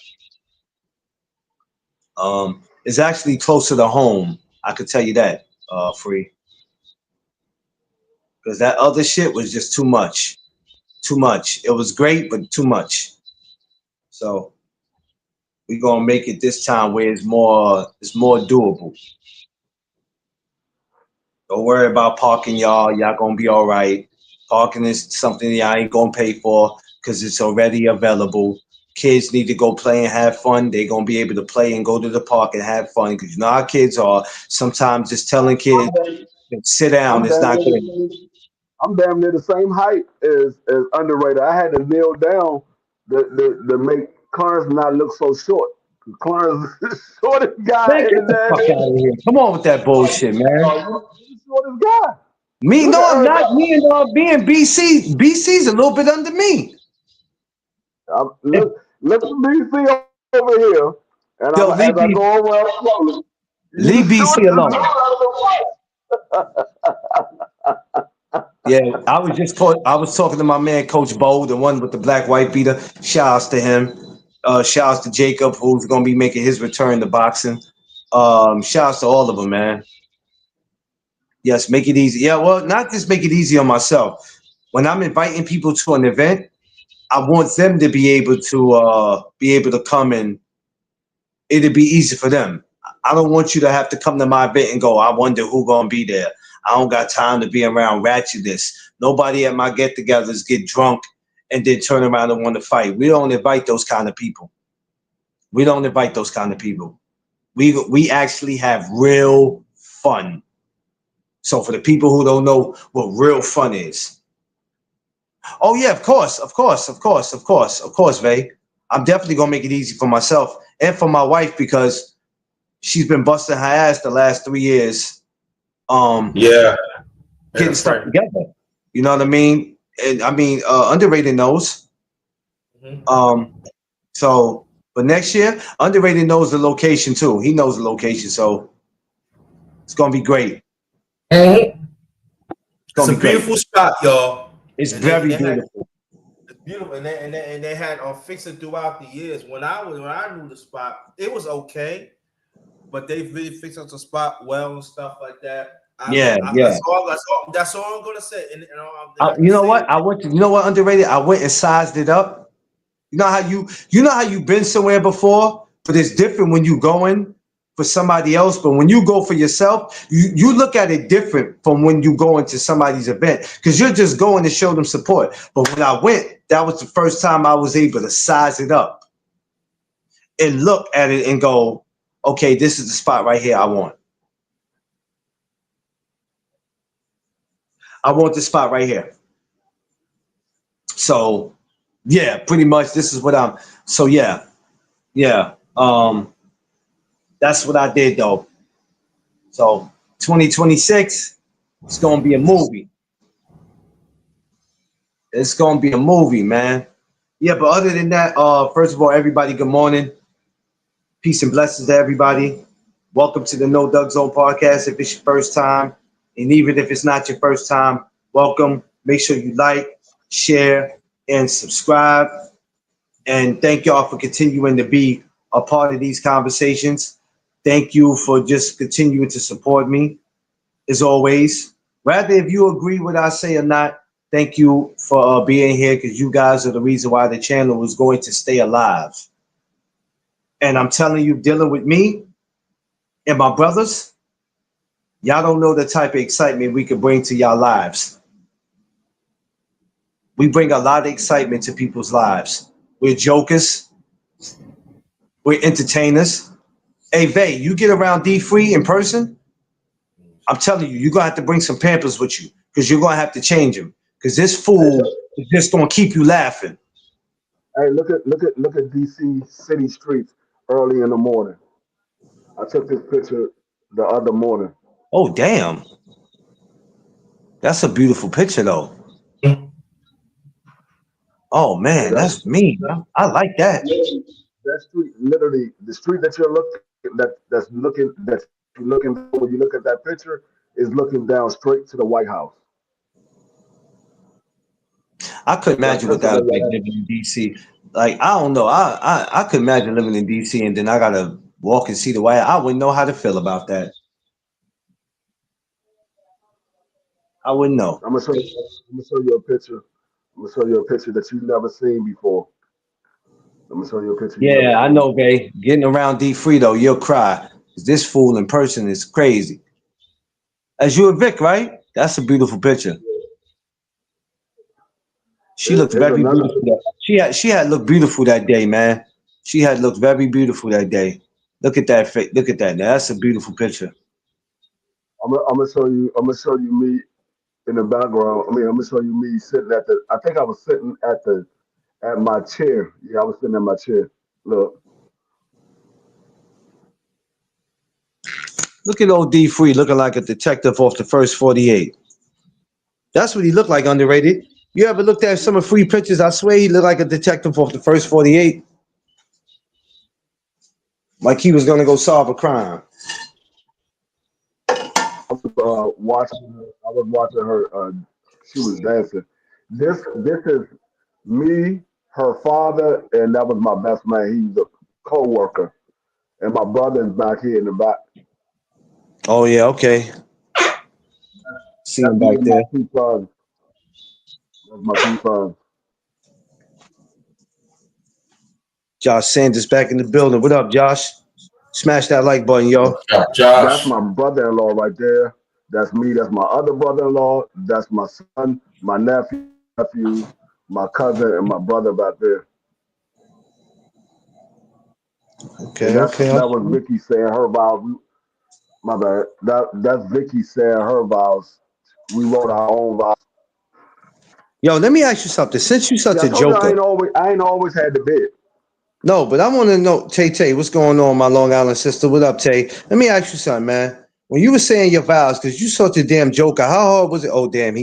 It's actually closer to home. I could tell you that, free, because that other shit was just too much. Too much. It was great, but too much. So we gonna make it this time where it's more doable. Don't worry about parking, y'all. Y'all gonna be all right. Parking is something y'all ain't gonna pay for because it's already available. Kids need to go play and have fun. They gonna be able to play and go to the park and have fun because you know how kids are. Sometimes just telling kids to sit down I'm is damn not near the good. same. I'm damn near the same height as underrated. I had to kneel down to make Clarence not look so short. Clarence is the shortest guy Man, in the get the fuck damn. out of here. Come on with that bullshit, man. You the shortest guy. Me, Look no, at I'm not. everybody. Me and being BC. BC's a little bit under me. If, Look at BC over here, and yo, as I go around slowly, you the leave BC shortest dude alone. out of the Yeah, I was talking to my man Coach Bo, the one with the black white beater. Shouts to him. Shouts to Jacob, who's gonna be making his return to boxing. Shouts to all of them, man. Yes, make it easy. Yeah, well, not just make it easy on myself. When I'm inviting people to an event, I want them to be able to come and it'll be easy for them. I don't want you to have to come to my event and go, I wonder who gonna be there. I don't got time to be around ratchetness. Nobody at my get-togethers get drunk and then turn around and want to fight. We don't invite those kind of people. We don't invite those kind of people. We actually have real fun. So for the people who don't know what real fun is, oh yeah, of course, of course, of course, of course, of course, Vay. I'm definitely gonna make it easy for myself and for my wife because she's been busting her ass the last 3 years, Yeah. getting That's stuff right. together. You know what I mean? And I mean, underrated knows. Mhm. Um, so, but next year, underrated knows the location too. He knows the location, so it's gonna be great. It's It's gonna a be great. beautiful spot, y'all. It's And they very had beautiful. it's beautiful, and they had fixed it throughout the years. When I knew the spot, it was okay. but they really fixed up the spot well and stuff like that. Yeah. That's all I'm gonna say. And I can You know say what? You know what underrated? I went and sized it up. You know how you've been somewhere before, but it's different when you going for somebody else. But when you go for yourself, you look at it different from when you go into somebody's event because you're just going to show them support. But when I went, that was the first time I was able to size it up and look at it and go, okay, this is the spot right here I want. I want this spot right here. So, yeah, pretty much this is what I'm. So yeah. That's what I did though. So 2026, it's gonna be a movie. It's gonna be a movie, man. Yeah, but other than that, first of all, everybody, good morning. Peace and blessings to everybody. Welcome to the No Doug Zone podcast. If it's your first time, and even if it's not your first time, welcome. Make sure you like, share, and subscribe. And thank y'all for continuing to be a part of these conversations. Thank you for just continuing to support me, as always. Rather, if you agree with what I say or not, thank you for being here because you guys are the reason why the channel is going to stay alive. And I'm telling you, dealing with me and my brothers, y'all don't know the type of excitement we can bring to y'all lives. We bring a lot of excitement to people's lives. We're jokers. We're entertainers. Hey, Vay, you get around D-Free in person, I'm telling you, you're going to have to bring some Pampers with you because you're going to have to change them because this fool is just going to keep you laughing. Hey, look at DC city streets early in the morning. I took this picture the other morning. Oh, damn. That's a beautiful picture, though. Oh, man, that's mean. I like that. That street, literally, the street that you're looking when you look at that picture is looking down straight to the White House. I could imagine what that was like living in DC. Like, I don't know. I could imagine living in DC and then I gotta walk and see the White House. I wouldn't know how to feel about that. I wouldn't know. I'm gonna show you a picture. I'm gonna show you a picture that you've never seen before. I'm gonna show you a picture. Yeah, I know, babe. Getting around D-Free though, you'll cry. This fool in person is crazy. As you and Vic, right? That's a beautiful picture. She looked very beautiful. She had looked beautiful that day, man. She had looked very beautiful that day. Look at that. Look at that. Now, that's a beautiful picture. I'm gonna show you me in the background. I'm gonna show you me sitting at the. I think I was sitting at my chair. Yeah, I was sitting at my chair. Look. Look at old D-Free looking like a detective off the first 48. That's what he looked like, underrated. You ever looked at some of Free pictures? I swear he looked like a detective off the first 48. Like he was gonna go solve a crime. I was watching her. She was dancing. This is me, her father, and that was my best man. He's a co-worker, and my brother is back here in the back. Oh yeah, okay. See him back there. That's my two sons. Josh Sanders back in the building. What up, Josh? Smash that like button, yo. Josh. That's my brother-in-law right there. That's me. That's my other brother-in-law. That's my son, my nephew, my cousin, and my brother back there. Okay, That was Vicky saying her vows. My bad. That's Vicky saying her vows. We wrote our own vows. Yo, let me ask you something. Since you such a joker, I ain't always had the bid. No, but I want to know, Tay, what's going on, my Long Island sister? What up, Tay? Let me ask you something, man. When you were saying your vows, because you such a damn joker, how hard was it? Oh, damn,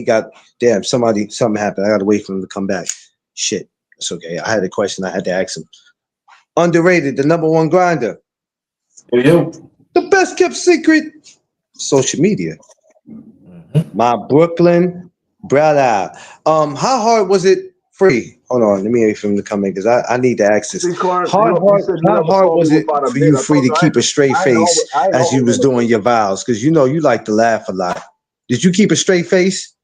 something happened. I got to wait for him to come back. Shit, that's okay. I had a question I had to ask him. Underrated, the number one grinder. For you. The best kept secret. Social media. My Brooklyn brother. How hard was it, Free? Hold on, let me wait for him to come in because I need to ask this. See, Clarence, How you said you never hard saw me was it without a for beard. you, I Free, told to you keep a straight face I ain't as you always was had a doing beard. your vows? Because you like to laugh a lot. Did you keep a straight face?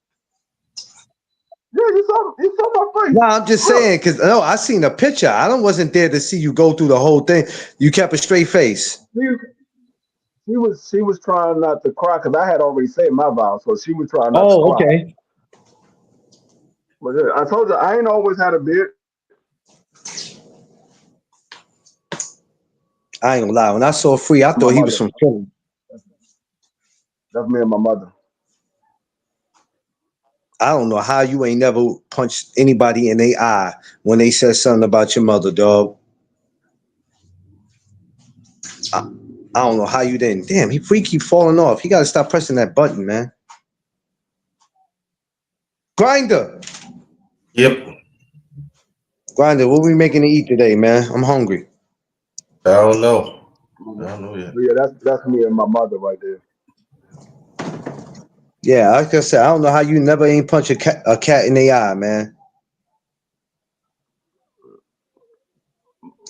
Yeah, you saw my face. No, I'm just Look, saying because no, I seen a picture. Wasn't there to see you go through the whole thing. You kept a straight face. she was trying not to cry because I had already said my vows, so she was trying not to Oh, cry. okay. But yeah, I told you I ain't always had a beard. I ain't gonna lie. When I saw Free, I My thought he was mother. from Philly. That's me and my mother. I don't know how you ain't never punched anybody in the eye when they said something about your mother, dog. I don't know how you didn't. Damn, Free keep falling off. He got to stop pressing that button, man. Grinder. Yep. Grinder, what we making to eat today, man? I'm hungry. I don't know. I don't know yet. But yeah, that's me and my mother right there. Yeah, like I said, I don't know how you never ain't punch a cat in the eye, man.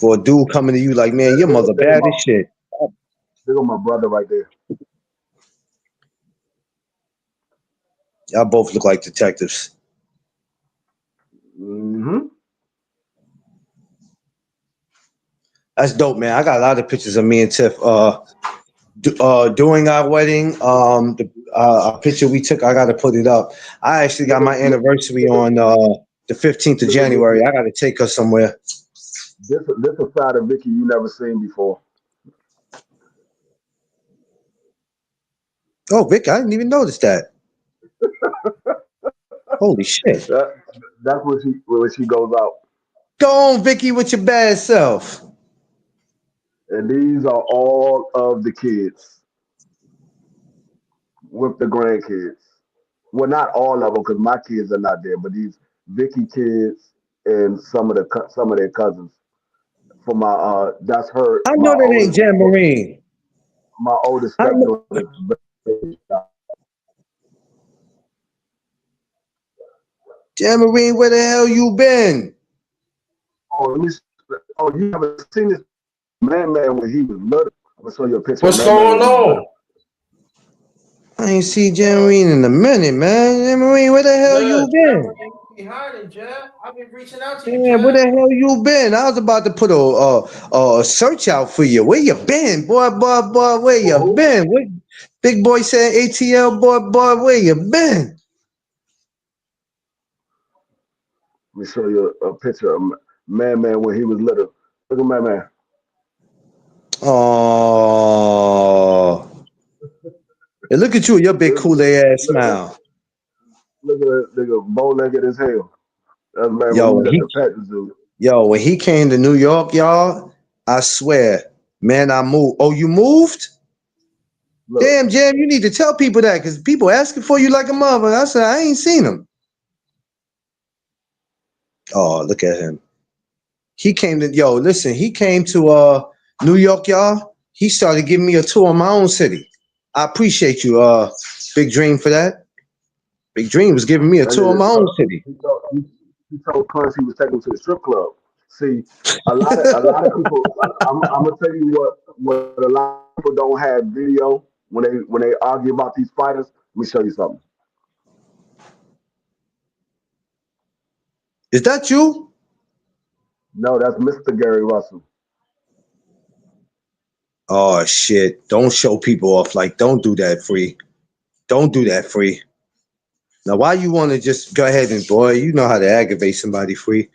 For a dude coming to you like, man, your mother bad as shit. There go my brother right there. Y'all both look like detectives. Mm-hmm. That's dope, man. I got a lot of pictures of me and Tiff during our wedding. A picture we took, I got to put it up. I actually got my anniversary on the 15th of January. I got to take her somewhere. This a side of Vicky you never seen before. Oh, Vic, I didn't even notice that. Holy shit. That's when she goes out. Go on, Vicky, with your bad self. And these are all of the kids with the grandkids. Well, not all of them because my kids are not there, but these Vicky kids and some of their cousins. For my that's her I know that ain't Jan Marine. my oldest I know. stepdaughter. Jan Marine, where the hell you been? Oh, you haven't seen this man when he was little. I'm gonna show you a picture of What's man going when he was on? little. I ain't see Jan Marine in a minute, man. Jan Marine, where the hell Yeah, you been? behind it, Jeff. I've been reaching out to you, Yeah, where Jeff. the hell you been? I was about to put a search out for you. Where you been, boy, where you Who? been? What big boy said ATL, boy, where you been? Let me show you a picture of man when he was little. Look at man. Oh, hey, look at you, your big Look, Kool-Aid ass look, smile. look at bow-legged as hell. That's man when Yo, we was at the petting zoo. when he came to New York, y'all, I swear, man, I moved. Oh, you moved? Look, Damn, Jam, you need to tell people that because people asking for you like a mother. I said, I ain't seen him. Oh, look at him. He came to, listen, he came to New York, y'all. He started giving me a tour of my own city. I appreciate you, Big Dream, for that. Big Dream was giving me a that tour of nigga my own city. he told Clarence he was taking him to the strip club. See, a lot of people. I'm gonna tell you what a lot of people don't have video when they argue about these fighters. Let me show you something. Is that you? No, that's Mr. Gary Russell. Oh, shit. Don't show people off. Like, don't do that, Free. Don't do that, Free. Now, why you want to just go ahead and, boy, you know how to aggravate somebody, Free.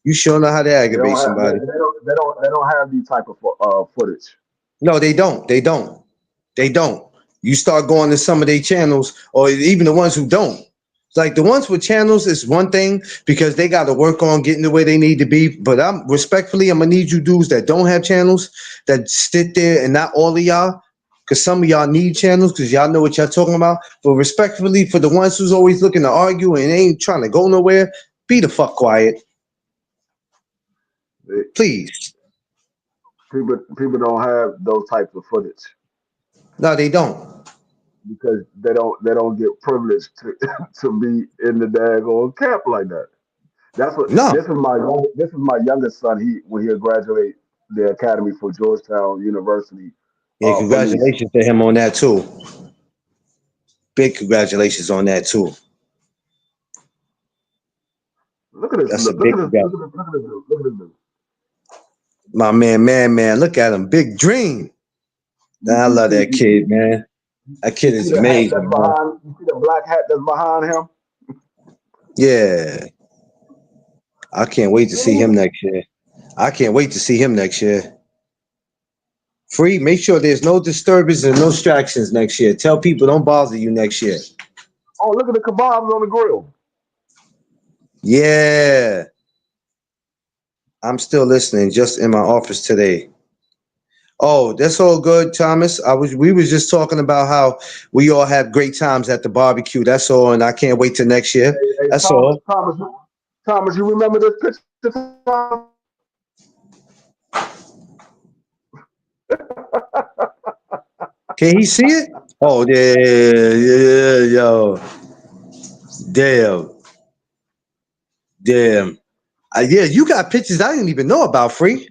You sure know how to aggravate somebody. They don't have these type of footage. No, they don't. They don't. They don't. You start going to some of their channels, or even the ones who don't. Like the ones with channels is one thing because they got to work on getting the way they need to be. But I'm gonna need you dudes that don't have channels that sit there, and not all of y'all, because some of y'all need channels because y'all know what y'all talking about. But respectfully, for the ones who's always looking to argue and ain't trying to go nowhere, be the fuck quiet, please. People don't have those types of footage No, they don't. because they don't get privileged to to be in the daggone camp like that. That's what No. this is my youngest son. When he'll graduate the academy for Georgetown University Yeah, police. congratulations to him on that too. Big congratulations on that too. Look at this! That's a Look big at this! congrats. Look at this dude! Look at this dude! My man. Look at him. Big dream. I You love see that kid, man. That you kid see is the hat that's amazing, man. behind. You see the black hat that's behind him. Yeah. I can't wait to see him next year. Free, make sure there's no disturbance and no distractions next year. Tell people don't bother you next year. Oh, look at the kebabs on the grill. Yeah. I'm still listening, just in my office today. Oh, that's all good, Thomas. We was just talking about how we all have great times at the barbecue. That's all, and I can't wait till next year. Hey, That's Thomas, all. Thomas, you remember this picture? Thomas? Can he see it? Oh yeah, yo. Damn. Yeah, you got pictures I didn't even know about, Free.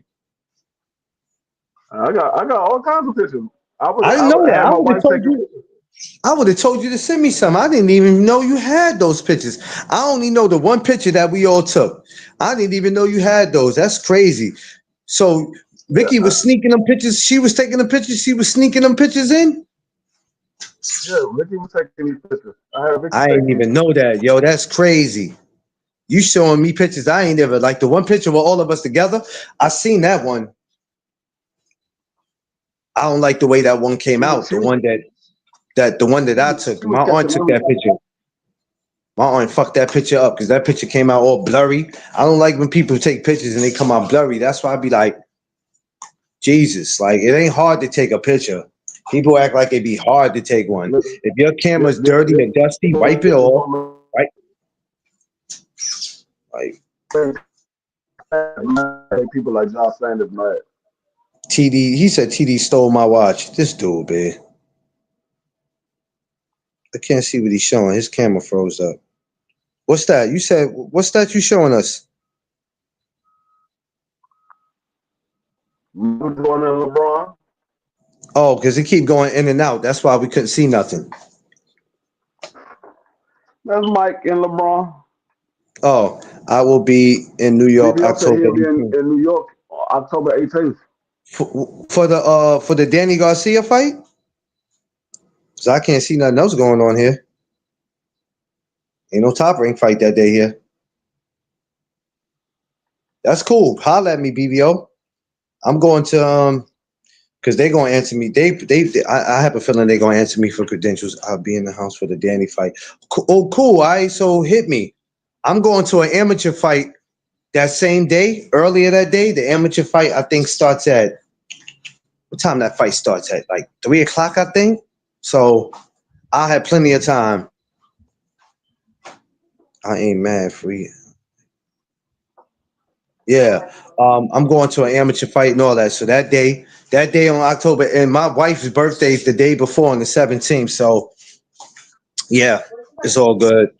I got all kinds of pictures. I didn't know I that. had my wife take it. I would have told you to send me some. I didn't even know you had those pictures. I only know the one picture that we all took. I didn't even know you had those. That's crazy. So Yeah, Vicky was sneaking them pictures. She was taking the pictures. She was sneaking them pictures in. yeah. Ricky was taking these pictures. I had Ricky I take didn't these. even know that. Yo, that's crazy. You showing me pictures I ain't ever like the one picture with all of us together. I seen that one. I don't like the way that one came She was out. she The was one that I took. she My was aunt catching took that everything. picture. My aunt fucked that picture up because that picture came out all blurry. I don't like when people take pictures and they come out blurry. That's why I be like, Jesus, like it ain't hard to take a picture. People act like it'd be hard to take one. Look, If your this, camera's this, dirty this, and dusty, wipe it this is off. one Right? Like people like Josh Sanders mad. TD, he said TD stole my watch. This dude, man. I can't see what he's showing. His camera froze up. What's that? You said what's that you showing us? Jordan and LeBron. Oh, because it keep going in and out. That's why we couldn't see nothing. That's Mike and LeBron. Oh, I will be in New York BBL said October he'll be 18th. in New York October 18th. For the Danny Garcia fight? So I can't see nothing else going on here. Ain't no top rank fight that day here. That's cool. Holla at me, BBO. I'm going to because they're gonna answer me. I have a feeling they're gonna answer me for credentials. I'll be in the house for the Danny fight. Oh, cool. All right, so hit me. I'm going to an amateur fight that same day, earlier that day. The amateur fight I think starts at what time that fight starts at? Like 3:00, I think. So I'll have plenty of time. I ain't mad for you. Yeah. I'm going to an amateur fight and all that. So that day on October, and my wife's birthday is the day before on the 17th. So yeah, it's all good.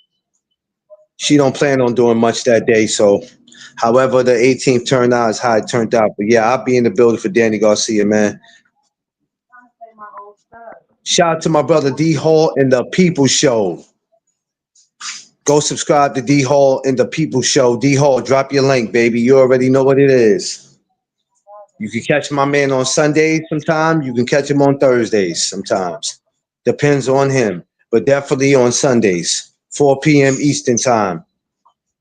She don't plan on doing much that day. So however the 18th turned out is how it turned out. But yeah, I'll be in the building for Danny Garcia, man. Shout out to my brother D Hall and the People Show. Go subscribe to D Hall and the People Show. D Hall, drop your link, baby. You already know what it is. You can catch my man on Sundays sometime. You can catch him on Thursdays sometimes. Depends on him. But definitely on Sundays, 4 p.m. Eastern time.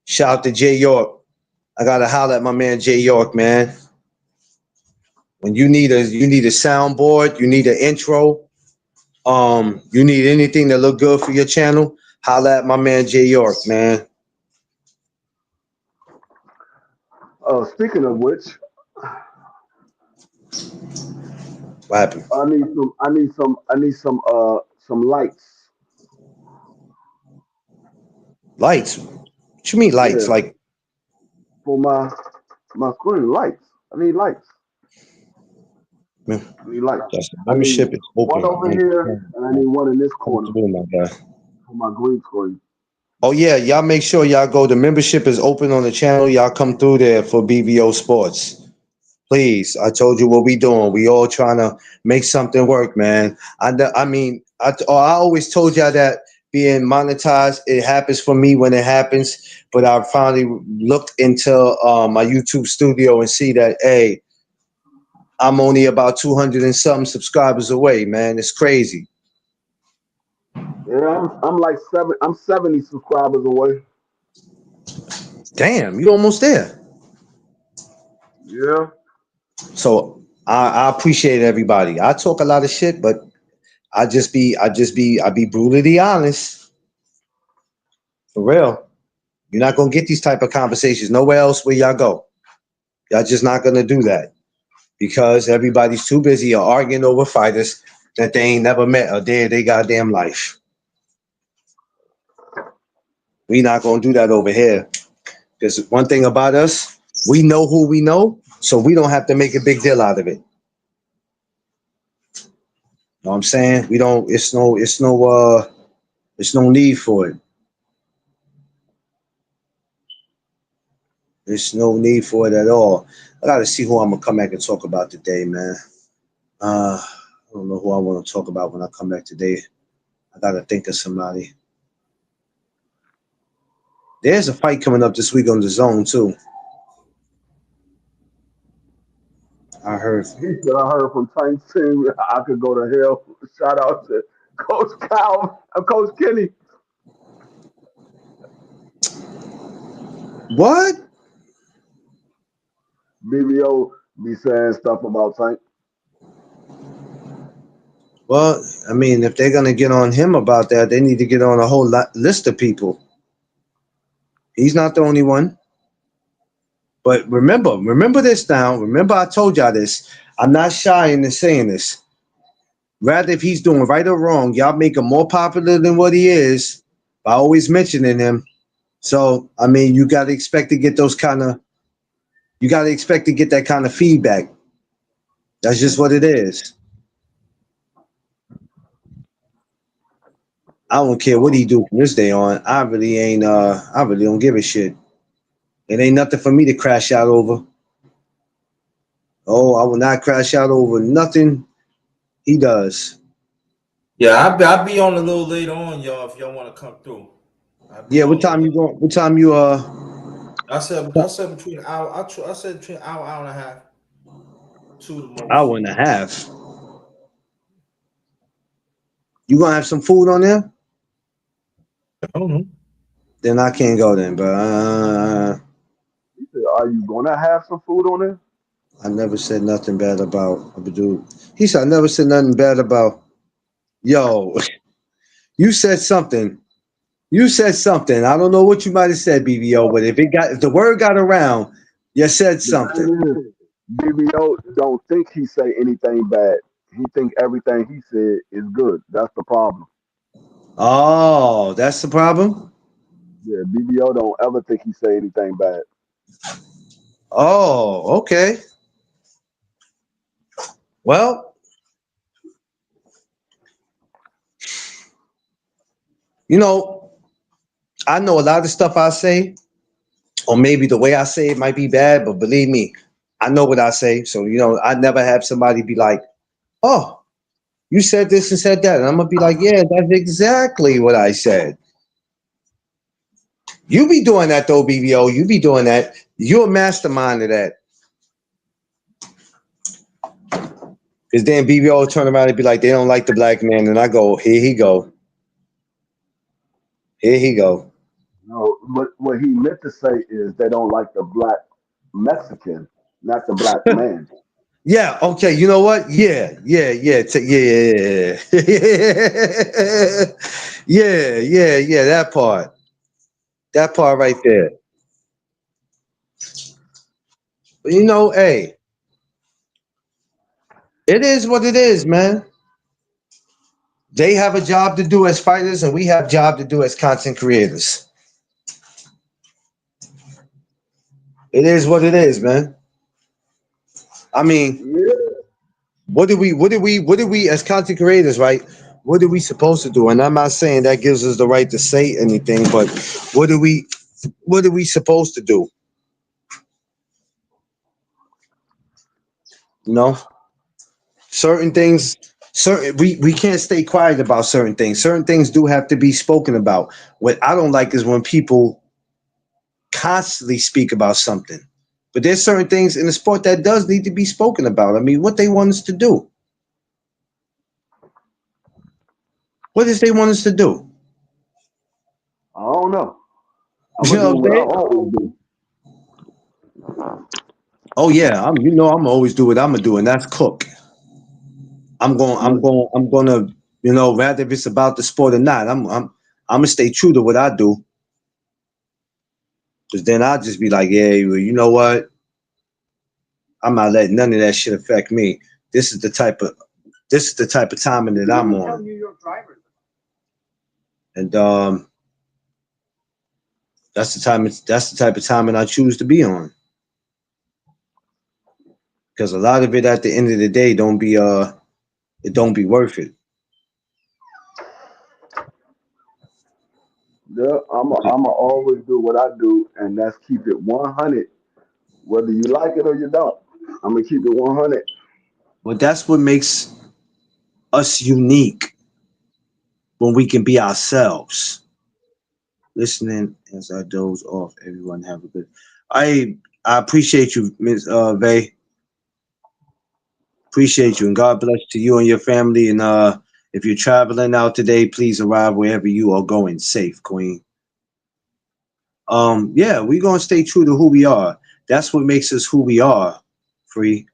Shout out to Jay York. I gotta holler at my man Jay York, man. When you need a soundboard, you need an intro, you need anything that look good for your channel, holler at my man Jay York, man. Speaking of which, What happened? I need some lights. Lights. What you mean lights? Yeah, Like for my screen lights. I need lights. man, I need lights. that's the I need membership is one open. over here, and I need one in this Come corner through, my guy. for my green screen. Oh yeah, y'all make sure y'all go. The membership is open on the channel. Y'all come through there for BBO Sports. Please, I told you what we doing. We all trying to make something work, man. I mean, I always told y'all that being monetized, it happens for me when it happens. But I finally looked into my YouTube studio and see that, hey, I'm only about 200 and something subscribers away, man. It's crazy. Yeah, I'm like I'm 70 subscribers away. Damn, you almost there. Yeah. So I appreciate everybody. I talk a lot of shit, but I be brutally honest. For real. You're not gonna get these type of conversations nowhere else where y'all go. Y'all just not gonna do that because everybody's too busy arguing over fighters that they ain't never met a day of their goddamn life. We not gonna do that over here. Because one thing about us, we know who we know, so we don't have to make a big deal out of it. Know what I'm saying? We don't. It's no need for it. There's no need for it at all. I gotta see who I'm gonna come back and talk about today, man. I don't know who I want to talk about when I come back today. I gotta think of somebody. There's a fight coming up this week on the Zone too. I heard. He said I heard from Tank team I could go to hell. Shout out to Coach Cal, Coach Kenny. What? BBO be saying stuff about Tank. Well, I mean, if they're gonna get on him about that, they need to get on a whole list of people. He's not the only one. But remember this now. Remember, I told y'all this. I'm not shy in saying this. Rather, if he's doing right or wrong, y'all make him more popular than what he is by always mentioning him. So, I mean, you got to expect to get those kind of, you got to expect to get that kind of feedback. That's just what it is. I don't care what he do from this day on. I really don't give a shit. It ain't nothing for me to crash out over. Oh, I will not crash out over nothing he does. Yeah, I'll be on a little later on, y'all. If y'all want to come through, I'll be Yeah, on what a little time you later. going? What time you I said between an hour. I said between an hour and a half, two the most. hour and a half. You gonna have some food on there? I don't know. Then I can't go then, but He said, "Are you gonna have some food on there?" I never said nothing bad about Abdul. He said I never said nothing bad about yo. You said something. You said something. I don't know what you might have said, BBO, but if the word got around, you said The something. thing is, BBO don't think he say anything bad. He think everything he said is good. That's the problem. Oh, that's the problem? Yeah, BBO don't ever think he say anything bad. Oh, okay. Well, you know, I know a lot of stuff I say, or maybe the way I say it might be bad, but believe me, I know what I say. So, I never have somebody be like, oh, you said this and said that. And I'm going to be like, yeah, that's exactly what I said. You be doing that though, BBO. You be doing that. You're a mastermind of that. Because then BBO will turn around and be like, they don't like the black man. And I go, here he go. Here he go. No, what he meant to say is they don't like the black Mexican, not the black man. Yeah, okay. You know what? Yeah. Yeah. That part. That part right there. But hey, it is what it is, man. They have a job to do as fighters, and we have a job to do as content creators. It is what it is, man. I mean, Yeah, what did we as content creators, right? what are we supposed to do? And I'm not saying that gives us the right to say anything, but what are we supposed to do? You know, certain things, we can't stay quiet about certain things. Certain things do have to be spoken about. What I don't like is when people constantly speak about something. But there's certain things in the sport that does need to be spoken about. I mean, what they want us to do. What does they want us to do? I don't know. I'm You gonna know do what I'm what I saying? always do. Oh yeah, I'm always do what I'm gonna do, and that's cook. I'm gonna, rather if it's about the sport or not, I'm gonna stay true to what I do. Cause then I'll just be like, yeah, well, you know what? I'm not letting none of that shit affect me. This is the type of timing that I'm on. And that's the type of timing I choose to be on. Because a lot of it at the end of the day it don't be worth it. Yeah, I'm always do what I do, and that's keep it 100, whether you like it or you don't. I'm gonna keep it 100. But that's what makes us unique when we can be ourselves. Listening as I doze off. Everyone have a good. I appreciate you, Ms. Vay. Appreciate you, and God bless to you and your family. And if you're traveling out today, please arrive wherever you are going safe, Queen. Yeah, we're gonna stay true to who we are. That's what makes us who we are. Free.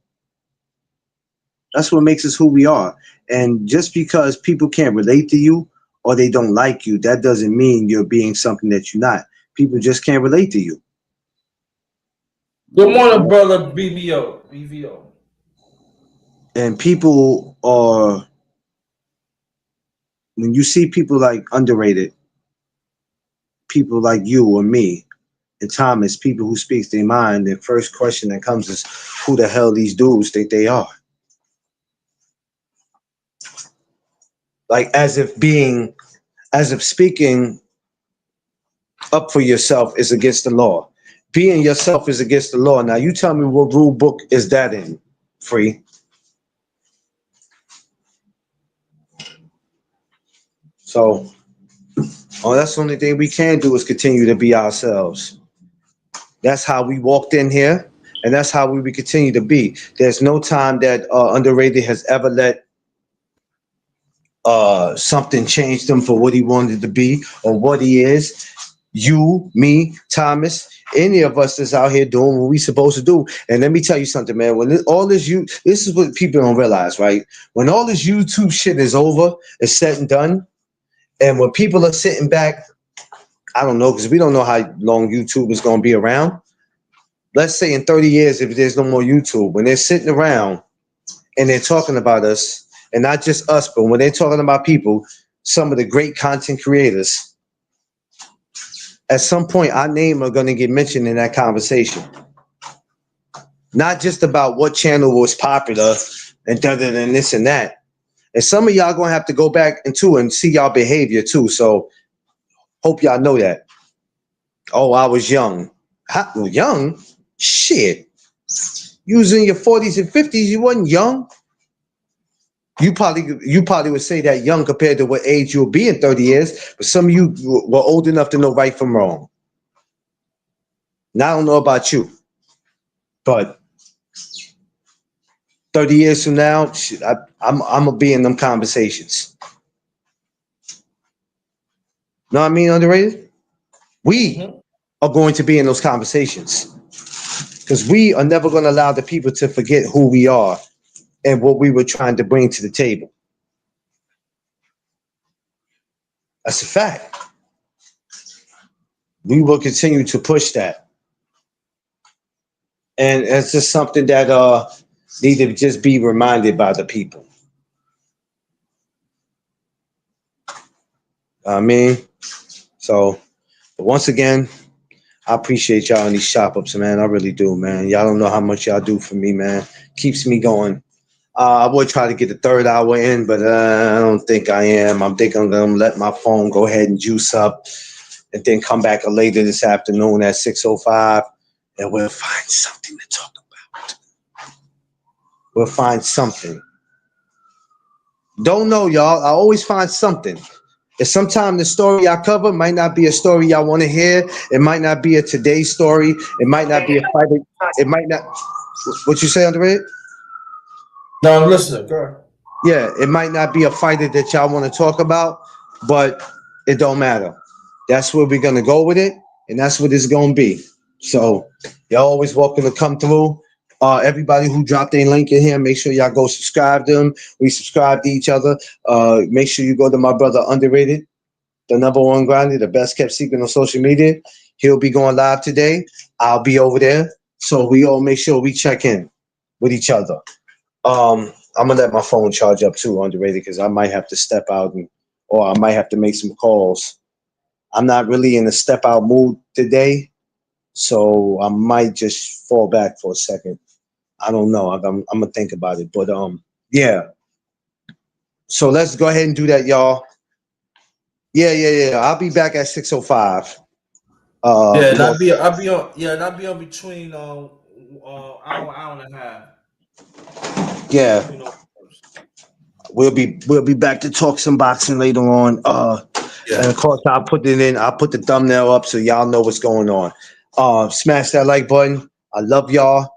That's what makes us who we are. And just because people can't relate to you or they don't like you, that doesn't mean you're being something that you're not. People just can't relate to you. Good morning, brother BVO. BVO. And people are, when you see people like underrated, people like you or me and Thomas, people who speaks their mind, the first question that comes is, who the hell these dudes think they are? Like as if speaking up for yourself is against the law. Being yourself is against the law. Now you tell me what rule book is that in, Free? So, that's the only thing we can do is continue to be ourselves. That's how we walked in here, and that's how we will continue to be. There's no time that underrated has ever let something change him for what he wanted to be or what he is. You, me, Thomas, any of us that's out here doing what we supposed to do. And let me tell you something, man. When this is what people don't realize, right? When all this YouTube shit is over, it's said and done, and when people are sitting back, I don't know, because we don't know how long YouTube is going to be around. Let's say in 30 years, if there's no more YouTube, when they're sitting around and they're talking about us, and not just us, but when they're talking about people, some of the great content creators, at some point, our name are going to get mentioned in that conversation. Not just about what channel was popular and this and that. And some of y'all going to have to go back into and see y'all behavior too. So hope y'all know that. Oh, I was young. Well, young? Shit. You was in your 40s and 50s. You wasn't young. You probably would say that young compared to what age you'll be in 30 years. But some of you were old enough to know right from wrong. Now, I don't know about you, but 30 years from now, shit, I'm gonna be in them conversations. Know what I mean, underrated? We are going to be in those conversations because we are never going to allow the people to forget who we are and what we were trying to bring to the table. That's a fact. We will continue to push that. And it's just something that need to just be reminded by the people. I mean, so once again, I appreciate y'all in these shop ups, man. I really do, man. Y'all don't know how much y'all do for me, man. Keeps me going. I would try to get the third hour in, but I don't think I am. I think I'm going to let my phone go ahead and juice up and then come back later this afternoon at 6:05, and we'll find something to talk about. We'll find something. Don't know, y'all. I always find something. And sometimes the story I cover might not be a story y'all want to hear. It might not be a today's story. It might not be a fight. It might not. What you say, Andre? No, I'm listening, girl. Yeah, it might not be a fighter that y'all want to talk about, but it don't matter. That's where we're gonna go with it, and that's what it's gonna be. So y'all always welcome to come through. Everybody who dropped a link in here, make sure y'all go subscribe to them. We subscribe to each other. Make sure you go to my brother Underrated, the #1 grinder, the best kept secret on social media. He'll be going live today. I'll be over there. So we all make sure we check in with each other. I'm gonna let my phone charge up too, Underrated, because I might have to step out or I might have to make some calls. I'm not really in a step out mood today, so I might just fall back for a second. I don't know. I'm gonna think about it, but yeah. So let's go ahead and do that, y'all. Yeah. I'll be back at 6:05. Yeah, and I'll be on between hour and a half. Yeah, we'll be back to talk some boxing later on. And of course, I'll put the thumbnail up so y'all know what's going on. Smash that like button. I love y'all.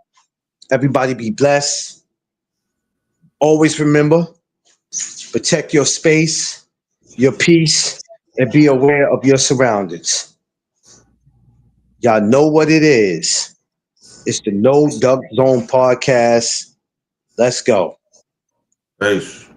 Everybody be blessed. Always remember, protect your space, your peace, and be aware of your surroundings. Y'all know what it is. It's the No Duck Zone podcast. Let's go. Peace.